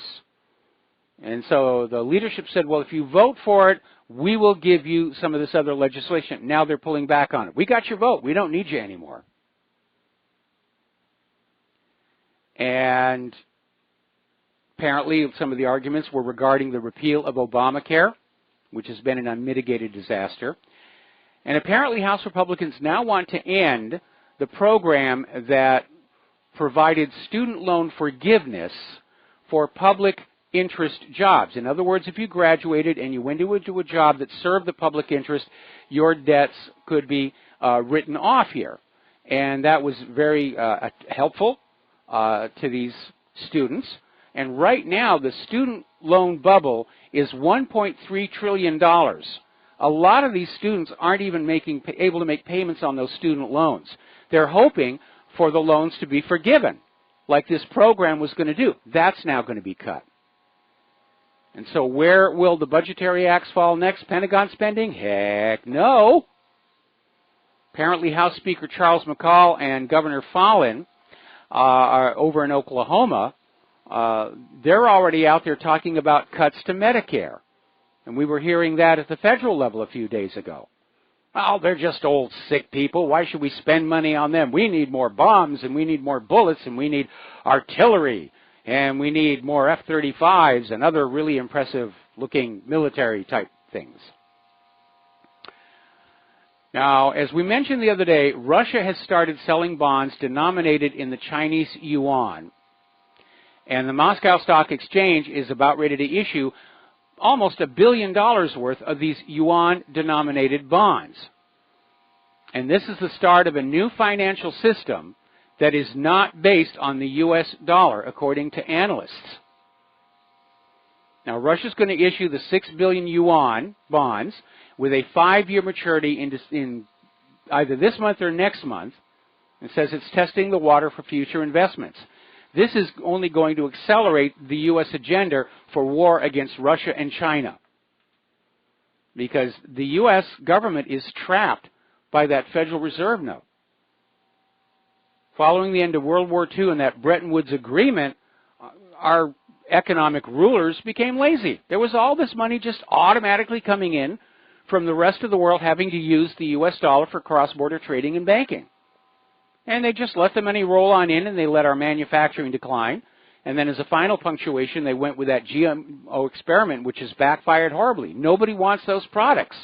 And so the leadership said, well, if you vote for it, we will give you some of this other legislation. Now they're pulling back on it. We got your vote. We don't need you anymore. And apparently some of the arguments were regarding the repeal of Obamacare, which has been an unmitigated disaster. And apparently House Republicans now want to end the program that provided student loan forgiveness for public interest jobs. In other words, if you graduated and you went into a job that served the public interest, your debts could be written off here. And that was very helpful to these students. And right now, the student loan bubble is $1.3 trillion. A lot of these students aren't even able to make payments on those student loans. They're hoping for the loans to be forgiven, like this program was going to do. That's now going to be cut. And so where will the budgetary acts fall next? Pentagon spending? Heck no. Apparently House Speaker Charles McCall and Governor Fallin are over in Oklahoma. They're already out there talking about cuts to Medicare. And we were hearing that at the federal level a few days ago. Well, they're just old sick people. Why should we spend money on them? We need more bombs, and we need more bullets, and we need artillery, and we need more F-35s and other really impressive-looking military-type things. Now, as we mentioned the other day, Russia has started selling bonds denominated in the Chinese yuan. And the Moscow Stock Exchange is about ready to issue almost $1 billion worth of these yuan-denominated bonds. And this is the start of a new financial system that is not based on the U.S. dollar, according to analysts. Now, Russia's going to issue the 6 billion yuan bonds with a 5-year maturity in either this month or next month. It says it's testing the water for future investments. This is only going to accelerate the U.S. agenda for war against Russia and China, because the U.S. government is trapped by that Federal Reserve note. Following the end of World War II and that Bretton Woods agreement, our economic rulers became lazy. There was all this money just automatically coming in from the rest of the world having to use the U.S. dollar for cross-border trading and banking. And they just let the money roll on in, and they let our manufacturing decline. And then as a final punctuation, they went with that GMO experiment, which has backfired horribly. Nobody wants those products.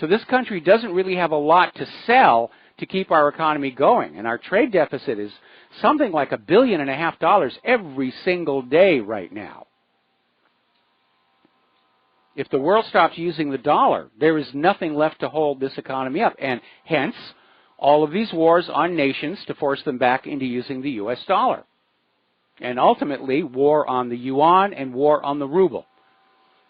So this country doesn't really have a lot to sell to keep our economy going. And our trade deficit is something like $1.5 billion every single day right now. If the world stops using the dollar, there is nothing left to hold this economy up. And hence, all of these wars on nations to force them back into using the U.S. dollar. And ultimately, war on the yuan and war on the ruble.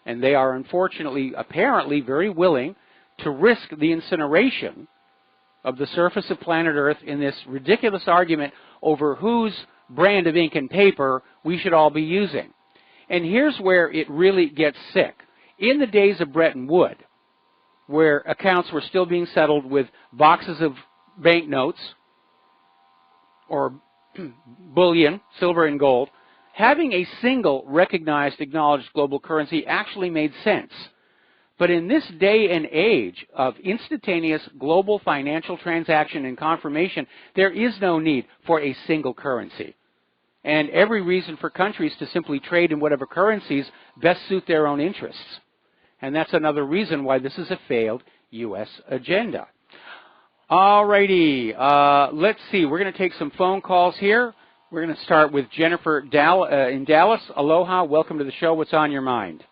And they are unfortunately, apparently, very willing to risk the incineration of the surface of planet Earth in this ridiculous argument over whose brand of ink and paper we should all be using. And here's where it really gets sick. In the days of Bretton Woods, where accounts were still being settled with boxes of banknotes or bullion, silver and gold, having a single recognized, acknowledged global currency actually made sense. But in this day and age of instantaneous global financial transaction and confirmation, there is no need for a single currency. And every reason for countries to simply trade in whatever currencies best suit their own interests. And that's another reason why this is a failed U.S. agenda. All righty. Let's see. We're going to take some phone calls here. We're going to start with Jennifer in Dallas. Aloha. Welcome to the show. What's on your mind?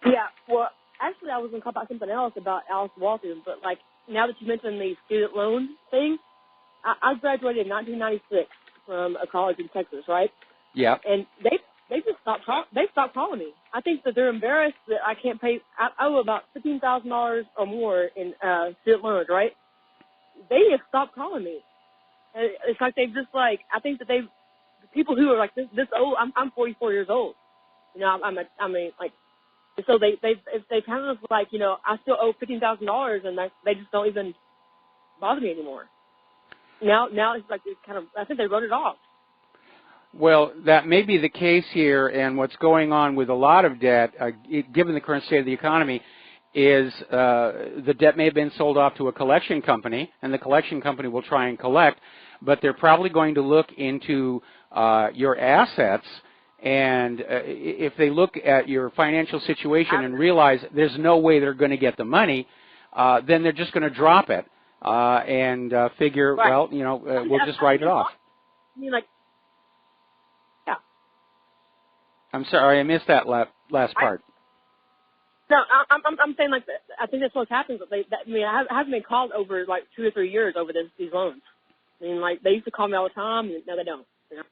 Yeah, well, actually, I was going to talk about something else about Alice Walton, but, like, now that you mentioned the student loan thing, I graduated in 1996 from a college in Texas, right? Yeah. And they just stopped calling me. I think that they're embarrassed that I can't pay. I owe about $15,000 or more in student loans, right? They just stopped calling me. And it's like they've just, like, I think that people who are, like, this old, I'm 44 years old. You know, I mean, like, so they kind of like, you know, I still owe $15,000, and they just don't even bother me anymore. Now it's like it's kind of, I think they wrote it off. Well, that may be the case here, and what's going on with a lot of debt, given the current state of the economy, is the debt may have been sold off to a collection company, and the collection company will try and collect, but they're probably going to look into your assets. And if they look at your financial situation and realize there's no way they're going to get the money, then they're just going to drop it and figure, right. Well, you know, we'll just write it off. I mean, like, yeah. I'm sorry, I missed that last part. No, I'm saying, like, I think that's what's happened. I mean, I haven't been called over, like, 2 or 3 years over these loans. I mean, like, they used to call me all the time, and now they don't. You know?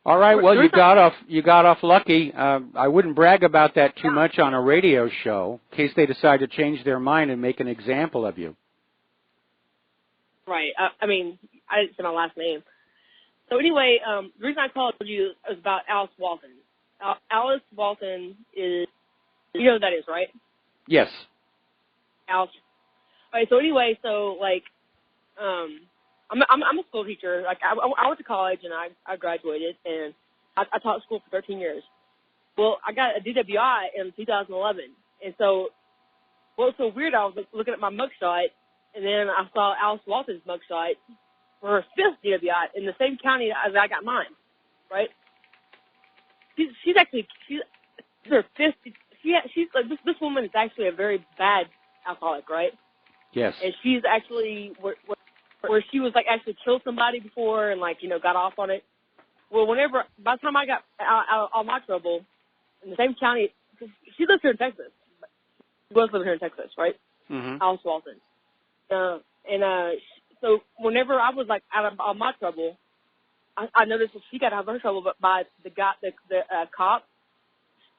All right, well, you got off lucky. I wouldn't brag about that too much on a radio show, in case they decide to change their mind and make an example of you. Right. I mean, I didn't say my last name. So anyway, the reason I called you is about Alice Walton. Alice Walton is, you know who that is, right? Yes. Alice. All right. So anyway, like, I'm a school teacher. Like, I went to college and I graduated, and I taught school for 13 years. Well, I got a DWI in 2011, and so what was so weird, I was looking at my mugshot, and then I saw Alice Walton's mugshot for her 5th DWI in the same county as I got mine, right? She's her 5th. She's like, this woman is actually a very bad alcoholic, right? Yes. And she's actually where she was, like, actually killed somebody before and, like, you know, got off on it. Well, by the time I got out of all my trouble, in the same county, she lives here in Texas. She was living here in Texas, right? Mm-hmm. Alice Walton. So whenever I was, like, out of all my trouble, I noticed that she got out of her trouble, but by the cop,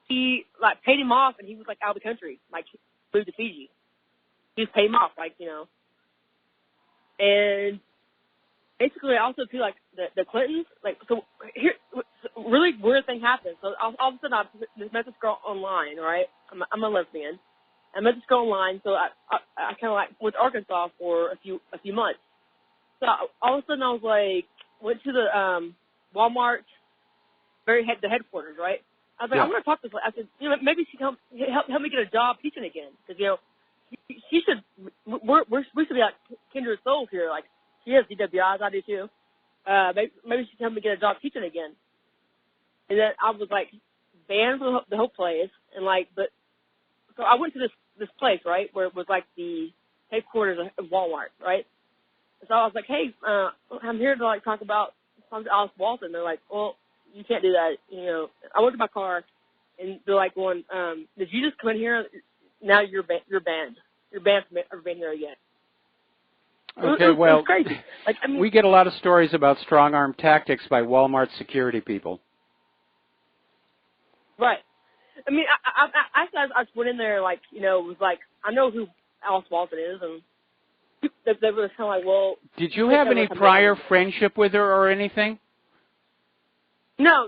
he, like, paid him off, and he was, like, out of the country, like, moved to Fiji. He just paid him off, like, you know. And basically, also, too, like, the Clintons, like, so here, really weird thing happened. So all of a sudden, I met this girl online, right? I'm a lesbian. I met this girl online, so I kind of, like, went to Arkansas for a few months. So all of a sudden, I was like, went to the Walmart, the headquarters, right? I was like, I'm going to talk to this. I said, you know, maybe she can help me get a job teaching again, because, you know, she should. We should be like kindred souls here. Like, she has DWIs, I do too. Maybe she can help me get a job teaching again. And then I was like banned from the whole place, and like, so I went to this place, right, where it was like the headquarters of Walmart, right. So I was like, hey, I'm here to, like, talk about Alice Walton. They're like, well, you can't do that. You know, I went to my car, and they're like, going, did you just come in here? Now you're banned. You're banned from being here again. Okay, well, crazy. Like, I mean, we get a lot of stories about strong-arm tactics by Walmart security people. Right. I mean, I just went in there, like, you know, was like, I know who Alice Walton is, and they were kind of like, well. Did you have any prior friendship with her or anything? No.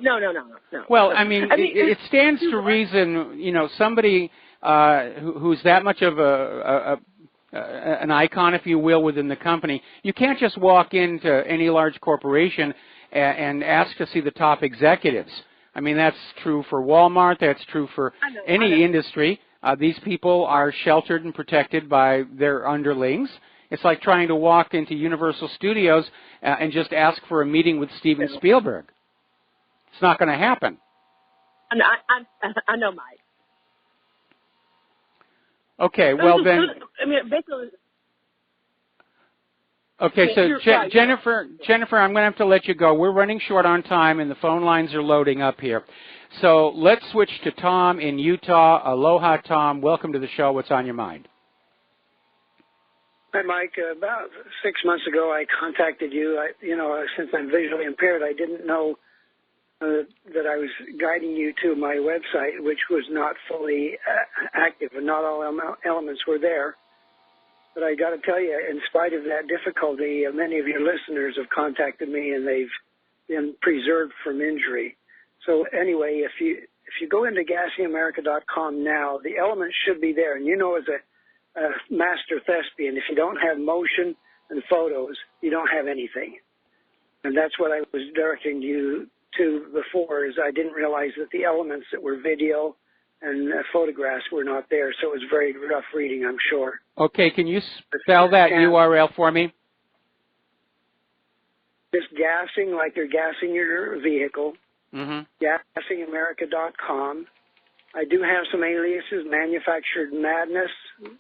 Well, I mean, it stands to reason, you know, somebody who's that much of an icon, if you will, within the company, you can't just walk into any large corporation and ask to see the top executives. I mean, that's true for Walmart. That's true for any industry. These people are sheltered and protected by their underlings. It's like trying to walk into Universal Studios and just ask for a meeting with Steven Spielberg. It's not going to happen. I know, Mike. Okay, well then. I mean, basically. Okay, so right, Jennifer, I'm going to have to let you go. We're running short on time, and the phone lines are loading up here. So let's switch to Tom in Utah. Aloha, Tom. Welcome to the show. What's on your mind? Hi, Mike. About 6 months ago, I contacted you. Since I'm visually impaired, I didn't know that I was guiding you to my website, which was not fully active, and not all elements were there. But I got to tell you, in spite of that difficulty, many of your listeners have contacted me, and they've been preserved from injury. So anyway, if you go into GassingAmerica.com now, the elements should be there. And you know, as a master thespian, if you don't have motion and photos, you don't have anything. And that's what I was directing you to before, is I didn't realize that the elements that were video and photographs were not there, so it was very rough reading, I'm sure. Okay, can you spell that URL for me? Just gassing, like you're gassing your vehicle. GassingAmerica.com. I do have some aliases. Manufactured Madness.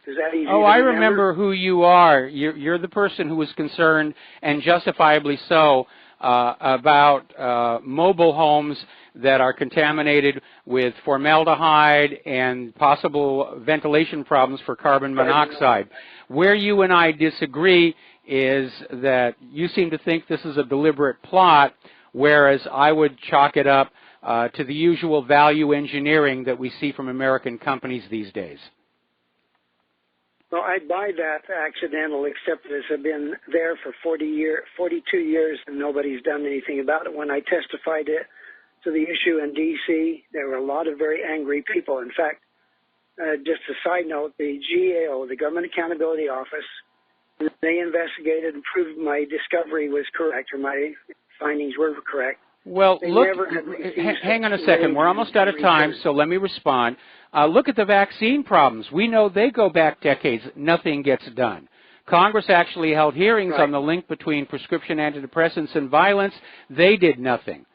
Is that easy to remember? Oh, I remember who you are. You're the person who was concerned, and justifiably so, about mobile homes that are contaminated with formaldehyde and possible ventilation problems for carbon monoxide. Where you and I disagree is that you seem to think this is a deliberate plot, whereas I would chalk it up to the usual value engineering that we see from American companies these days. Well, I buy that accidental, except this have been there for 42 years, and nobody's done anything about it. When I testified to the issue in D.C., there were a lot of very angry people. In fact, just a side note, the GAO, the Government Accountability Office, they investigated and proved my discovery was correct, or my findings were correct. Well, look, hang on a second. We're almost out of time, so let me respond. Look at the vaccine problems. We know they go back decades. Nothing gets done. Congress actually held hearings on the link between prescription antidepressants and violence. They did nothing.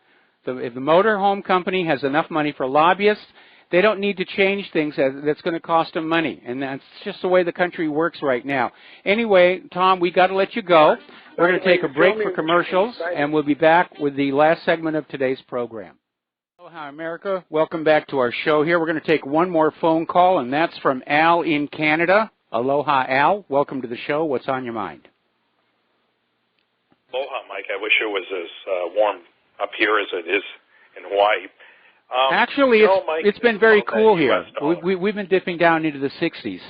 If the motor home company has enough money for lobbyists, they don't need to change things that's going to cost them money. And that's just the way the country works right now. Anyway, Tom, we got to let you go. We're going to take a break for commercials, and we'll be back with the last segment of today's program. Aloha, America. Welcome back to our show here. We're going to take one more phone call, and that's from Al in Canada. Aloha, Al. Welcome to the show. What's on your mind? Aloha, Mike. I wish it was as warm up here as it is in Hawaii. Actually, it's been very cool here. We've been dipping down into the 60s.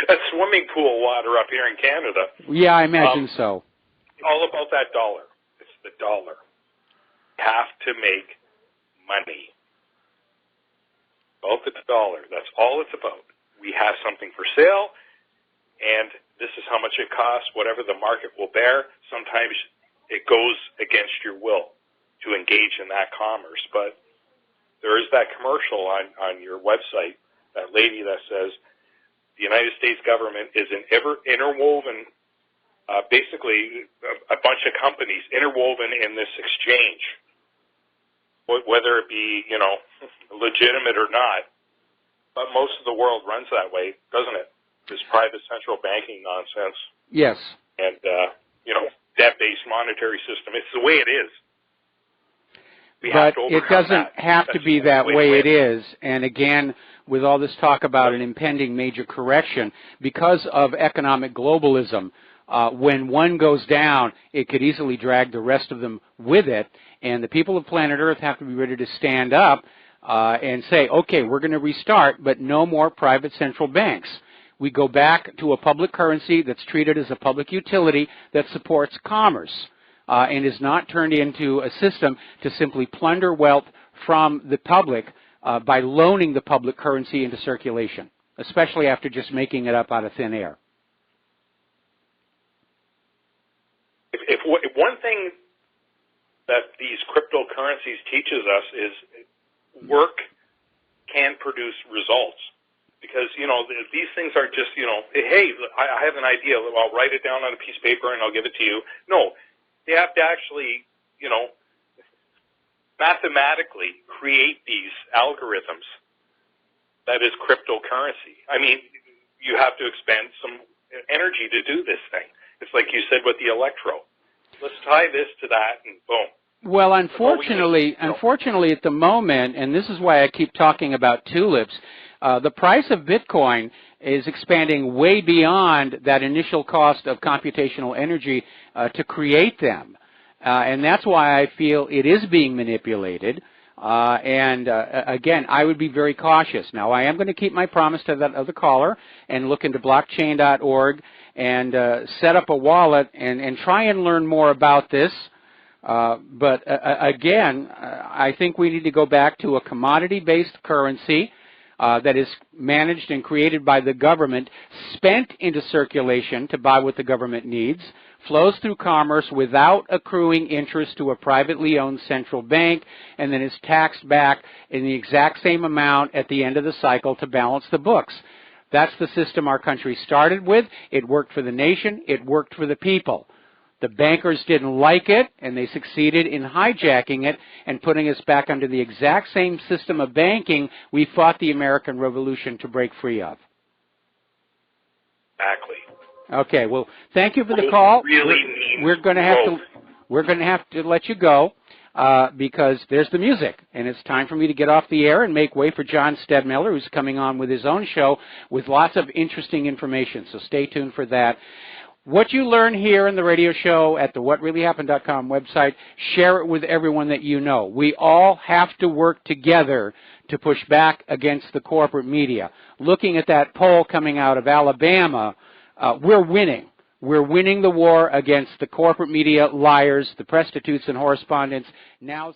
That's swimming pool water up here in Canada. Yeah, I imagine so. All about that dollar. It's the dollar. You have to make money. About the dollar. That's all it's about. We have something for sale, and this is how much it costs, whatever the market will bear. Sometimes it goes against your will to engage in that commerce. But there is that commercial on your website, that lady that says the United States government is an interwoven, basically a bunch of companies interwoven in this exchange, whether it be, legitimate or not. But most of the world runs that way, doesn't it? This private central banking nonsense. Yes. And, debt-based monetary system. It's the way it is. But it doesn't have to be that way it is. And again, with all this talk about an impending major correction, because of economic globalism, when one goes down, it could easily drag the rest of them with it. And the people of planet Earth have to be ready to stand up and say, okay, we're going to restart, but no more private central banks. We go back to a public currency that's treated as a public utility that supports commerce and is not turned into a system to simply plunder wealth from the public by loaning the public currency into circulation, especially after just making it up out of thin air. If one thing that these cryptocurrencies teaches us is work can produce results. Because, you know, these things aren't just, you know, hey, I have an idea, I'll write it down on a piece of paper and I'll give it to you. No, they have to actually, you know, mathematically create these algorithms that is cryptocurrency. I mean, you have to expend some energy to do this thing. It's like you said with the electro. Let's tie this to that and boom. Well, unfortunately at the moment, and this is why I keep talking about tulips, the price of Bitcoin is expanding way beyond that initial cost of computational energy to create them. And that's why I feel it is being manipulated. Again, I would be very cautious. Now, I am going to keep my promise to that other caller and look into blockchain.org and set up a wallet and try and learn more about this. But again, I think we need to go back to a commodity-based currency that is managed and created by the government, spent into circulation to buy what the government needs, flows through commerce without accruing interest to a privately owned central bank, and then is taxed back in the exact same amount at the end of the cycle to balance the books. That's the system our country started with. It worked for the nation. It worked for the people. The bankers didn't like it, and they succeeded in hijacking it and putting us back under the exact same system of banking we fought the American Revolution to break free of. Exactly. Okay, well, thank you for the call. We're going to have to let you go because there's the music, and it's time for me to get off the air and make way for John Stedmiller, who's coming on with his own show with lots of interesting information. So stay tuned for that. What you learn here in the radio show at the WhatReallyHappened.com website, share it with everyone that you know. We all have to work together to push back against the corporate media. Looking at that poll coming out of Alabama, we're winning. We're winning the war against the corporate media liars, the prostitutes and correspondents. Now